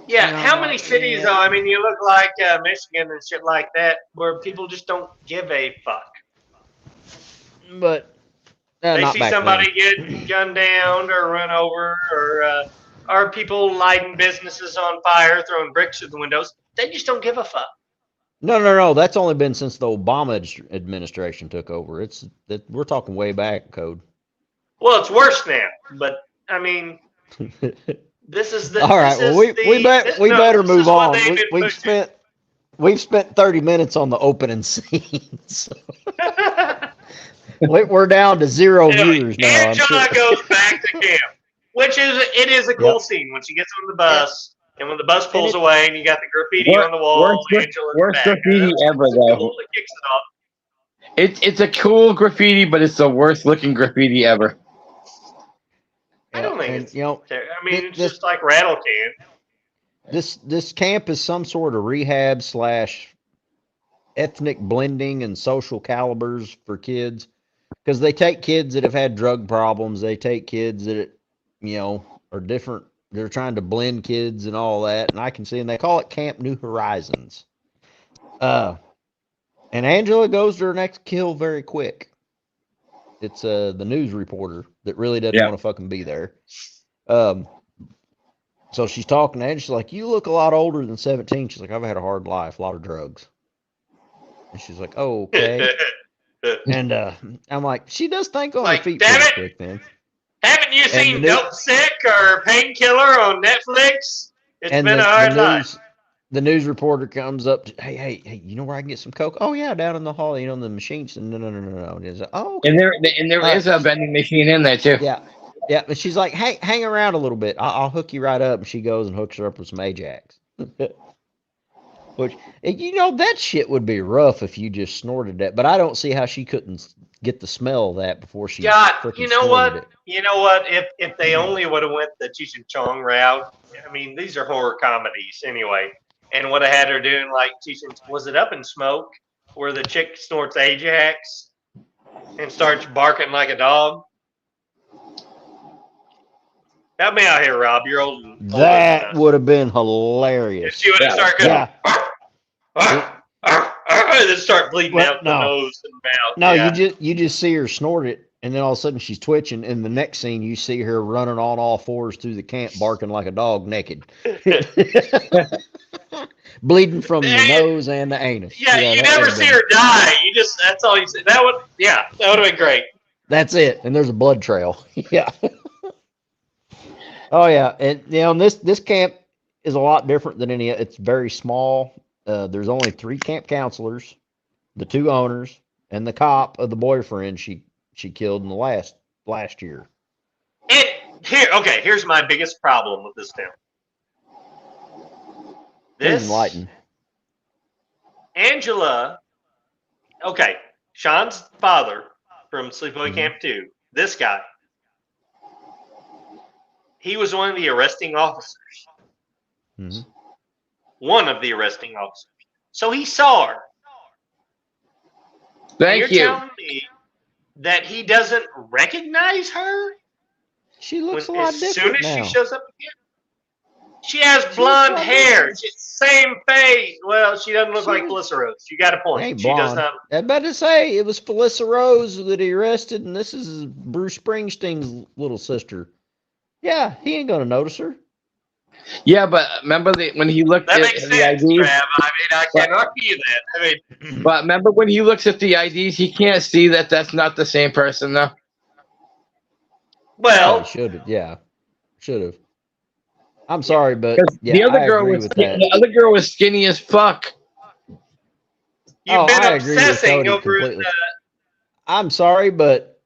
yeah. You know, How many like, cities? yeah. I mean, you look like Michigan and shit like that, where people just don't give a fuck. But They not see back somebody then. get gunned down or run over, or people lighting businesses on fire, throwing bricks through the windows. They just don't give a fuck. No. That's only been since the Obama administration took over. We're talking way back, Code. Well, it's worse now, but I mean, this is the. All right. this Well, is we better this move is what on. they've been pushing. We've spent 30 minutes on the opening scenes. We're down to 0 Anyway, viewers now. I'm Angela sure. goes back to camp, which is a cool scene when she gets on the bus, and when the bus pulls away, and you got the graffiti on the wall. Angela's Worst back. graffiti That's ever, cool. though. It kicks it off. It's a cool graffiti, but it's the worst looking graffiti ever. I don't think And, it's. you know, I mean, it's this- just like rattle can. this camp is some sort of rehab / ethnic blending and social calibers for kids, because they take kids that have had drug problems. They take kids that are different. They're trying to blend kids and all that. And I can see, and they call it Camp New Horizons. And Angela goes to her next kill very quick. It's the news reporter that really doesn't want to fucking be there. So she's talking to Angela. She's like, "You look a lot older than 17." She's like, "I've had a hard life, a lot of drugs." And she's like, "Oh, okay." And I'm like, she does think on her Like, feet damn pretty it. quick then. Haven't you seen the new- Dope Sick or Painkiller on Netflix? It's been a hard life. The news reporter comes up to, hey, you know where I can get some coke? Oh yeah, down in the hall, the machines. No. And he's like, oh, okay. And there is a vending machine in there too. Yeah. And she's like, hey, hang around a little bit. I'll hook you right up. And she goes and hooks her up with some Ajax. Which, that shit would be rough if you just snorted that. But I don't see how she couldn't get the smell of that before she God, freaking you know snorted what? it. You know what? If they only would have went the Cheech and Chong route, I mean, these are horror comedies anyway, and would have had her doing like Cheech and was it Up in Smoke, where the chick snorts Ajax and starts barking like a dog? Help me out here, Rob. You're old. That would have been hilarious. If she would have started going, then start bleeding Well, out the no. nose and mouth. No, yeah. you just see her snort it, and then all of a sudden she's twitching. And the next scene, you see her running on all fours through the camp, barking like a dog, naked, bleeding from the nose and the anus. Yeah, you that never would've see been- her die. That's all you see. That would have been great. That's it, and there's a blood trail. Yeah. Oh yeah, and this camp is a lot different than any. It's very small. There's only 3 camp counselors, the 2 owners, and the cop of the boyfriend she killed in the last year. Here's my biggest problem with this film. Please enlighten. Angela, Sean's father from Sleepaway Camp 2, this guy, he was one of the arresting officers. Mm-hmm. One of the arresting officers. So he saw her. Thank You're you. telling me that he doesn't recognize her? She looks a lot as different soon as now. she shows up again? She has blonde hair. Same face. Well, she doesn't look like Felissa Rose. You got a point. Ain't She does blonde. not. I was about to say it was Felissa Rose that he arrested, and this is Bruce Springsteen's little sister. Yeah, he ain't gonna notice her. Yeah, but remember when he looked That at makes the sense, IDs? Trav. I mean, I can't argue that. I mean, But remember when he looks at the IDs, he can't see that that's not the same person, though. well, Should have. Yeah, should have. I'm sorry, but 'Cause yeah, the other I girl agree was with that. the other girl was skinny as fuck. you've been I agree with obsessing Cody over completely. I'm sorry, but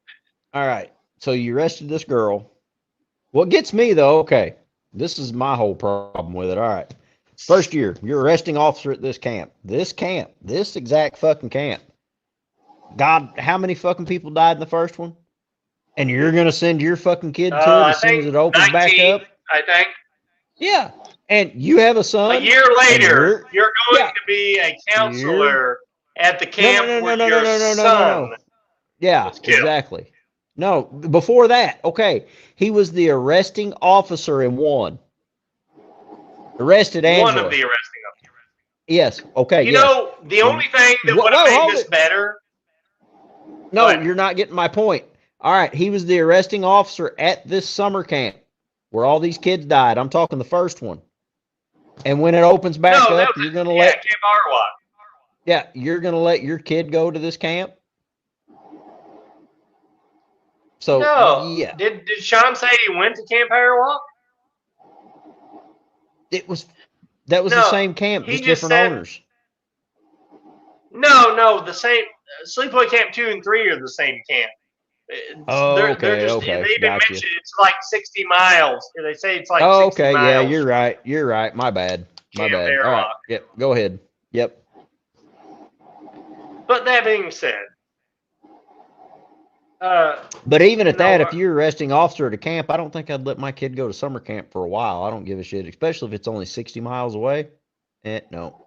all right. So you arrested this girl. What gets me though, okay, this is my whole problem with it. All right. First year, you're arresting officer at this camp. This exact fucking camp. God, how many fucking people died in the first one? And you're gonna send your fucking kid to it I as soon as think it opens back 19, up? I think. Yeah. And you have a son. A year later, you're going yeah. to be a counselor at the camp where your No. son Yeah, was killed. exactly. No, before that, okay, he was the arresting officer in one. Arrested Angela. One of the arresting officers. Yes. Okay. You know, the only thing that would have made this better. No, you're not getting my point. All right, he was the arresting officer at this summer camp where all these kids died. I'm talking the first one. And when it opens back up, you're gonna let Camp Arwak. Yeah, you're gonna let your kid go to this camp. So No. yeah, Did Sean say he went to Camp Arwak? that was the same camp, just different owners. No, the same. Sleepaway Camp 2 and 3 are the same camp. Okay. They even mentioned it's like 60 miles. They say it's like 60 okay, miles. yeah, you're right. My bad. All right, yep, go ahead. Yep. But that being said, but even at that, if you're arresting officer at a camp, I don't think I'd let my kid go to summer camp for a while. I don't give a shit, especially if it's only 60 miles away. No.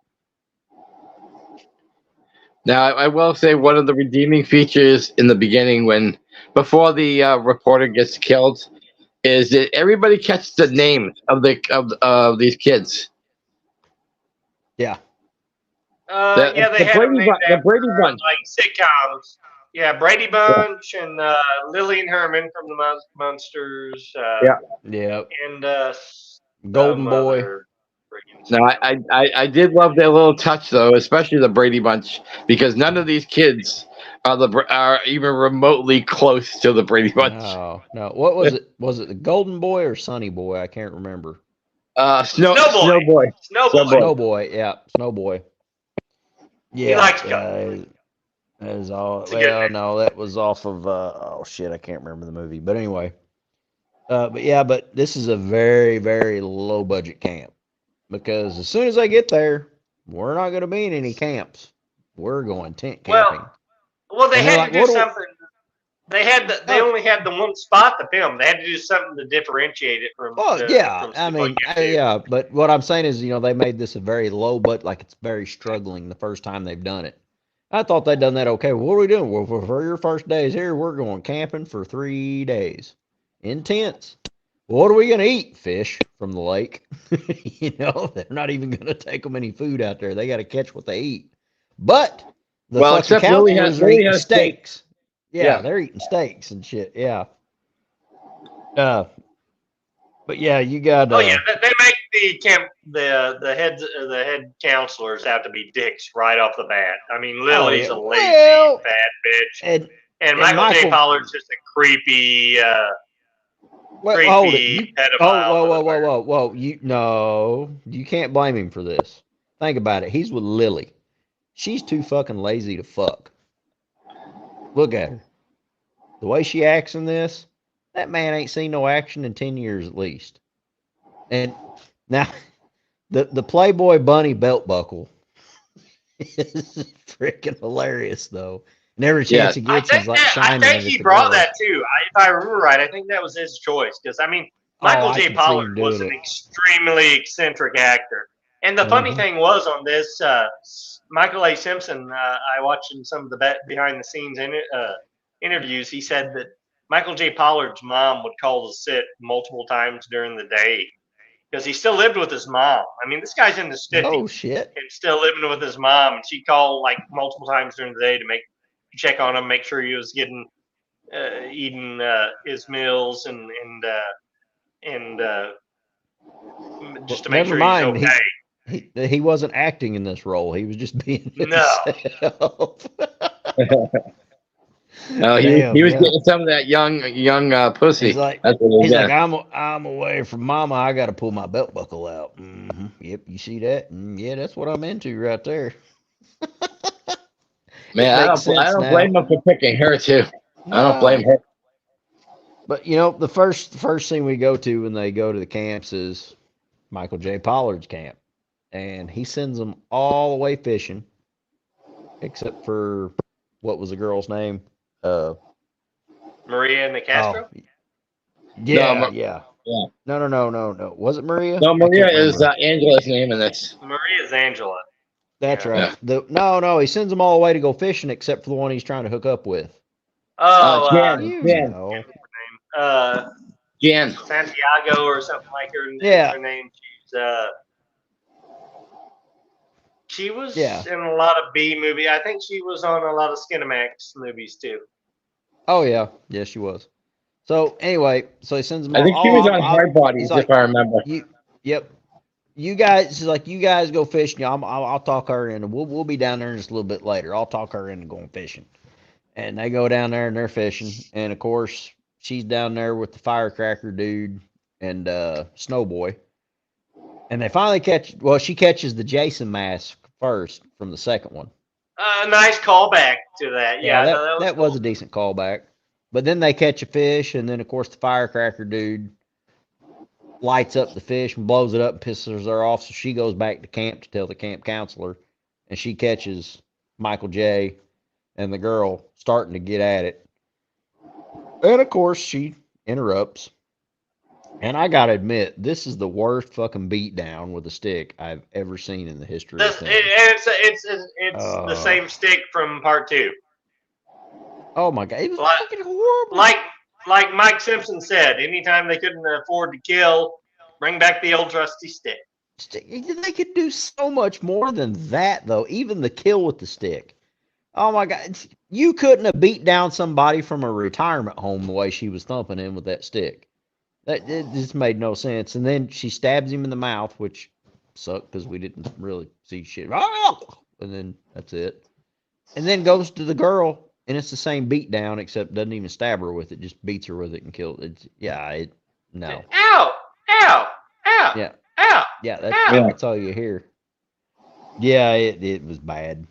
Now, I will say one of the redeeming features in the beginning, before the reporter gets killed, is that everybody catches the names of these kids. Yeah. They had the Brady Bunch, like sitcoms. Yeah, Brady Bunch and Lily and Herman from the Munsters. Yeah. And Golden Boy. No, I did love their little touch though, especially the Brady Bunch, because none of these kids are even remotely close to the Brady Bunch. No. What was it? Was it the Golden Boy or Sunny Boy? I can't remember. Snowboy. Snowboy. Yeah, Snowboy. Yeah. He likes that is all. Well, no, that was off of. Oh shit, I can't remember the movie. But anyway. But this is a very, very low budget camp. Because as soon as I get there, we're not going to be in any camps. We're going tent camping. Well, they had to do something. They only had the one spot to film. They had to do something to differentiate it from. But what I'm saying is, they made this a very low, but like it's very struggling the first time they've done it. I thought they'd done that okay. What are we doing? Well, for your first days here, we're going camping for 3 days in tents. What are we going to eat? Fish from the lake. They're not even going to take them any food out there. They got to catch what they eat. But except Lily has steaks. Yeah, they're eating steaks and shit. Yeah. But yeah, you got. They make the camp the head counselors have to be dicks right off the bat. I mean, Lily's a lazy bad bitch, and Michael J. Pollard's just a creepy. Creepy pedophile. Whoa! You can't blame him for this. Think about it. He's with Lily. She's too fucking lazy to fuck. Look at her. The way she acts in this, that man ain't seen no action in 10 years at least. And now, the Playboy bunny belt buckle is freaking hilarious, though. And every chance he gets, he's like shining. I think he brought that too. If I remember right, I think that was his choice. Because Michael J. Pollard was an extremely eccentric actor. And the funny thing was on this, Michael A. Simpson. I watched in some of the behind the scenes interviews. He said that Michael J. Pollard's mom would call to sit multiple times during the day because he still lived with his mom. I mean, this guy's in his 50s. Oh shit! And still living with his mom, and she called like multiple times during the day to check on him, make sure he was getting eating his meals and just to make sure he's okay. He wasn't acting in this role. He was just being himself. No, he was getting some of that young pussy. He's like, I'm away from mama. I got to pull my belt buckle out. Mm-hmm. Yep, you see that? Yeah, that's what I'm into right there. Man, I makes don't, I sense don't now. blame him for picking her too. I don't blame her. But you know, the first scene we go to when they go to the camps is Michael J. Pollard's camp, and he sends them all the way fishing, except for what was the girl's name? Maria Nicastro? Yeah, No, yeah. yeah. No. Was it Maria? No, I Maria can't is remember. Angela's name in this. Maria's Angela. That's Yeah. right. No, he sends them all the way to go fishing, except for the one he's trying to hook up with. Oh, Jan. Jan. Santiago or something like her. Yeah. Her name. She was Yeah. in a lot of B movie. I think she was on a lot of Skinamax movies too. Oh yeah, she was. So anyway, so he sends them. I think she was on Hard Bodies, if I remember. Yep. You guys, she's like, you guys go fishing. I'll talk her in. We'll be down there just a little bit later. I'll talk her into going fishing. And they go down there and they're fishing. And of course, she's down there with the firecracker dude and Snowboy. And they finally she catches the Jason mask first from the second one. Nice callback to that. Yeah, that was a decent callback. But then they catch a fish, and then of course the firecracker dude lights up the fish and blows it up and pisses her off. So she goes back to camp to tell the camp counselor, and she catches Michael J. and the girl starting to get at it. And of course she interrupts. And I gotta admit, this is the worst fucking beatdown with a stick I've ever seen in the history of things. It's the same stick from part 2. Oh my god, it was fucking horrible. Like Mike Simpson said, anytime they couldn't afford to kill, bring back the old trusty stick. They could do so much more than that, though. Even the kill with the stick. Oh my god, you couldn't have beat down somebody from a retirement home the way she was thumping him with that stick. It just made no sense. And then she stabs him in the mouth, which sucked because we didn't really see shit. And then that's it. And then goes to the girl, and it's the same beat down, except doesn't even stab her with it, just beats her with it and kills it. No. Ow! Ow! Ow! Yeah. Ow! Yeah, that's all you hear. Yeah, it was bad.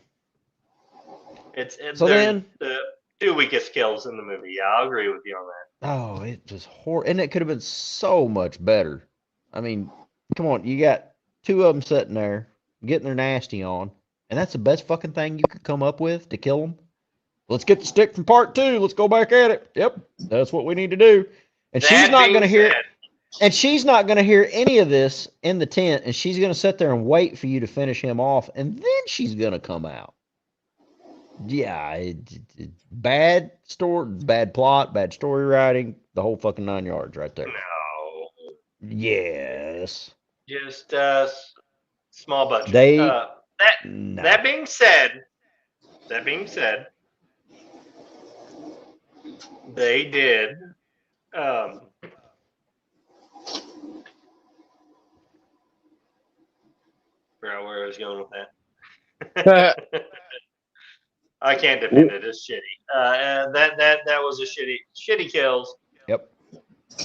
It's so then the 2 weakest kills in the movie. Yeah, I'll agree with you on that. Oh, it was horrible. And it could have been so much better. I mean, come on. You got 2 of them sitting there getting their nasty on. And that's the best fucking thing you could come up with to kill them. Let's get the stick from part 2. Let's go back at it. Yep. That's what we need to do. And she's not going to hear And she's not going to hear any of this in the tent. And she's going to sit there and wait for you to finish him off. And then she's going to come out. Yeah, bad story, bad plot, bad story writing, the whole fucking 9 yards right there. No. Yes. Just small budget. That being said, they did. Forgot where I was going with that. I can't defend it. It's shitty. That was a shitty kills. Yep.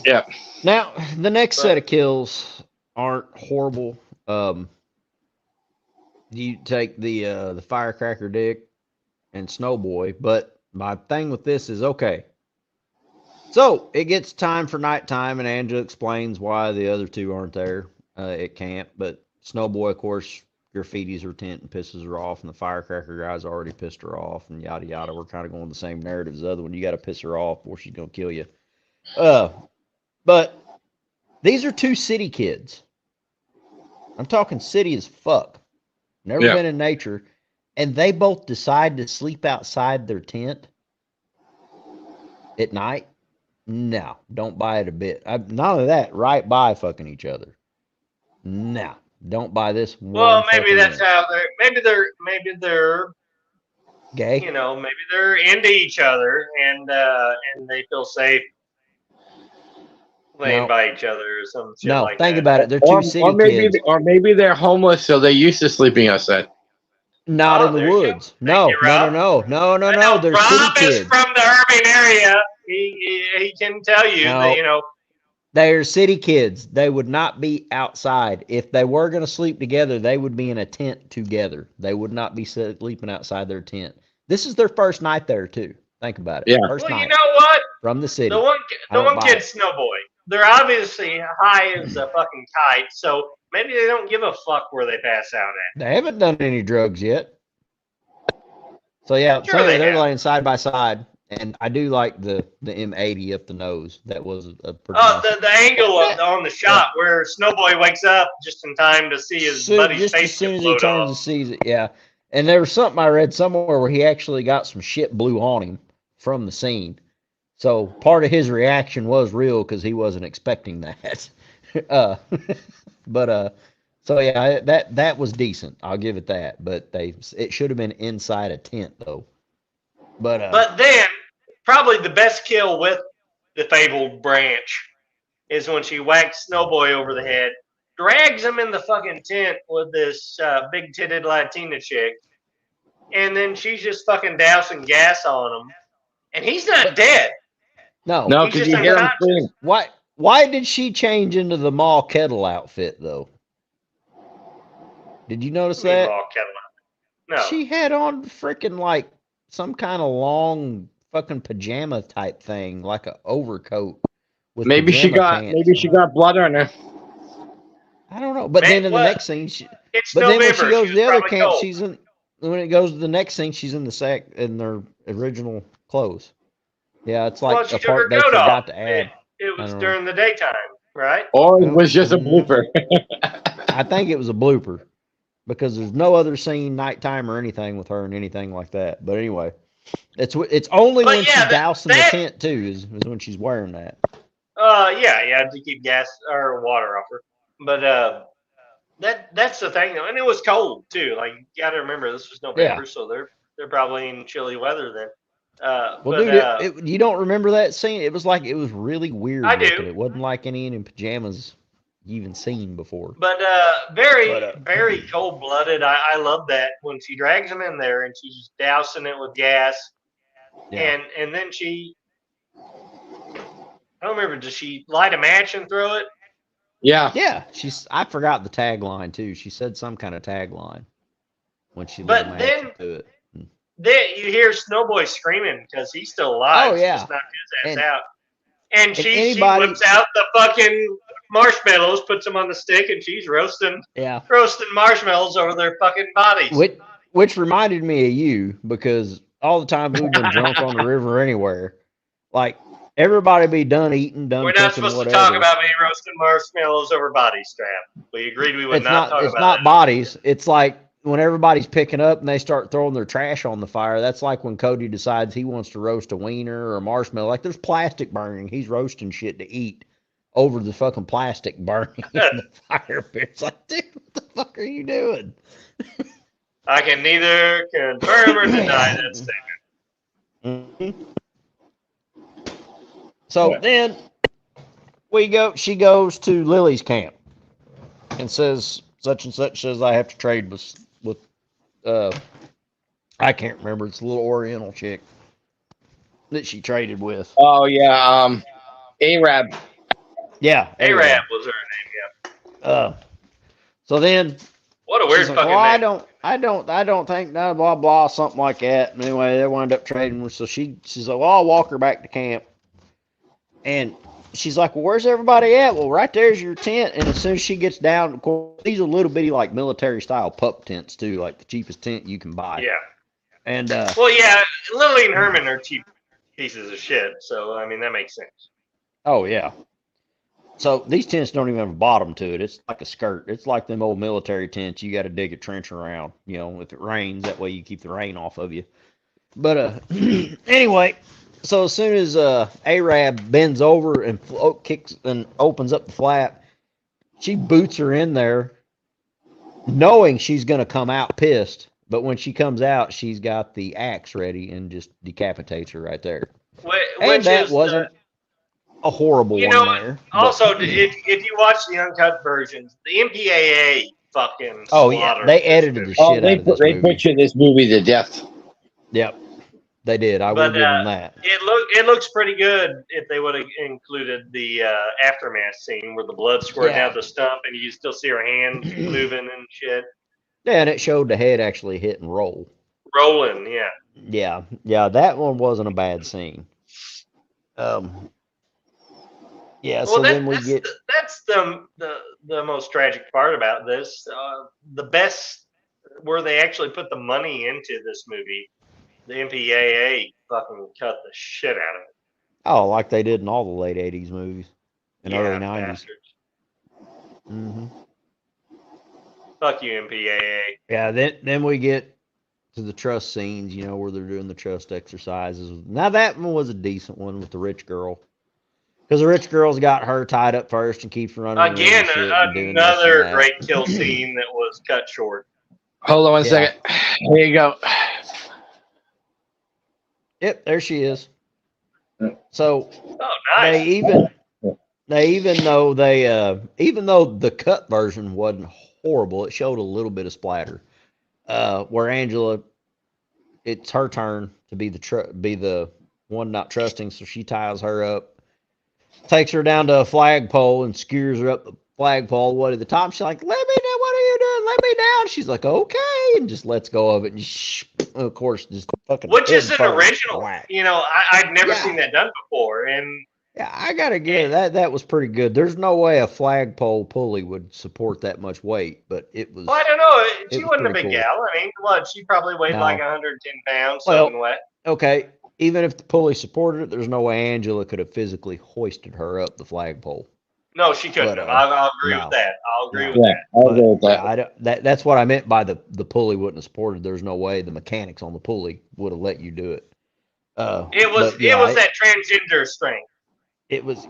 Yeah. Now the next set of kills aren't horrible. You take the firecracker dick and Snowboy, but my thing with this is okay. So it gets time for nighttime, and Angela explains why the other 2 aren't there at camp. But Snowboy, of course, graffitis her tent and pisses her off, and the firecracker guy's already pissed her off, and yada yada. We're kind of going the same narrative as the other one. You got to piss her off or she's gonna kill you. But these are 2 city kids. I'm talking city as fuck. Never been in nature, and they both decide to sleep outside their tent at night. No, don't buy it a bit. Not only that, right by fucking each other. No, don't buy this. Well, maybe that's how they're. Maybe they're gay. You know, maybe they're into each other, and they feel safe laying by each other or some shit like that. Think about it. They're 2 city kids. Or maybe they're homeless, so they're used to sleeping outside. Not in the woods. No. They're city kids. From the urban area. He can tell you that, you know. They're city kids. They would not be outside. If they were going to sleep together, they would be in a tent together. They would not be sleeping outside their tent. This is their first night there too. Think about it. Yeah. First Well, night you know what? from the city. The one I don't buy kid's it. Snowboy. They're obviously high as a fucking kite, so maybe they don't give a fuck where they pass out at. They haven't done any drugs yet. So yeah, Sure so anyway, they they're have. laying side by side, and I do like the M80 up the nose. That was a pretty nice. The angle on the shot where Snowboy wakes up just in time to see his buddy's just face as soon get as he blowed turns off. and sees it, yeah. And there was something I read somewhere where he actually got some shit blew on him from the scene. So part of his reaction was real because he wasn't expecting that. So yeah, that was decent. I'll give it that. But it should have been inside a tent though. But then, probably the best kill with the fabled branch is when she whacks Snowboy over the head, drags him in the fucking tent with this big-titted Latina chick, and then she's just fucking dousing gas on him, and he's not dead. No, No, He's because just you hear him unconscious. scream. Why did she change into the mall kettle outfit though? Did you notice that? Meatball kettle. No. She had on freaking like some kind of long fucking pajama type thing, like an overcoat with Maybe she pajama pants maybe she on. got blood on her. I don't know. But then in the next scene, It's but then when she November. goes She to the was other probably camp, cold. when it goes to the next scene, she's in their original clothes. Yeah, it's like Well, she a took her part they coat forgot off. to add. It I was don't know. during the daytime, right? Or it was just a blooper. I think it was a blooper because there's no other scene, nighttime or anything with her and anything like that. But anyway, it's only But when yeah, she's dousing the tent too is when she's wearing that. Yeah, to keep gas or water off her. But that's the thing though, and it was cold too. Like you got to remember, this was November, so they're probably in chilly weather then. Well, dude, you don't remember that scene? It was really weird I looking. do. It wasn't like any in pajamas you even seen before. But very cold blooded. I love that when she drags him in there and she's just dousing it with gas, and then she. I don't remember. Does she light a match and throw it? Yeah. Yeah. I forgot the tagline too. She said some kind of tagline when she lit a match into it. Then you hear Snowboy screaming because he's still alive. Oh, yeah. Just knocked his ass out. And she anybody- whips out the fucking marshmallows, puts them on the stick, and she's roasting marshmallows over their fucking bodies. Which reminded me of you because all the time we've been drunk on the river anywhere, like everybody be done eating, done We're cooking, not supposed whatever. to talk about me roasting marshmallows over bodies, Strap. We agreed we would not talk about it. It's not bodies. It's like when everybody's picking up and they start throwing their trash on the fire. That's like when Cody decides he wants to roast a wiener or a marshmallow. Like there's plastic burning. He's roasting shit to eat over the fucking plastic burning in the fire pit. It's like, dude, what the fuck are you doing? I can neither confirm or deny that statement. Mm-hmm. So then she goes to Lily's camp and says such and such says I have to trade with I can't remember. It's a little Oriental chick that she traded with. Oh yeah, Arab. Yeah, Arab was her name. Yeah. So then, what a weird like, fucking well, name. I don't think no blah blah something like that. And anyway, they wind up trading with. So she's like, well, I'll walk her back to camp. And she's like, well, where's everybody at? Well, right there's your tent. And as soon as she gets down, of course, these are little bitty like military style pup tents too, like the cheapest tent you can buy. Yeah. And well, yeah, Lily and Herman are cheap pieces of shit. So I mean that makes sense. Oh yeah. So these tents don't even have a bottom to it. It's like a skirt. It's like them old military tents. You got to dig a trench around, if it rains. That way you keep the rain off of you. But anyway, so as soon as Arab bends over and kicks and opens up the flap, she boots her in there, knowing she's going to come out pissed. But when she comes out, she's got the axe ready and just decapitates her right there. And that wasn't a horrible one there. Also, if you watch the uncut versions, the MPAA fucking slaughter. They edited the shit out of this movie. They butchered this movie to death. Yep, they did. I will give them that. It looks pretty good if they would have included the aftermath scene where the blood squirting out the stump and you can still see her hands moving and shit. Yeah, and it showed the head actually hit and roll. Rolling, yeah. Yeah, that one wasn't a bad scene. Yeah, Well, so then we get that's the most tragic part about this. The best where they actually put the money into this movie, the MPAA fucking cut the shit out of it. like they did in all the late '80s movies and early Yeah, '90s. bastards. Hmm Fuck you, MPAA. Yeah, then we get to the trust scenes, where they're doing the trust exercises. Now that one was a decent one with the rich girl, because the rich girl's got her tied up first and keeps running around Again, and shit and doing this and another that. great kill scene that was cut short. Hold on one Yeah. second. Here you go. Yep, there she is. So Oh, nice. even though even though the cut version wasn't horrible, it showed a little bit of splatter. Where Angela, it's her turn to be the one not trusting, so she ties her up, takes her down to a flagpole and skewers her up the flagpole all the way to the top. She's like, "Let me down! What are you doing? Let me down!" She's like, "Okay," and just lets go of it, and of course, just fucking. Which is an head first, original. whack. I'd never Yeah. seen that done before, and Yeah, I gotta give it that was pretty good. There's no way a flagpole pulley would support that much weight, but it was. well, I don't know. She was wasn't a pretty big cool. gal. I mean, what? She probably weighed No. like 110 pounds, Well, something wet. Okay, even if the pulley supported it, there's no way Angela could have physically hoisted her up the flagpole. No, she couldn't But, have. I'll agree no. with that. I'll agree No. with that. I'll But, go with that. yeah, I don't, that's what I meant by the pulley wouldn't have supported. There's no way the mechanics on the pulley would have let you do it. It was but, yeah, it was that transgender strength. It was,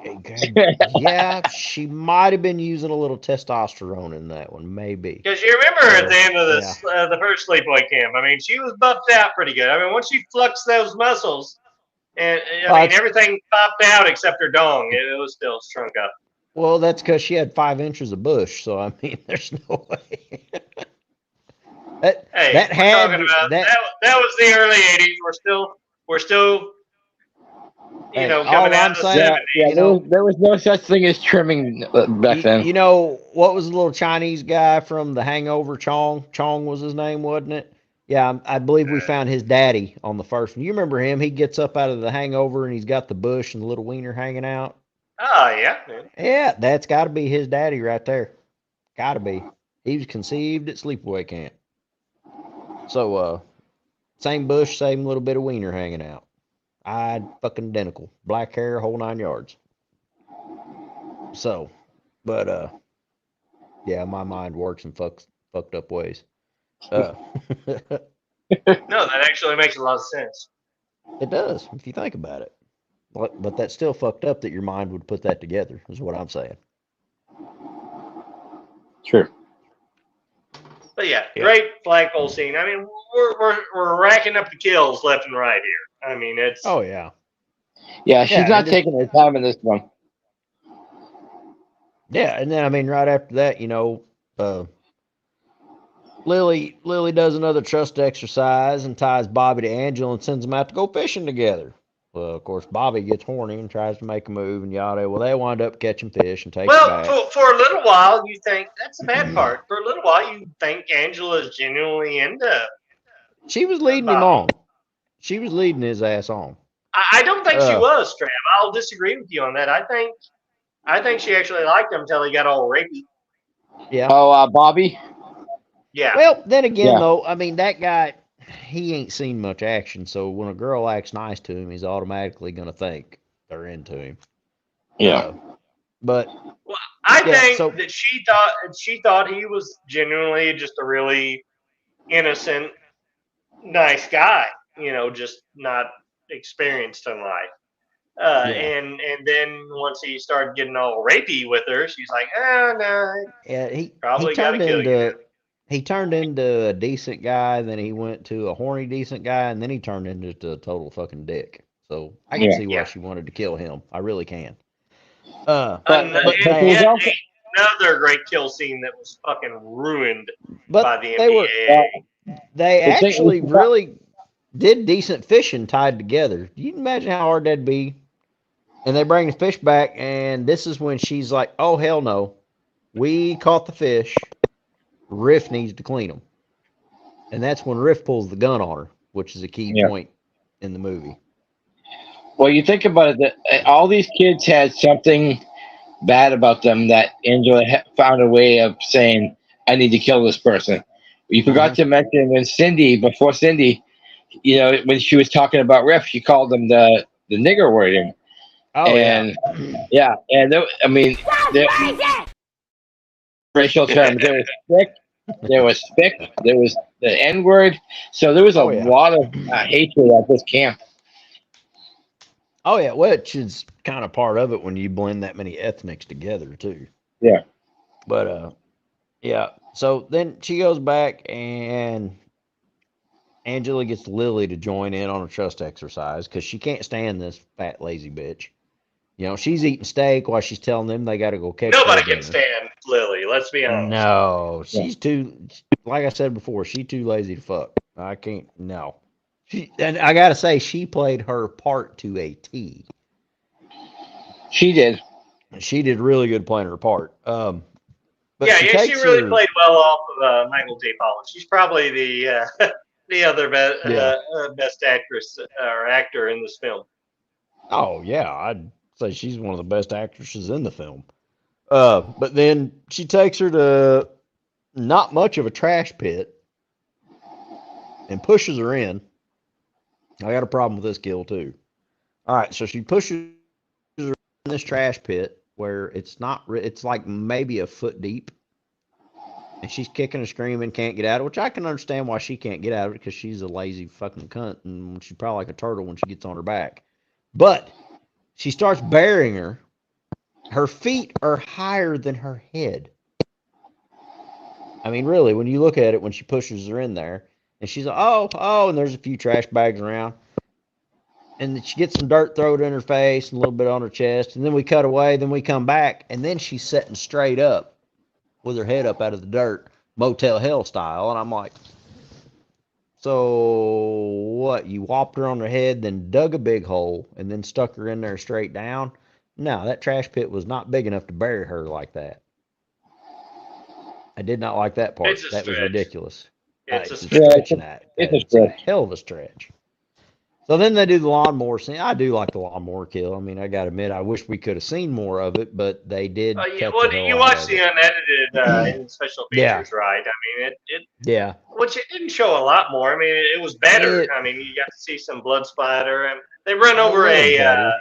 yeah, she might have been using a little testosterone in that one, maybe. Because you remember at the end of this, the first Sleepaway Camp, I mean, she was buffed out pretty good. I mean, once she flexed those muscles, and I mean, everything popped out except her dong. It was still shrunk up. Well, that's because she had 5 inches of bush, so I mean, there's no way. that was the early '80s. We're still. Hey, coming out of the 70s. Yeah, there was no such thing as trimming back then. You know, what was the little Chinese guy from The Hangover? Chong was his name, wasn't it? Yeah, I believe we found his daddy on the first one. You remember him? He gets up out of The Hangover and he's got the bush and the little wiener hanging out. Oh, yeah. Yeah, that's got to be his daddy right there. Got to be. He was conceived at Sleepaway Camp. So, same bush, same little bit of wiener hanging out. Fucking identical. Black hair, whole 9 yards. So, but, yeah, my mind works in fucked up ways. No, that actually makes a lot of sense. It does, if you think about it. But that's still fucked up that your mind would put that together, is what I'm saying. True. But yeah, great flagpole scene. I mean, we're racking up the kills left and right here. I mean, it's. Oh, yeah. Yeah, she's not taking her time in this one. Yeah, and then, I mean, right after that, Lily does another trust exercise and ties Bobby to Angela and sends them out to go fishing together. Well, of course, Bobby gets horny and tries to make a move and yada. Well, they wind up catching fish and take it back. For a little while, you think that's the bad part. For a little while, you think Angela's genuinely into. She was leading him on. She was leading his ass on. I don't think she was, Trav. I'll disagree with you on that. I think she actually liked him until he got all rapey. Yeah. Oh, Bobby? Yeah. Well, then again, though, I mean, that guy, he ain't seen much action. So when a girl acts nice to him, he's automatically going to think they're into him. Yeah. But I think that she thought he was genuinely just a really innocent, nice guy. Just not experienced in life. And then once he started getting all rapey with her, she's like, no. Yeah, he probably got to kill you. He turned into a decent guy, then he went to a horny decent guy, and then he turned into a total fucking dick. So I can see why she wanted to kill him. I really can. Another great kill scene that was fucking ruined by the NBA. They actually really did decent fishing tied together. You can imagine how hard that'd be. And they bring the fish back, and this is when she's like, "Oh hell no, we caught the fish. Riff needs to clean them." And that's when Riff pulls the gun on her, which is a key point in the movie. Well, you think about it, that all these kids had something bad about them that Angela found a way of saying, I need to kill this person. You forgot to mention when before Cindy, when she was talking about Riff, she called them the nigger wording. Oh, and and racial terms. There was spick, there was the N word. So there was a lot of hatred at this camp. Oh yeah, which is kind of part of it when you blend that many ethnics together too. Yeah. But yeah. So then she goes back and Angela gets Lily to join in on a trust exercise because she can't stand this fat lazy bitch. She's eating steak while she's telling them they got to go catch. Nobody can stand Lily. Let's be honest. No, she's too. Like I said before, she's too lazy to fuck. I can't. No. And I gotta say, she played her part to a T. She did. She did really good playing her part. But she really played well off of Michael J. Pollan. She's probably the other best actress or actor in this film. Oh yeah, I'd say she's one of the best actresses in the film. But then she takes her to not much of a trash pit and pushes her in. I got a problem with this kill too. All right, so she pushes her in this trash pit where it's like maybe a foot deep. And she's kicking and screaming, can't get out of it, which I can understand why she can't get out of it because she's a lazy fucking cunt and she's probably like a turtle when she gets on her back. But she starts burying her. Her feet are higher than her head. I mean, really, when you look at it, when she pushes her in there, and she's like, oh, and there's a few trash bags around. And then she gets some dirt thrown in her face and a little bit on her chest. And then we cut away, then we come back, and then she's sitting straight up with her head up out of the dirt, Motel Hell style. And I'm like, so what? You whopped her on her head, then dug a big hole, and then stuck her in there straight down? No, that trash pit was not big enough to bury her like that. I did not like that part. That was ridiculous. It's a stretch. It's a hell of a stretch. So then they do the lawnmower scene. I do like the lawnmower kill. I mean, I got to admit, I wish we could have seen more of it, but they did. You watched the unedited in special features, right? I mean, it which it didn't show a lot more. I mean, it was better. I mean, you got to see some blood splatter, and they run over a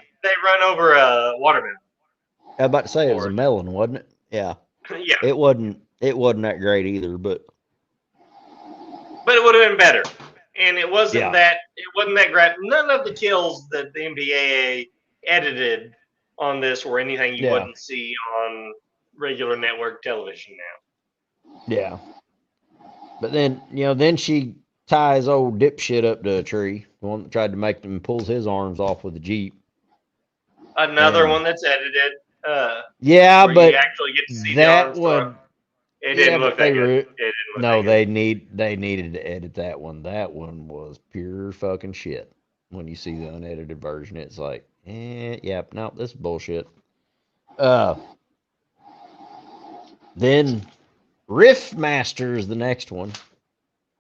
watermelon. I was about to say it was a melon, wasn't it? Yeah. Yeah. It wasn't that great either, but it would have been better. And it wasn't that great. None of the kills that the MPAA edited on this were anything you wouldn't see on regular network television now. Yeah. But then, then she ties old dipshit up to a tree. The one that tried to make him pulls his arms off with the Jeep. Another one that's edited. But you actually get to see that one. It didn't look that good. They needed to edit that one. That one was pure fucking shit. When you see the unedited version, it's like, this is bullshit. Then Riff Master's the next one.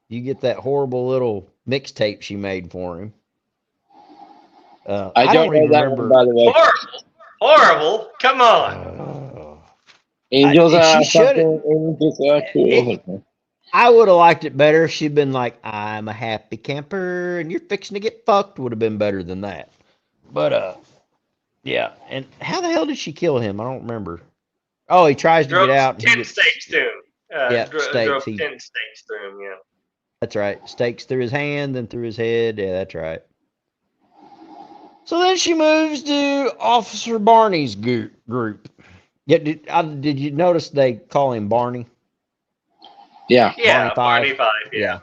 You get that horrible little mixtape she made for him. I don't know that one, by the way. Horrible. Come on. Angels are I would have liked it better if she'd been like, I'm a happy camper and you're fixing to get fucked. Would have been better than that. But, yeah. And how the hell did she kill him? I don't remember. Oh, he tries to get out. 10 stakes to him. Stakes. 10 stakes through him, yeah. That's right. Stakes through his hand, then through his head. Yeah, that's right. So then she moves to Officer Barney's group. Yeah, did you notice they call him Barney? Yeah. Yeah, Barney 5. Yeah.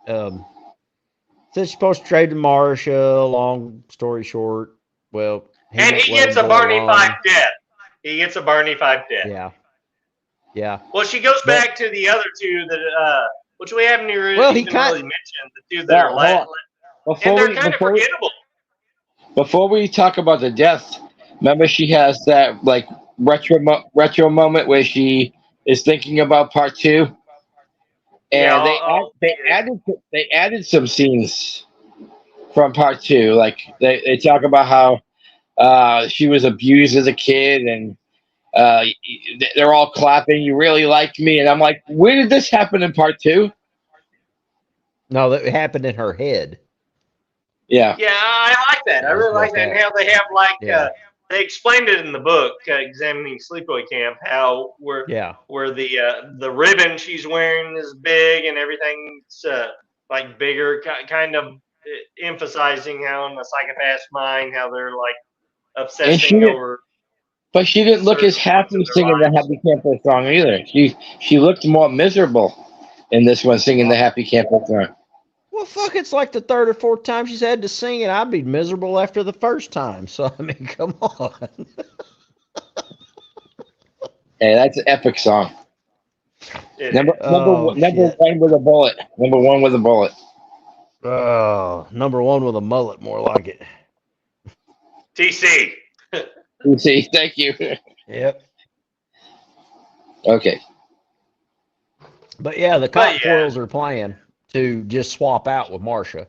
So she's supposed to trade to Marsha. Long story short, well, he gets a Barney 5 death. He gets a Barney 5 death. Yeah. Well, she goes back to the other two that, which we haven't really mentioned. The two that are left, and they're kind of forgettable. Before we talk about the death, remember she has that like retro moment where she is thinking about part 2, And Yeah, they added some scenes from part 2. Like they talk about how she was abused as a kid, and uh, they're all clapping. You really liked me, and I'm like, where did this happen in part 2? No, that happened in her head. Yeah. yeah, I like that. I That's really like what that. And that. how they have like Yeah. they explained it in the book, Examining Sleepaway Camp, how Yeah. where the ribbon she's wearing is big and everything's like bigger, kind of emphasizing how in the psychopath's mind how they're like And obsessing over but she didn't look as certain points happy of their singing the lives. Happy Camper song either. She looked more miserable in this one singing the Happy Camper song. Well, fuck, it's like the third or fourth time she's had to sing it. I'd be miserable after the first time. So, I mean, come on. Hey, that's an epic song. Number Oh, shit. 1 with a bullet. Number 1 with a bullet. Oh, number one with a mullet, more like it. TC. You see, thank you. Yep. Okay. But yeah, the But cop yeah. foils her plan to just swap out with Marcia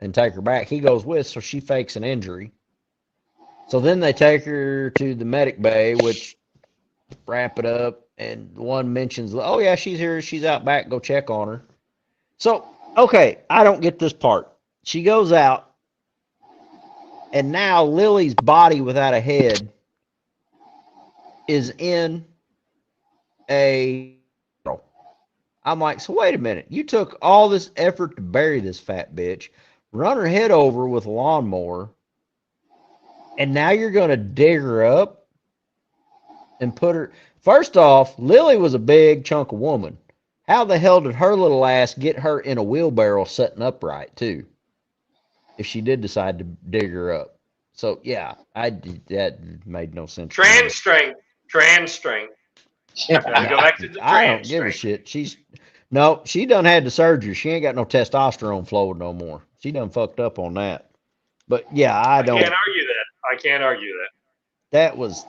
and take her back. He goes with, so she fakes an injury. So then they take her to the medic bay, which wrap it up, and one mentions, oh yeah, she's here, she's out back, go check on her. So, okay, I don't get this part. She goes out, and now Lily's body without a head is in a... I'm like, so wait a minute. You took all this effort to bury this fat bitch, run her head over with a lawnmower, and now you're going to dig her up and put her... First off, Lily was a big chunk of woman. How the hell did her little ass get her in a wheelbarrow sitting upright, too? If she did decide to dig her up. So, yeah, that made no sense. Trans strength. Go back to the I don't trans give a strength. shit. She done had the surgery. She ain't got no testosterone flowing no more. She done fucked up on that. But yeah, I Can't don't. argue that. I can't argue that. That was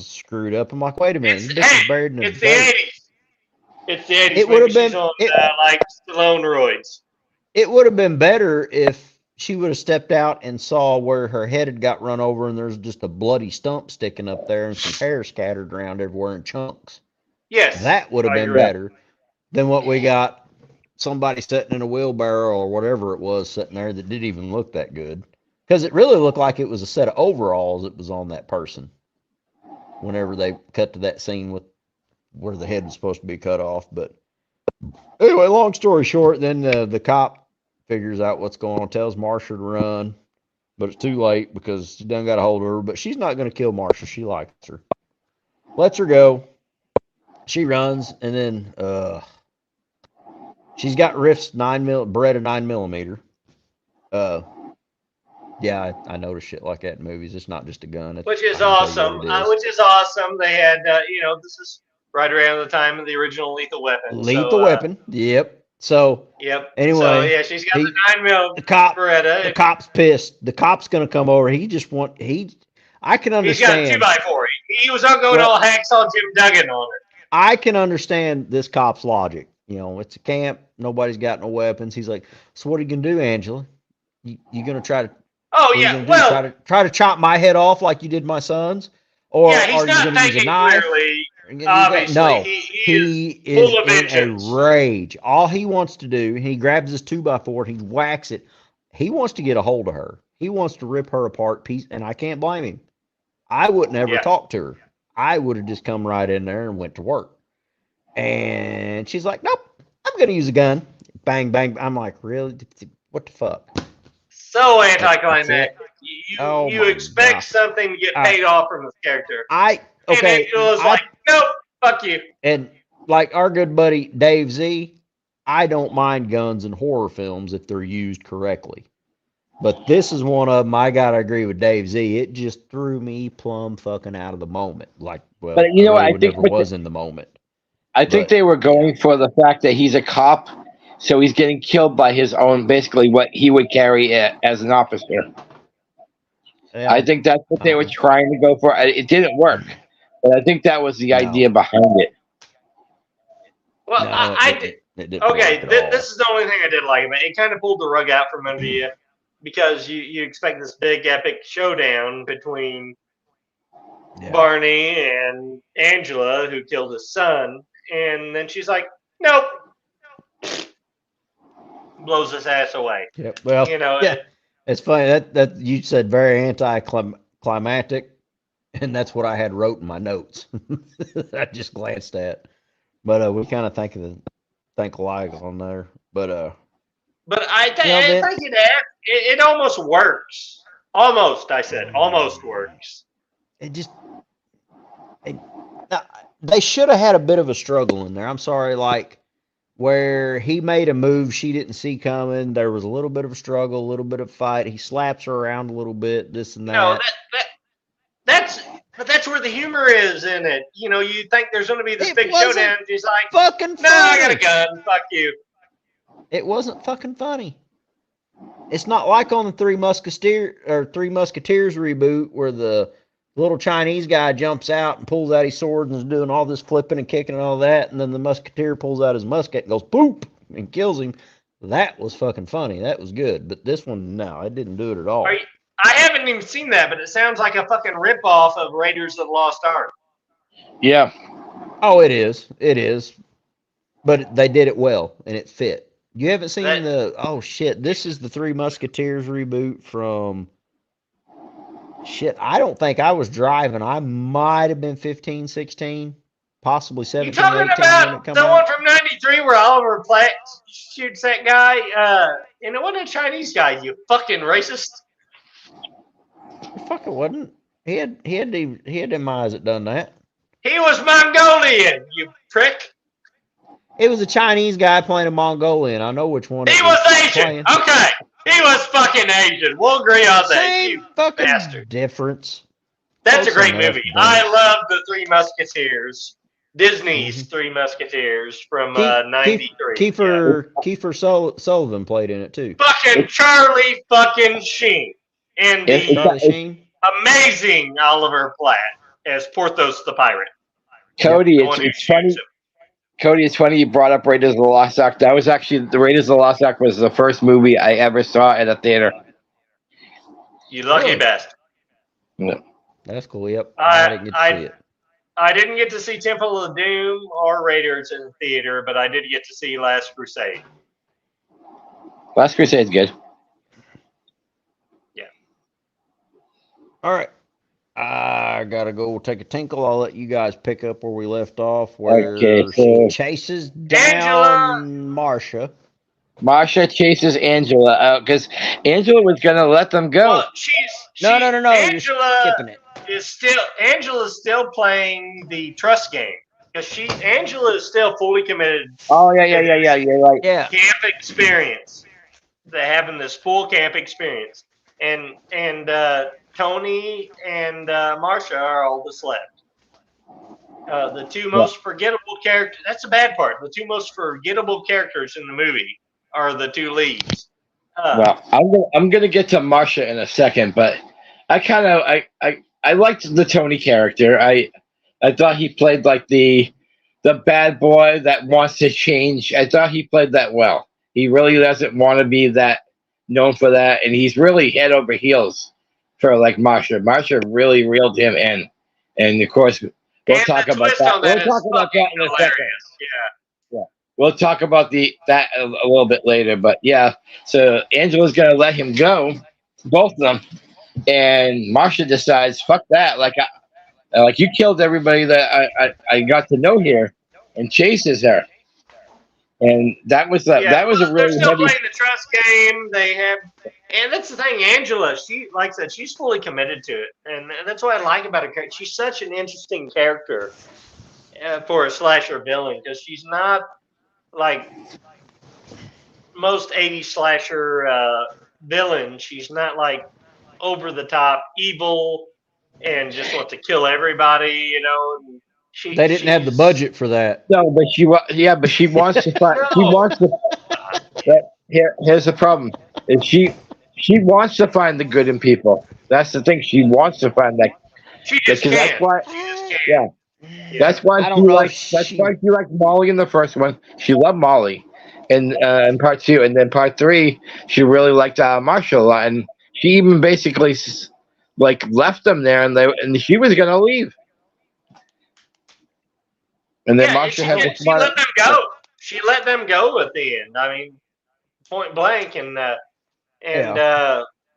screwed up. I'm like, wait a minute, It's, this bitch hey, is buried in the it's the dirt. 80s. It's the 80s. It would Maybe have been she's on like Stallone roids. it would have been better if she would have stepped out and saw where her head had got run over and there's just a bloody stump sticking up there and some hair scattered around everywhere in chunks. Yes. That would have I been agree. better than what we got. Somebody sitting in a wheelbarrow or whatever it was sitting there that didn't even look that good. Because it really looked like it was a set of overalls that was on that person. Whenever they cut to that scene with where the head was supposed to be cut off. But anyway, long story short, then the cop figures out what's going on, tells Marsha to run. But it's too late because she done got a hold of her. But she's not going to kill Marsha. She likes her. Lets her go. She runs, and then she's got Riff's Beretta 9mm. Yeah, I noticed shit like that in movies. It's not just a gun. Which is I can tell you awesome. what it is. Which is awesome. They had, this is right around the time of the original Lethal Weapon. Lethal Weapon. Yep. So Yep. anyway, So yeah, she's got the 9mm Beretta. The cop's pissed. The cop's gonna come over. I can understand. He's got a 2x4. He was going all hacksaw Jim Duggan on it. I can understand this cop's logic. You know, it's a camp. Nobody's got no weapons. He's like, so what are you gonna do, Angela? You gonna try to? Oh yeah. Well, try to chop my head off like you did my son's, or yeah, he's are you not gonna use a thinking knife? clearly. Obviously, no, he is full of in vengeance. a rage. All he wants to do, he grabs his 2x4, he whacks it. He wants to get a hold of her. He wants to rip her apart piece, and I can't blame him. I wouldn't ever talk to her. I would have just come right in there and went to work. And she's like, nope, I'm going to use a gun. Bang, bang. I'm like, really? What the fuck? So anticlimactic. Oh You expect something to get paid off from this character. Okay. And it was like, nope, fuck you. And like our good buddy Dave Z, I don't mind guns in horror films if they're used correctly. But this is one of them. I gotta agree with Dave Z. It just threw me plumb fucking out of the moment. Like, well, but you know what? I think never was in the moment. I think they were going for the fact that he's a cop, so he's getting killed by his own, basically what he would carry as an officer. Yeah. I think that's what they were trying to go for. It didn't work, but I think that was the idea behind it. Well, No, I it did. didn't Okay, work at all. this is the only thing I did like about it. It kind of pulled the rug out from under you because you expect this big epic showdown between Yeah. Barney and Angela, who killed his son, and then she's like, "Nope," blows his ass away. Yep. Well, You know, yeah, it's funny that you said very anticlimactic, and that's what I had wrote in my notes. I just glanced at, but we kind of think alike on there. But but I you know, then think it almost works. Almost, I said, almost works. it just now, they should have had a bit of a struggle in there. I'm sorry, like where he made a move she didn't see coming. There was a little bit of a struggle, a little bit of fight. He slaps her around a little bit, this and that. No, that's where the humor is in it. You know, you think there's going to be this It big wasn't showdown. And she's like, fucking "No, I got a funny. gun. Fuck you." It wasn't fucking funny. It's not like on the Three Musketeers reboot where the little Chinese guy jumps out and pulls out his sword and is doing all this flipping and kicking and all that, and then the musketeer pulls out his musket and goes boop and kills him. That was fucking funny. That was good. But this one, no, it didn't do it at all. I haven't even seen that, but it sounds like a fucking ripoff of Raiders of the Lost Ark. Yeah. Oh, it is. It is. But they did it well and it fit. You haven't seen oh shit, this is the Three Musketeers reboot from shit. I don't think I was driving. I might have been 15, 16, possibly 17, You talking 18 when it about come the out. one from '93 where Oliver Platt shoots that guy? And it wasn't a Chinese guy. You fucking racist. Fuck, it wasn't. He had them eyes that done that. He was Mongolian. You prick. It was a Chinese guy playing a Mongolian. I know which one. He was Asian. Okay, he was fucking Asian. We'll agree on that. Same You fucking bastard. difference. That's a Close great enough, movie. but- I love the Three Musketeers. Disney's Mhm. Three Musketeers from '93. Kiefer Sullivan played in it too. Fucking Charlie fucking Sheen. And the Charlie Sheen. amazing Oliver Platt as Porthos the Pirate. Cody, The one who it's funny. shoots him. Cody, it's funny you brought up Raiders of the Lost Ark. That was actually the Raiders of the Lost Ark was the first movie I ever saw at a theater. You lucky Really? bastard. Yeah. That's cool. Yep. I didn't get to see it. I didn't get to see Temple of Doom or Raiders in the theater, but I did get to see Last Crusade. Last Crusade's good. Yeah. All right. I gotta go take a tinkle. I'll let you guys pick up where we left off, where Okay, she so- chases down Angela! Marcia. Marsha chases Angela out because Angela was gonna let them go. Well, No. You're Angela skipping it. Angela's still playing the trust game because Angela is still fully committed. Oh yeah. You're right. Yeah. Camp experience. They're having this full camp experience, and Tony and Marsha are all that's left. The two most forgettable characters. That's the bad part. The two most forgettable characters in the movie are the two leads. Well, I'm gonna get to Marsha in a second, but I liked the Tony character. I thought he played like the bad boy that wants to change. I thought he played that well. He really doesn't want to be that known for that, and he's really head over heels for like Marsha. Marsha really reeled him in, and of course we'll talk about that. We'll talk about that in a second. Yeah. We'll talk about that a little bit later, but yeah. So Angela's gonna let him go, both of them, and Marsha decides, "Fuck that! Like you killed everybody that I got to know here," and chases her. And that was a really they're still heavy. playing the trust game. They have, and that's the thing. Angela, she like I said, she's fully committed to it, and that's what I like about her. She's such an interesting character for a slasher villain because she's not like most 80s slasher villains. She's not like over the top evil and just wants to kill everybody, you know. And They didn't have the budget for that. No, but she wants to find. No. She wants to. Here's the problem: is she wants to find the good in people. That's the thing. She wants to find that. She just Because can't. that's why. She just can't. Yeah, That's why I she don't know if liked. That's why she liked Molly in the first one. She loved Molly, in part 2, and then part 3, she really liked Marshall a lot, and she even basically like left them there, and she was gonna leave, and then Yeah, and Marshall had the she smart. let them go. She let them go at the end. I mean, point blank, and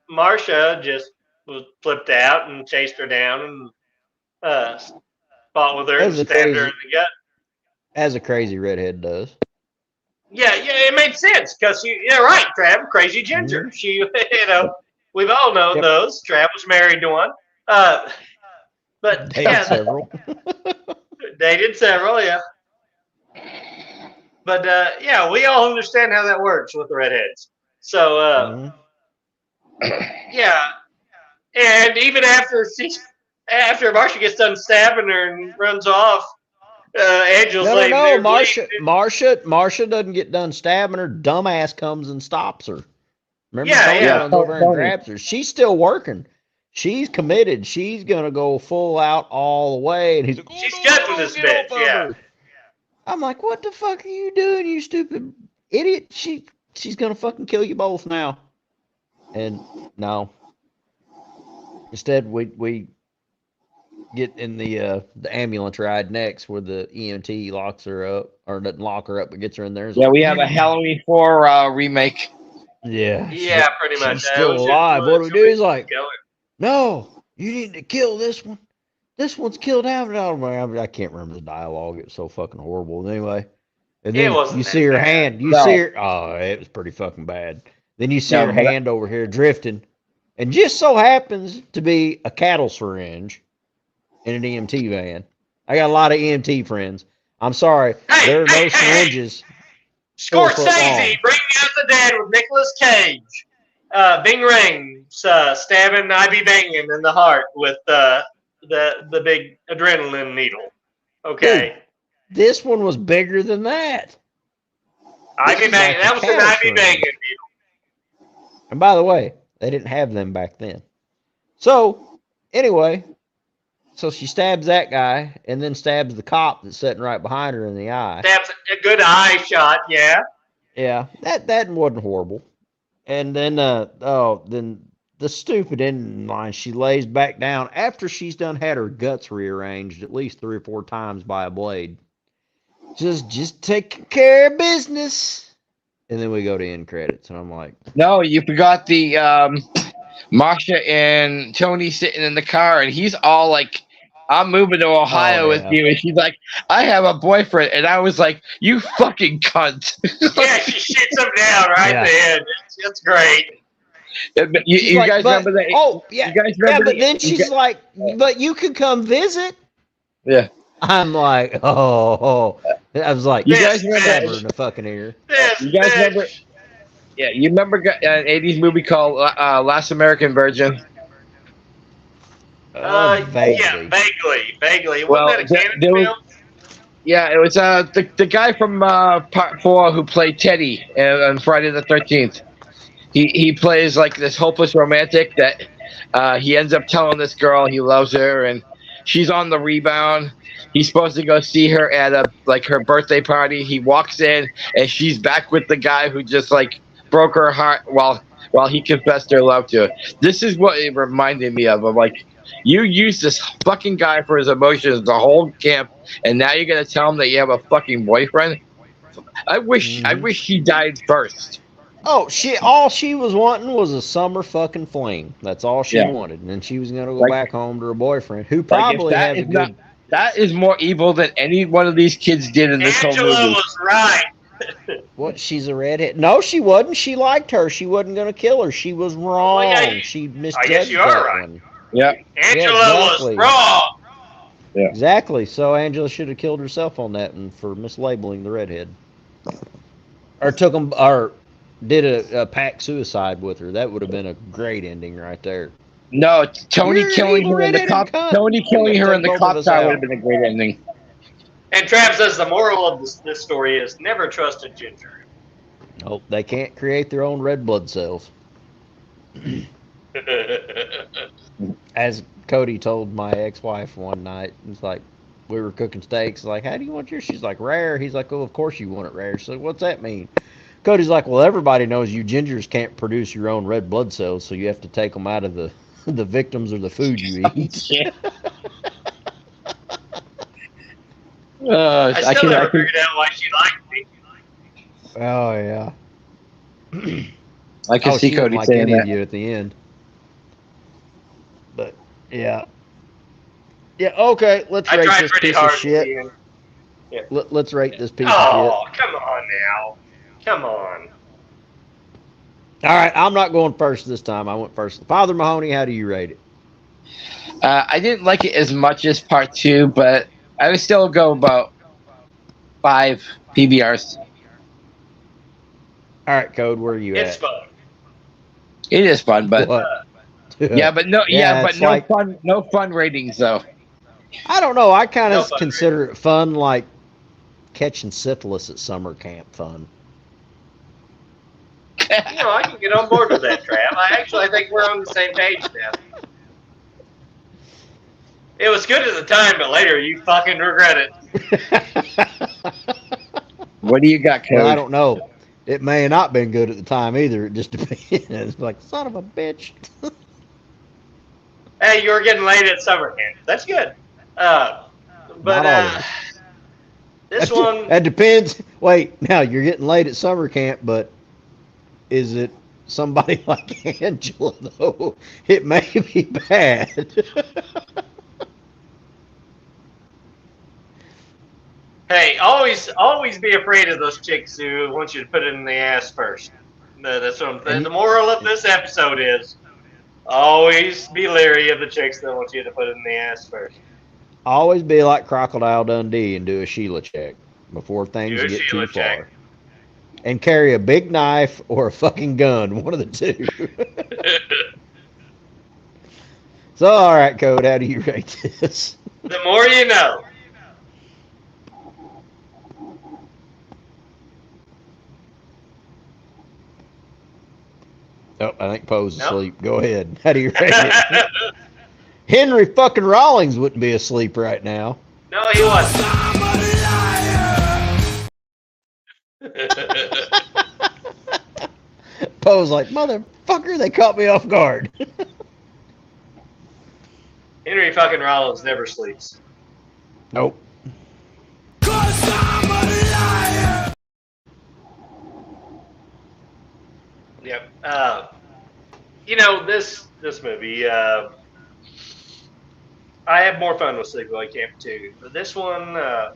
Marcia just was flipped out and chased her down and fought with her and as a stabbed her in crazy the gut. as a crazy redhead does. Yeah, it made sense because yeah, right, Trav, crazy ginger. She, we've all known Yep. those. Trav was married to one. But Dated several. dated several, yeah. But yeah, we all understand how that works with the redheads. So yeah, and even after Marcia gets done stabbing her and runs off, Angela's laying there bleeding. Marcia doesn't get done stabbing her. Dumbass comes and stops her. Remember, Tony Yeah. runs over and grabs her. She's still working. She's committed. She's gonna go full out all the way. And he's like, She's cutting this bitch. Yeah. I'm like, what the fuck are you doing, you stupid idiot? She's gonna fucking kill you both now. And no. Instead, we get in the ambulance ride next, where the EMT locks her up, or doesn't lock her up, but gets her in there. Yeah, we have a Halloween 4 remake. Yeah. Yeah, pretty much. She's still alive. What do we do? He's like, no, you need to kill this one. This one's killed out. I can't remember the dialogue. It was so fucking horrible. Anyway, and then you see her hand. You see her. Oh, it was pretty fucking bad. Then you see her hand over here drifting, and just so happens to be a cattle syringe in an EMT van. I got a lot of EMT friends. I'm sorry, there are no syringes. Scorsese, Bringing Out the Dead with Nicolas Cage. Bing Rings stabbing Ivy Bangin in the heart with the big adrenaline needle. Okay. Dude, this one was bigger than that. Ivy Bangin. That was an Ivy Bangin needle. And by the way, they didn't have them back then. So, anyway, so she stabs that guy and then stabs the cop that's sitting right behind her in the eye. That's a good eye shot, yeah. Yeah, that wasn't horrible. And then then the stupid ending line, she lays back down after she's done had her guts rearranged at least 3 or 4 times by a blade. Just taking care of business. And then we go to end credits, and I'm like, no, you forgot the Marcia and Tony sitting in the car, and he's all like, I'm moving to Ohio with you. And she's like, I have a boyfriend. And I was like, you fucking cunt. Yeah, she shits him down right then. It's great. You guys remember that? Oh, yeah. You guys remember but then she's like, but you can come visit. Yeah. I'm like, oh. I was like, you guys remember her in the fucking ear. You guys remember? Yeah, you remember an 80s movie called Last American Virgin? Vaguely. Yeah, vaguely. Well, Wasn't that a canon film? Yeah, it was the guy from Part 4 who played Teddy on Friday the 13th. He plays like this hopeless romantic that he ends up telling this girl he loves her, and she's on the rebound. He's supposed to go see her at her birthday party. He walks in, and she's back with the guy who just like broke her heart while he confessed her love to her. This is what it reminded me of. I'm like, you used this fucking guy for his emotions the whole camp, and now you're gonna tell him that you have a fucking boyfriend? I wish he died first. Oh, all she was wanting was a summer fucking fling. That's all she wanted. And then she was going to go back home to her boyfriend, who probably has a good... That is more evil than any one of these kids did in this whole movie. Angela was right. What, she's a redhead? No, she wasn't. She liked her. She wasn't going to kill her. She was wrong. Well, she misjudged I guess you are right. one. Yeah. Angela was wrong. Yeah. Exactly. So Angela should have killed herself on that one for mislabeling the redhead. Or did a pack suicide with her. That would have been a great ending right there. No, Tony killing her in the cop car would have been a great ending. And Trav says the moral of this story is never trust a ginger. Nope, they can't create their own red blood cells. As Cody told my ex-wife one night, he's like, we were cooking steaks. Like, how do you want yours? She's like, rare. He's like, oh, of course you want it rare. She's like, what's that mean? Cody's like, well, everybody knows you gingers can't produce your own red blood cells, so you have to take them out of the victims or the food you eat. Yeah. I still never figured out why she liked me. Oh yeah. I can see she Cody didn't like saying any that. of you at the end. But yeah. Yeah, okay, let's I rate tried this pretty piece hard of at shit. the end. Yeah. Let's rate this piece of Oh, shit. come on now. Come on. All right, I'm not going first this time. I went first. Father Mahoney, how do you rate it? I didn't like it as much as part 2, but I would still go about 5 PBRs. All right, Code, where are you It's at? fun. It is fun, but What? yeah, but no, Yeah, but it's no like- fun, no fun ratings though. I don't know. I kind No of fun consider it fun, like catching syphilis at summer camp fun. You know, I can get on board with that, Trav. I think we're on the same page now. It was good at the time, but later you fucking regret it. What do you got, Cody? Well, I don't know. It may have not been good at the time either. It just depends. It's like, son of a bitch. Hey, you were getting late at summer camp. That's good. Not always. This one, That depends. Wait, now you're getting late at summer camp, but is it somebody like Angela, though? It may be bad. hey, always be afraid of those chicks who want you to put it in the ass first. That's what I'm saying. The moral of this episode is always be leery of the chicks that want you to put it in the ass first. Always be like Crocodile Dundee and do a Sheila check before things Do a get Sheila too check. far. And carry a big knife or a fucking gun, one of the two. So, all right, Code, how do you rate this? The more you know. Oh, I think Poe's Nope. asleep. Go ahead. How do you rate it? Henry fucking Rawlings wouldn't be asleep right now. No, he wasn't. Poe's like, motherfucker, they caught me off guard. Henry fucking Rollins never sleeps. Nope. Yep. You know, this movie, I have more fun with Sleepaway Camp 2. But this one, wow,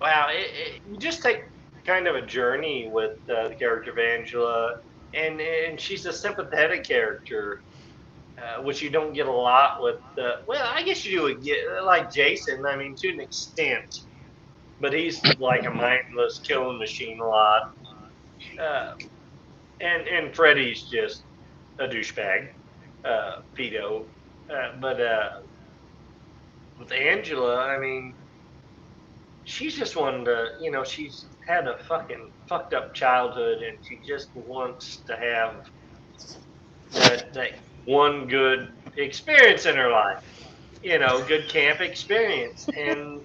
you just take kind of a journey with the character of Angela, and she's a sympathetic character, which you don't get a lot with. Well, I guess you do get like Jason. I mean, to an extent, but he's like a mindless killing machine a lot. And Freddy's just a douchebag, pedo. But with Angela, I mean, she's just one to, you know, she's had a fucking fucked up childhood, and she just wants to have that one good experience in her life, you know, good camp experience, and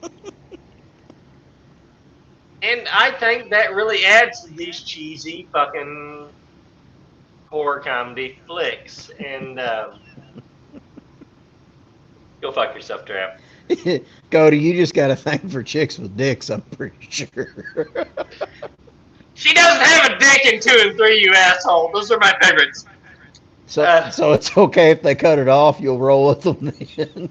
I think that really adds to these cheesy fucking horror comedy flicks. And go fuck yourself, Trav. Cody, you just got a thing for chicks with dicks, I'm pretty sure. She doesn't have a dick in 2 and 3, you asshole. Those are my favorites. So it's okay if they cut it off, you'll roll with them then.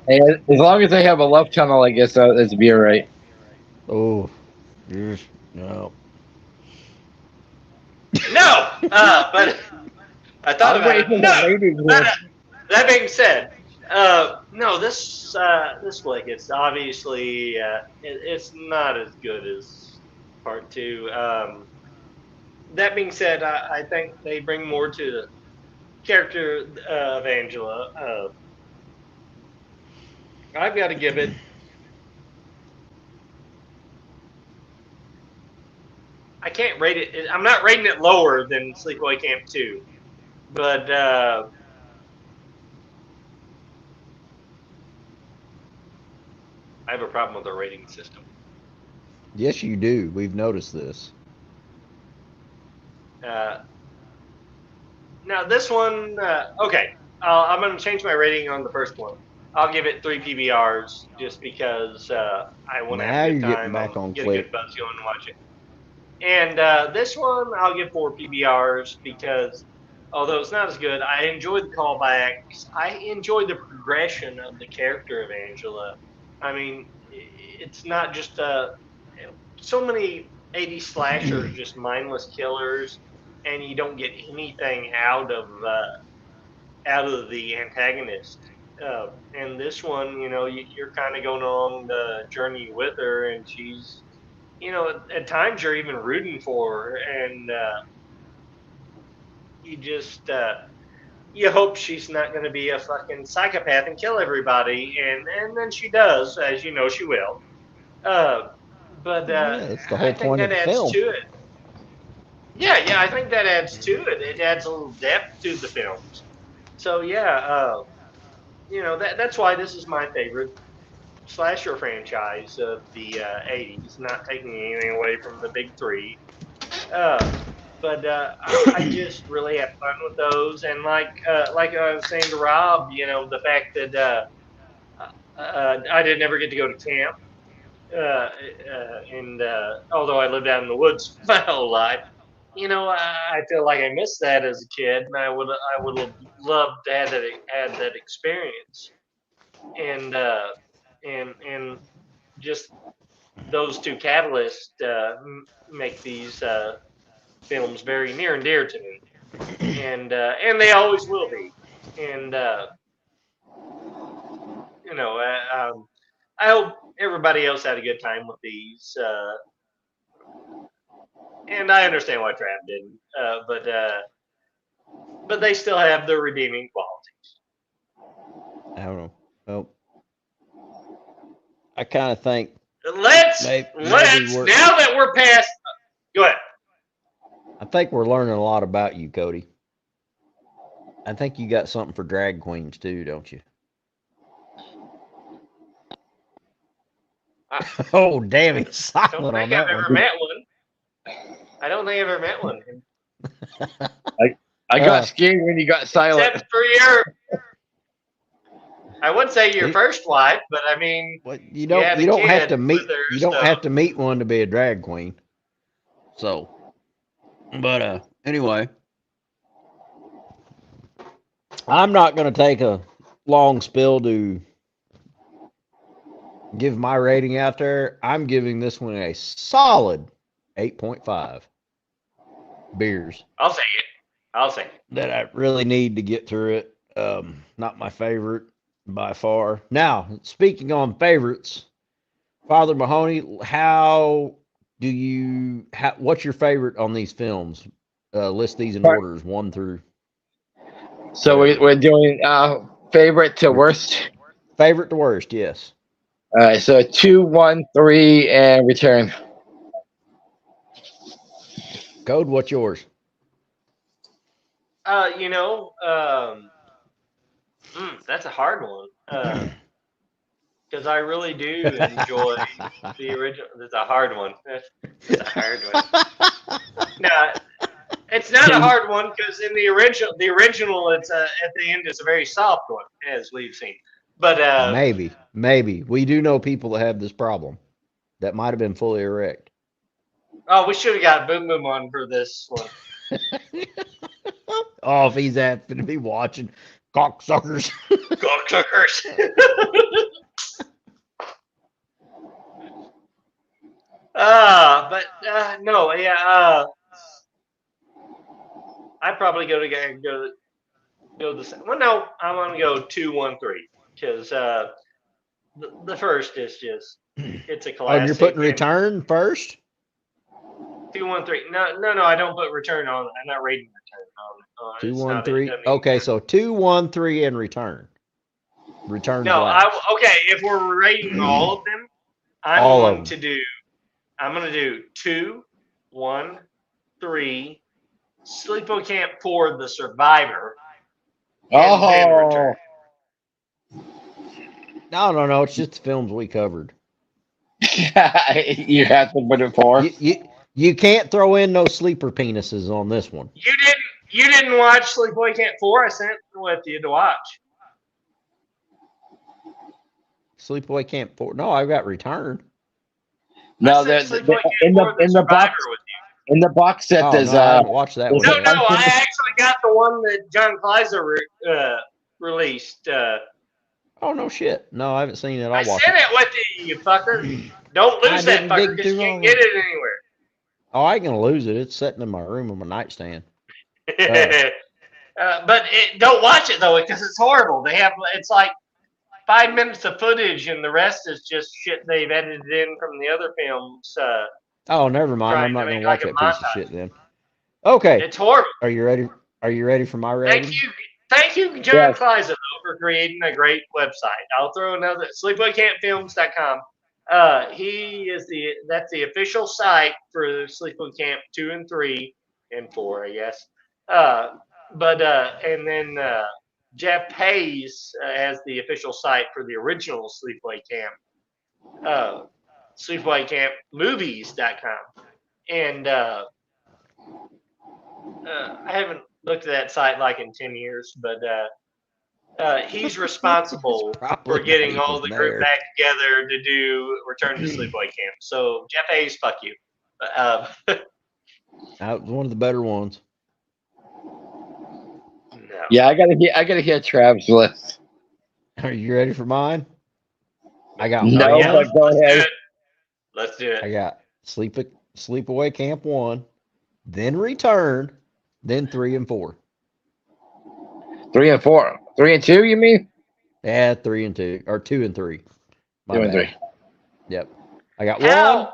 Hey, as long as they have a love tunnel, I guess that'd be all right. Oh, no. No, but I thought about it. No, that being said, no, this flick, it's obviously it's not as good as part 2. That being said, I think they bring more to the character of Angela. I've got to give it. I can't rate it. I'm not rating it lower than Sleepaway Camp 2. But I have a problem with the rating system. Yes, you do. We've noticed this. Now this one, okay, I'm going to change my rating on the first one. I'll give it 3 PBRs just because I want to have Now a you're good getting time. back on Get a good click. buzz going and watch it. And this one, I'll give 4 PBRs because although it's not as good, I enjoyed the callbacks. I enjoyed the progression of the character of Angela. I mean, it's not just so many 80s slashers, just mindless killers, and you don't get anything out of the antagonist. And this one, you're kind of going on the journey with her, and she's, at times you're even rooting for her, and you just you hope she's not going to be a fucking psychopath and kill everybody, and then she does, as you know she will. But Yeah, that's the I whole think point of that the adds film. to it. Yeah, I think that adds to it. It adds a little depth to the films. So yeah, that's why this is my favorite slasher franchise of the 80s. Not taking anything away from the big three, but I just really have fun with those. And like I was saying to Rob, the fact that I didn't ever get to go to camp, and although I lived out in the woods my whole life. I feel like I missed that as a kid, and I would have loved to have had that experience, and and just those two catalysts make these films very near and dear to me, and they always will be, and I hope everybody else had a good time with these, and I understand why Trav didn't, but they still have their redeeming quality. I don't know. Well, I kind of think Let's maybe now that we're past. Go ahead. I think we're learning a lot about you, Cody. I think you got something for drag queens too, don't you? Oh, damn, he's silent I don't on think that I've one. ever met one. I don't think I've ever met one. I got scared when you got silent. Except for your, I would say your first wife, but I mean, well, you don't have to meet her, you don't have to meet one to be a drag queen. So, but anyway, I'm not going to take a long spill to give my rating out there. I'm giving this one a solid 8.5 beers. I'll say it. That I really need to get through it. Not my favorite by far. Now, speaking on favorites, Father Mahoney, what's your favorite on these films? List these in orders, 1 through. So we're doing favorite to worst. Favorite to worst, yes. All right, so 2, 1, 3, and return. Code, what's yours? That's a hard one. Because I really do enjoy the original. It's a hard one. It's a hard one. No, it's not a hard one because in the original, it's at the end, it's a very soft one, as we've seen. But maybe we do know people that have this problem. That might have been fully erect. Oh, we should have got Boom Boom on for this one. Oh, if he's happy to be watching, cocksuckers. Cocksuckers. No, yeah. I'd probably go the. Well, no, I'm gonna go 2, 1, 3 because the first is just it's a classic. Oh, you're putting return first? 2, 1, 3. No. I don't put return on. I'm not rating return on. 2, 1, 3. Okay, so 2, 1, 3, and return. Return. No, okay. If we're rating all of them, I'm gonna do 2, 1, 3, Sleepaway Camp 4: The Survivor, and then Return. No. It's just the films we covered. You have to put it for. You can't throw in no sleeper penises on this one. You didn't watch Sleepaway Camp 4? I sent it with you to watch. Sleepaway Camp 4. No, I've got Return. No, in the box set there's I haven't watched that one. No, I actually got the one that John Kleiser released. Oh no shit! No, I haven't seen it. I'll watch sent it with you, fucker. Don't lose that fucker because you can't get it anywhere. Oh, I ain't gonna lose it. It's sitting in my room on my nightstand. But don't watch it though because it's horrible. It's like 5 minutes of footage and the rest is just shit they've edited in from the other films. Oh, never mind. I'm not gonna watch that piece of shit then. Okay. It's horrible. Are you ready? Are you ready for my rating? Thank you, John Kleiser, though, for creating a great website. I'll throw another sleepawaycampfilms.com. That's the official site for Sleepaway Camp 2 and 3 and 4, I guess. And then Jeff Hayes has the official site for the original Sleepaway Camp, sleepawaycampmovies.com. And I haven't looked at that site like in 10 years, but he's responsible for getting all the group back together to do Return to Sleepaway Camp. So Jeff Hayes, fuck you. That was one of the better ones. No. Yeah, I gotta hear Trav's list. Are you ready for mine? I got but go ahead. Let's do it. I got Sleepaway Camp 1, then Return, then 3 and 4. 3 and 4. 3 and 2, you mean? Yeah, 3 and 2, or 2 and 3. 2 and 3. Yep. I got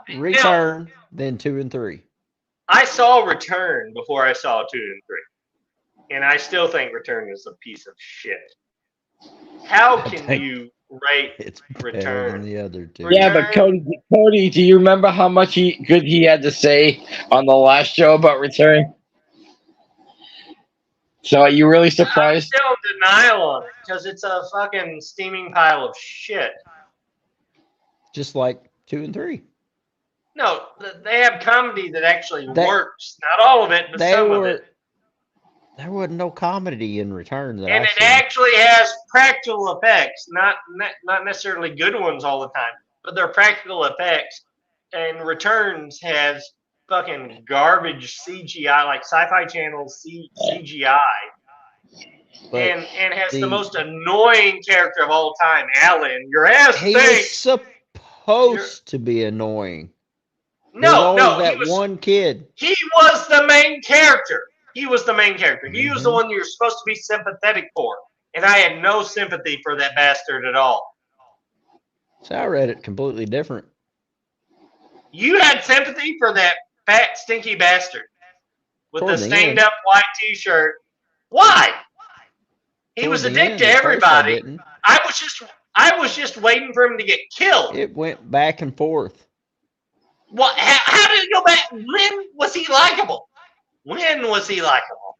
1, Return, then 2 and 3. I saw Return before I saw 2 and 3. And I still think Return is a piece of shit. How can you rate Return? The other two. Yeah, but Cody, do you remember how much good he had to say on the last show about Return? So are you really surprised? I'm still in denial on it because it's a fucking steaming pile of shit. Just like 2 and 3. No, they have comedy that actually works. Not all of it, but some of it. There wasn't no comedy in Return. And it actually has practical effects, not necessarily good ones all the time, but they're practical effects. And Returns has fucking garbage CGI, like Sci-Fi Channel CGI, and has the most annoying character of all time, Alan. Your ass stinks. He was supposed to be annoying. No, that one kid. He was the main character. He was the main character. He was the one you're supposed to be sympathetic for. And I had no sympathy for that bastard at all. So I read it completely different. You had sympathy for that fat, stinky bastard with the stained up white t-shirt. Why? He was a dick to everybody. I was just waiting for him to get killed. It went back and forth. What? How did it go back? When was he likable? When was he likable?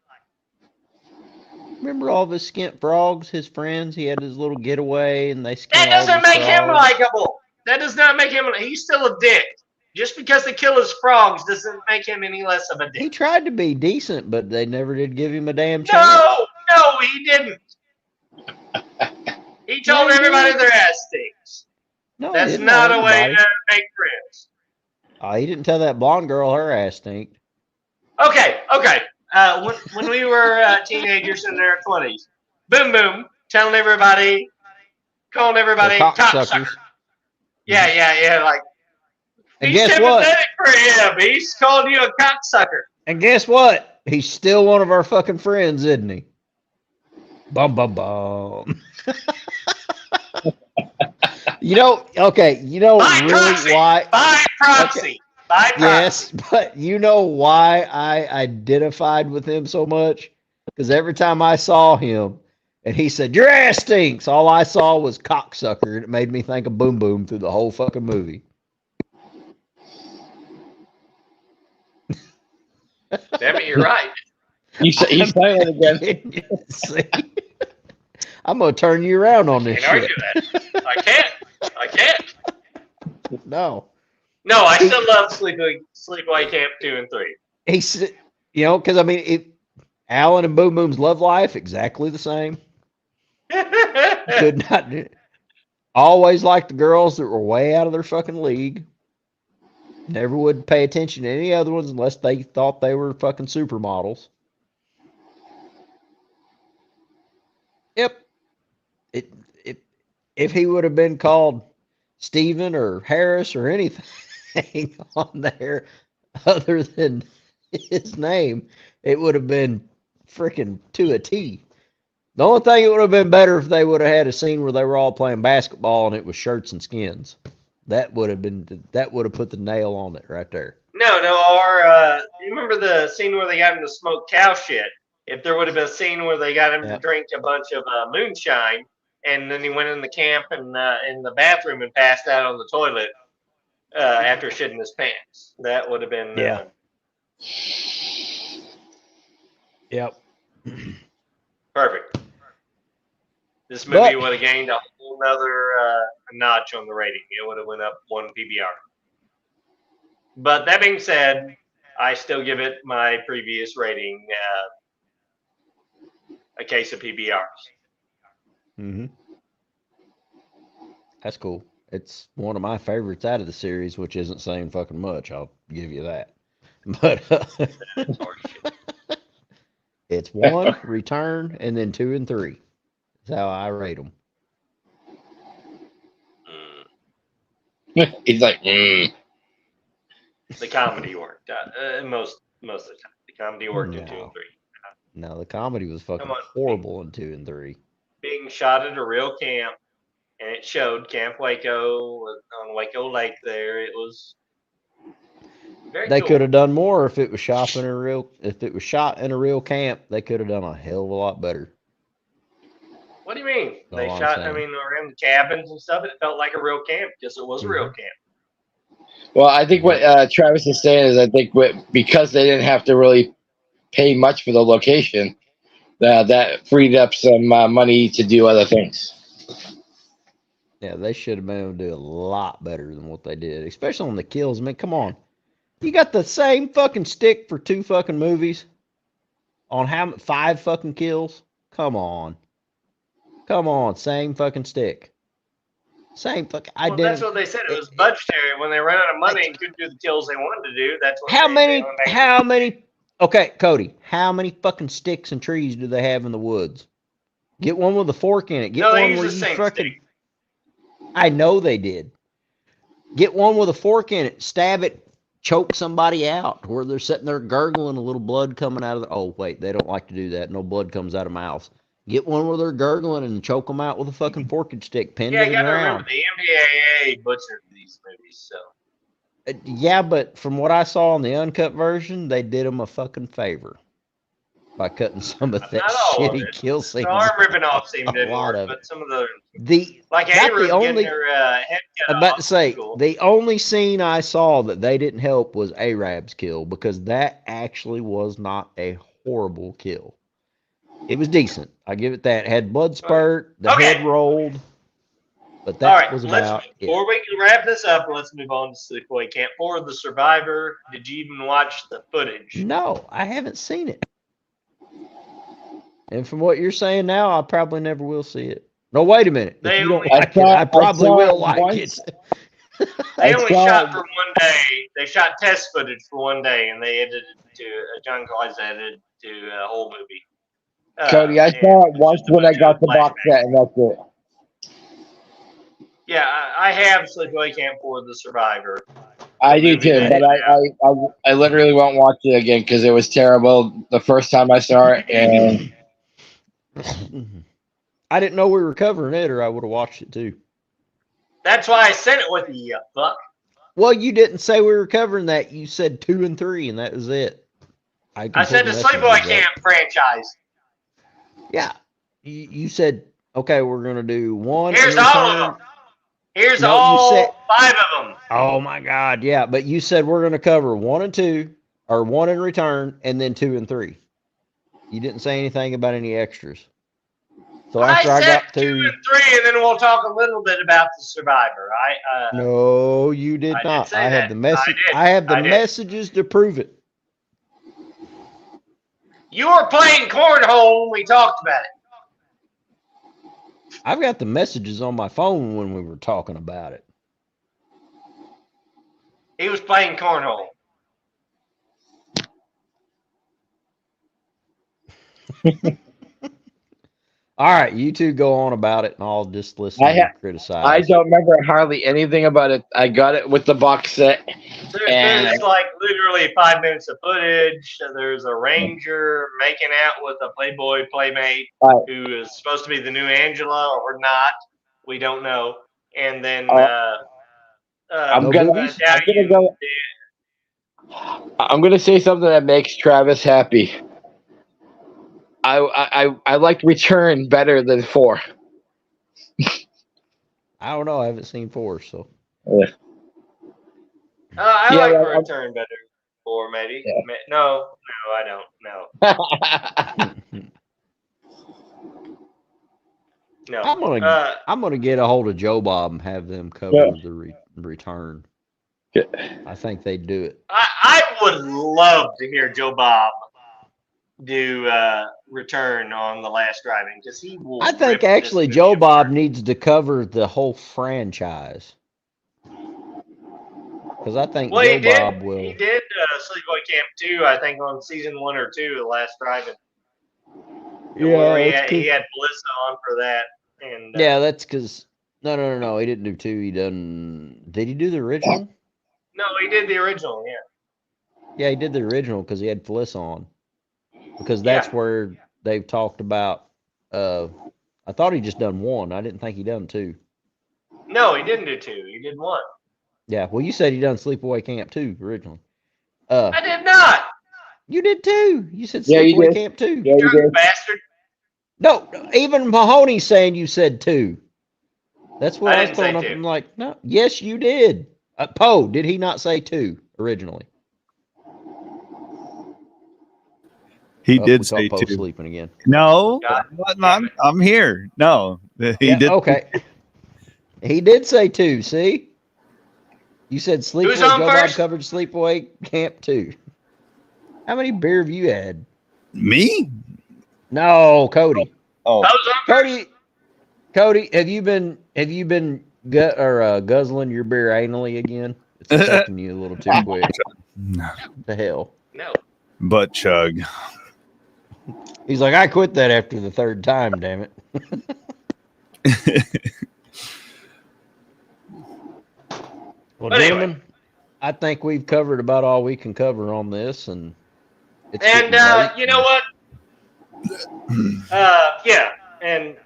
Remember all of his skint frogs, his friends? He had his little getaway, and they skint. That doesn't make him likable. That does not make him. He's still a dick. Just because they kill his frogs doesn't make him any less of a dick. He tried to be decent, but they never did give him a damn chance. No, he didn't. He told everybody their ass stinks. No, that's not a way to make friends. He didn't tell that blonde girl her ass stinked. Okay. When we were teenagers in their 20s, boom, boom, calling everybody cocksucker. Yeah. Like, and he's guess what? For him. He's called you a cocksucker. And guess what? He's still one of our fucking friends, isn't he? Bum, bum, bum. You know really why? By proxy. Okay. Yes, but you know why I identified with him so much? Because every time I saw him and he said, "Your ass stinks," all I saw was cocksucker, and it made me think of Boom Boom through the whole fucking movie. Damn it, you're right. He's silent again. See, I'm gonna turn you around on this Can't shit. argue that. I can't. No, No, I still love Sleepaway Camp 2 and 3. he's because I mean, Alan and Boom Boom's love life exactly the same. Could not always like the girls that were way out of their fucking league. Never would pay attention to any other ones unless they thought they were fucking supermodels. Yep. If he would have been called Steven or Harris or anything on there other than his name, it would have been freaking to a T. The only thing it would have been better if they would have had a scene where they were all playing basketball and it was shirts and skins. That would have put the nail on it right there. No, you remember the scene where they got him to smoke cow shit? If there would have been a scene where they got him to drink a bunch of moonshine, and then he went in the camp and in the bathroom and passed out on the toilet after shitting his pants, that would have been Yep. Perfect. This movie would have gained a whole nother notch on the rating. It would have went up 1 PBR. But that being said, I still give it my previous rating, a case of PBRs. Mm-hmm. That's cool. It's one of my favorites out of the series, which isn't saying fucking much. I'll give you that. But it's 1, Return, and then 2 and 3. That's how I rate them. He's like, The comedy worked most of the time. The comedy worked in 2 and 3. No, the comedy was fucking horrible in 2 and 3. Being shot at a real camp, and it showed Camp Waco on Waco Lake there. It was very They cool. could have done more if it was shot in a real camp. They could have done a hell of a lot better. What do you mean? That's They all I'm shot, saying. We're in the cabins and stuff. It felt like a real camp because it was a real camp. well, I think what Travis is saying is, I think because they didn't have to really pay much for the location, that freed up some money to do other things. Yeah, they should have been able to do a lot better than what they did, especially on the kills. I mean, come on. You got the same fucking stick for 2 fucking movies on 5 fucking kills? Come on. Same fucking stick. Same fucking. That's what they said. It was budgetary. When they ran out of money and couldn't do the kills they wanted to do, that's what How many? Okay, Cody. How many fucking sticks and trees do they have in the woods? Get one with a fork in it. Get No, they one use where the you same fucking. stick. I know they did. Get one with a fork in it. Stab it. Choke somebody out where they're sitting there gurgling, a little blood coming out of the. Oh wait, they don't like to do that. No blood comes out of mouths. Get one where they're gurgling and choke them out with a fucking forked stick pinned Yeah, to you the got to remember ground. the MPAA butchered these movies, so. Yeah, but from what I saw in the uncut version, they did them a fucking favor by cutting some of that Not all of shitty it. kill scenes. The arm ripping off scene A didn't lot work, of but it. some of the Not Arab the only. getting her head cut I'm about off to say was cool. the only scene I saw that they didn't help was Arab's kill, because that actually was not a horrible kill. It was decent. I give it that. It had blood spurt, the head rolled, but that All right, was about it. before we can wrap this up, let's move on to Sleepaway Camp 4, The Survivor. Did you even watch the footage? No, I haven't seen it. And from what you're saying now, I probably never will see it. No, wait a minute. If you don't like it, I probably will like it. They only shot for 1 day. They shot test footage for 1 day, and they edited to John Clyde edited to a whole movie. Cody, I saw it once when I got the box set, and that's it. Yeah, I have Sleepaway Camp 4, The Survivor. I do too, but I literally won't watch it again because it was terrible the first time I saw it, and I didn't know we were covering it, or I would have watched it too. That's why I sent it with you, you fuck. Well, you didn't say we were covering that. You said 2 and 3, and that was it. I said the Sleepaway Camp franchise. Yeah. You said, okay, we're going to do 1. Here's all of them. Here's all 5 of them. Oh, my God. Yeah, but you said we're going to cover 1 and 2, or 1 in Return, and then 2 and 3. You didn't say anything about any extras. So I after I said got 2 to and 3, and then we'll talk a little bit about the Survivor. no, you did I did not. say I have that. the message. I did. I have the I did. messages to prove it. You were playing cornhole when we talked about it. I've got the messages on my phone when we were talking about it. He was playing cornhole. All right, you two go on about it, and I'll just listen and criticize. I don't remember hardly anything about it. I got it with the box set. There's like literally 5 minutes of footage. There's a ranger making out with a Playboy playmate who is supposed to be the new Angela or not. We don't know. And then I'm gonna say something that makes Travis happy. I liked Return better than 4. I don't know. I haven't seen 4, so. I like Return better than 4, maybe. Yeah. No, I don't. No. I'm gonna get a hold of Joe Bob and have them cover the Return. I think they'd do it. I would love to hear Joe Bob do Return on The Last Driving because he will. I think actually Joe Bob needs to cover the whole franchise because I think Joe Bob will. He did Sleepaway Camp 2, I think, on season 1 or 2 of The Last Driving. Yeah, he had Melissa on for that. And yeah, that's because no, he didn't do 2. He done. Did he do the original? No, he did the original. Yeah. Yeah, he did the original because he had Fliss on. Because that's where they've talked about. I thought he just done 1. I didn't think he done 2. No, he didn't do 2. He did 1. Yeah, well, you said he done Sleepaway Camp 2 originally. I did not. You did 2. You said Sleepaway Camp 2. Yeah, you did. Bastard. No, even Mahoney saying you said 2. That's what I was throwing up. 2. I'm like, no, yes, you did. Poe, did he not say 2 originally? He did say Poe 2. Sleeping again. No, I'm here. No, he did. Okay. He did say 2. See, you said Sleepaway. Who's on Joe first? Bob covered Sleepaway Camp 2. How many beer have you had? Me? No, Cody. Oh, Cody, have you been guzzling your beer anally again? It's affecting you a little too quick. The hell. No. Butt chug. He's like, I quit that after the 3rd time. Damn it. Well, gentlemen, I think we've covered about all we can cover on this, and it's you know what? Yeah, and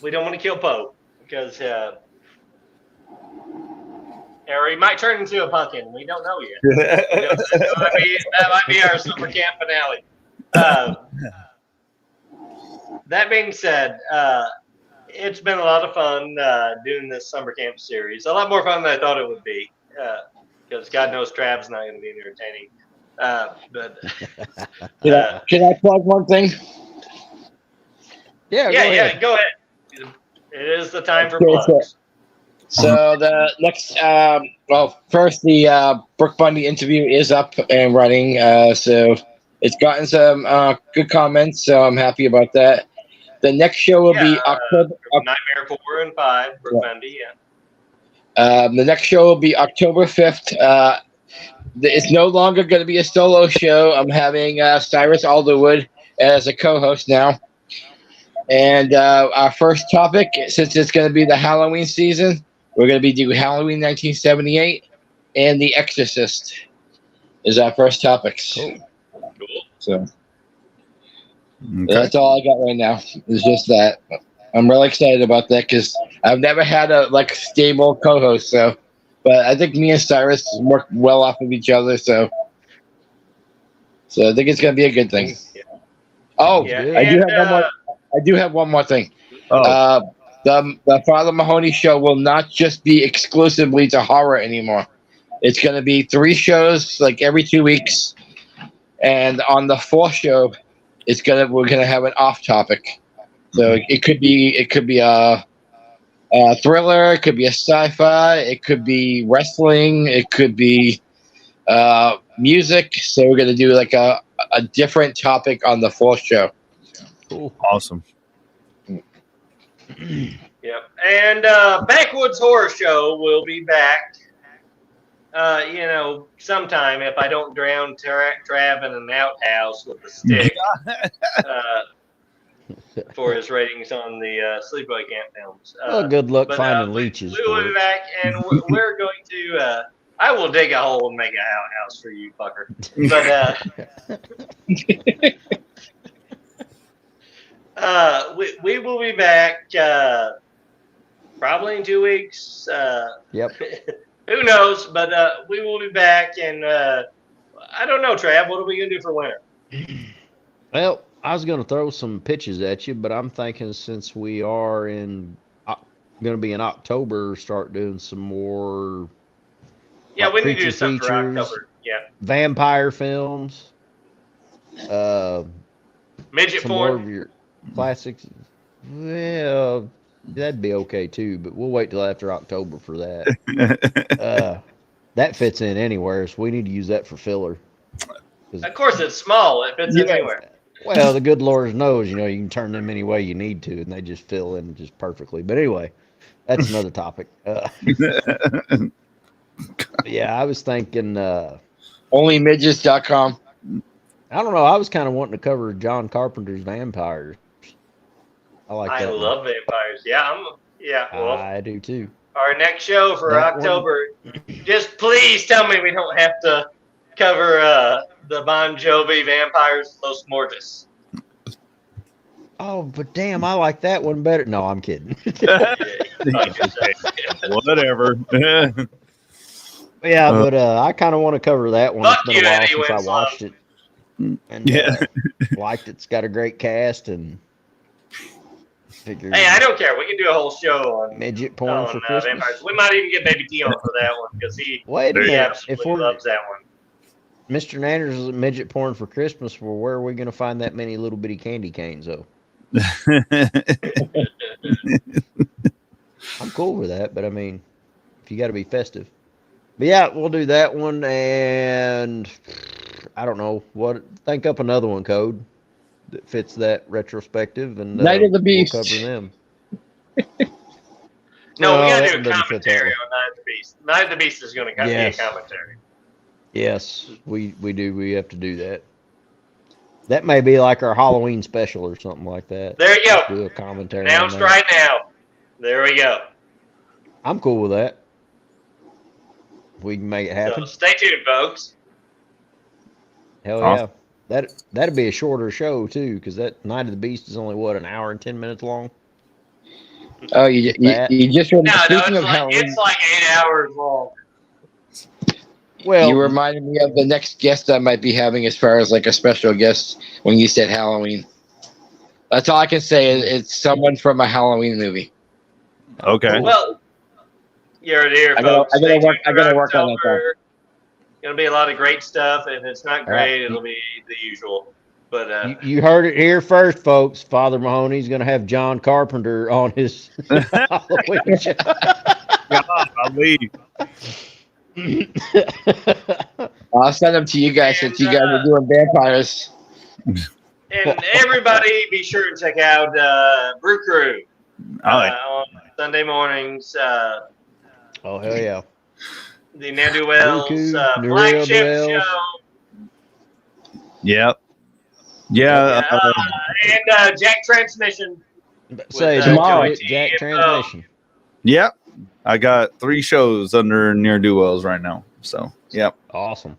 we don't want to kill Poe because or he might turn into a pumpkin. We don't know yet. That might be our summer camp finale. That being said, it's been a lot of fun doing this summer camp series. A lot more fun than I thought it would be because God knows Trav's not going to be entertaining. But Can I plug one thing? Yeah, go ahead. It is the time for plugs. So the next, first the Brooke Bundy interview is up and running. So it's gotten some good comments, so I'm happy about that. The next show will be October. Nightmare 4 and 5, Brooke Bundy, The next show will be October 5th. It's no longer going to be a solo show. I'm having Cyrus Alderwood as a co-host now. And our first topic, since it's going to be the Halloween season, we're going to be doing Halloween 1978 and The Exorcist is our first topics. Cool. So that's all I got right now. It's just that. I'm really excited about that because I've never had a stable co-host. So, but I think me and Cyrus work well off of each other. So I think it's going to be a good thing. Oh, I do have one more thing. The Father Mahoney show will not just be exclusively to horror anymore. It's going to be 3 shows, every 2 weeks. And on the 4th show, we're gonna have an off topic. So it could be a thriller, it could be a sci-fi, it could be wrestling, it could be music. So we're gonna do like a different topic on the full show. Cool. Awesome. Yep. And Backwoods Horror Show will be back. Sometime if I don't drown Trav in an outhouse with a stick for his ratings on the Sleepaway Camp films. Well, good luck finding leeches. We will be back, and we're going to. I will dig a hole and make a outhouse for you, fucker. But we will be back probably in 2 weeks. Yep. Who knows? But we will be back, and I don't know, Trav. What are we gonna do for winter? Well, I was going to throw some pitches at you, but I'm thinking since we are going to be in October, start doing some more. Yeah, we need to do creature something for features, October. Yeah. Vampire films. Midget some more porn. of your classics. Well, that'd be okay too, but we'll wait till after October for that. That fits in anywhere, so we need to use that for filler. Of course, it's small. It fits anywhere. Well, the good Lord knows, you can turn them any way you need to, and they just fill in just perfectly. But anyway, that's another topic. Yeah, I was thinking. Onlymidgets.com. I don't know. I was kind of wanting to cover John Carpenter's Vampires. I like that. I love vampires. Yeah, well, I do too. our next show for That October. Just please tell me we don't have to cover the Bon Jovi Vampires Los Mortis. Oh, but damn, I like that one better. No, I'm kidding. Whatever. Yeah, but I kind of want to cover that one. Fuck It's been a you, while Eddie since I Winslow. watched it. And liked it. It's got a great cast and figured Hey, I don't care. We can do a whole show on midget porn for Christmas. vampires. We might even get Baby T on for that one because he Wait a minute. absolutely loves that one. Mr. Nanners is midget porn for Christmas, well, where are we going to find that many little bitty candy canes, though? I'm cool with that, but I mean, if you got to be festive. But yeah, we'll do that one, and I don't know think up another one, Code, that fits that retrospective, and Night of the Beast. We'll cover them. No, we that got to one do a doesn't fit that commentary one. on Night of the Beast. Night of the Beast is going to be a commentary. Yes, we do. We have to do that. That may be like our Halloween special or something like that. There you go. Do a commentary. Announced on that. right now. There we go. I'm cool with that. We can make it happen. So stay tuned, folks. Hell Awesome. yeah. That'd be a shorter show too, because that Night of the Beast is only an hour and 10 minutes long. Oh, you just No, speaking of Halloween. it's like 8 hours long. Well, You reminded me of the next guest I might be having as far as like a special guest when you said Halloween. That's all I can say. It's someone from a Halloween movie. Okay. Well, you're here, I gotta- folks. I gotta Stay work- tuned I gotta for work on that October. Gonna be a lot of great stuff. If it's not All right. great, it'll be the usual. But you heard it here first, folks. Father Mahoney's going to have John Carpenter on his Halloween show. Golly. I'll send them to you guys since you guys are doing vampires. and everybody, be sure to check out Brew Crew on Sunday mornings. Oh, hell yeah. The Ne'er-do-Wells Brew Crew, flagship Ne'er-do-wells. show. Yep. Yeah. And Jack Transmission. Say tomorrow. Jack Transmission. Yep. I got 3 shows under near duels right now. So, yep. Awesome.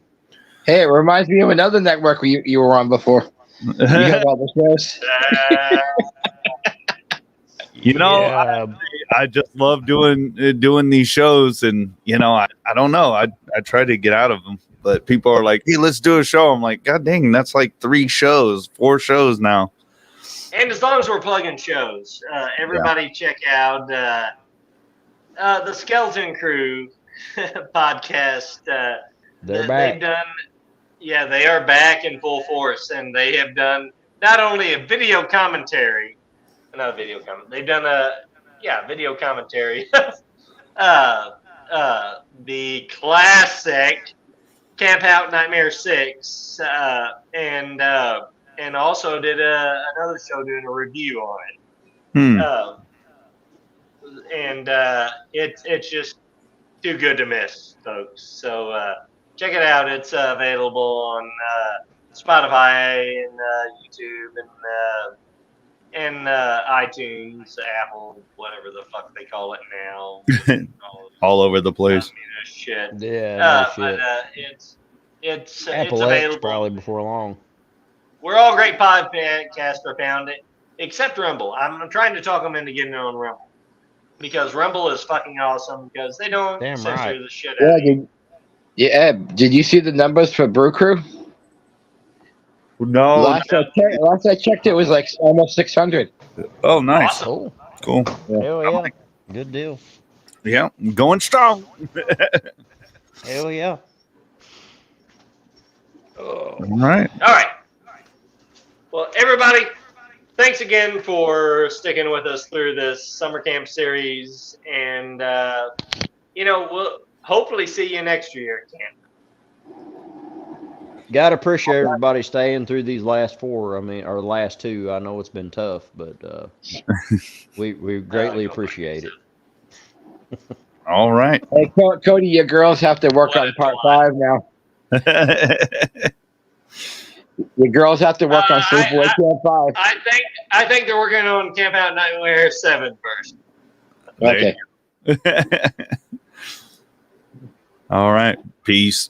Hey, it reminds me of another network you were on before. You have all the shows. You know, Yeah. I just love doing these shows, and I don't know. I try to get out of them, but people are like, "Hey, let's do a show." I'm like, "God dang, that's like 4 shows now." And as long as we're plugging shows, everybody check out the Skeleton Crew podcast. They're back. They've done, they are back in full force, and they have done not only a video commentary, not a video comment. They've done a video commentary. The classic Camp Out Nightmare 6, and also did another show doing a review on it. And it's just too good to miss, folks. So check it out. It's available on Spotify and YouTube and iTunes, Apple, whatever the fuck they call it now. All over the place. Shit. Yeah, no shit. But it's Apple available. X probably before long. Where all great podcasts are found, except Rumble. I'm trying to talk them into getting on Rumble because Rumble is fucking awesome because they don't censor the shit out of you. Did you see the numbers for Brew Crew? No. Last I checked, it was like almost 600. Oh, nice. Awesome. Cool. Hell yeah. Good deal. Yeah, going strong. Hell yeah. All right. Well, everybody, thanks again for sticking with us through this summer camp series, and we'll hopefully see you next year at camp. Got to appreciate everybody staying through these last 4. Or last 2. I know it's been tough, but we greatly appreciate it. All right. Hey, Cody, your girls have to work on part 5 now. Your girls have to work on Sleepaway Camp 5. I think they're working on Camp Out Nightmare 7 first. Okay. All right. Peace.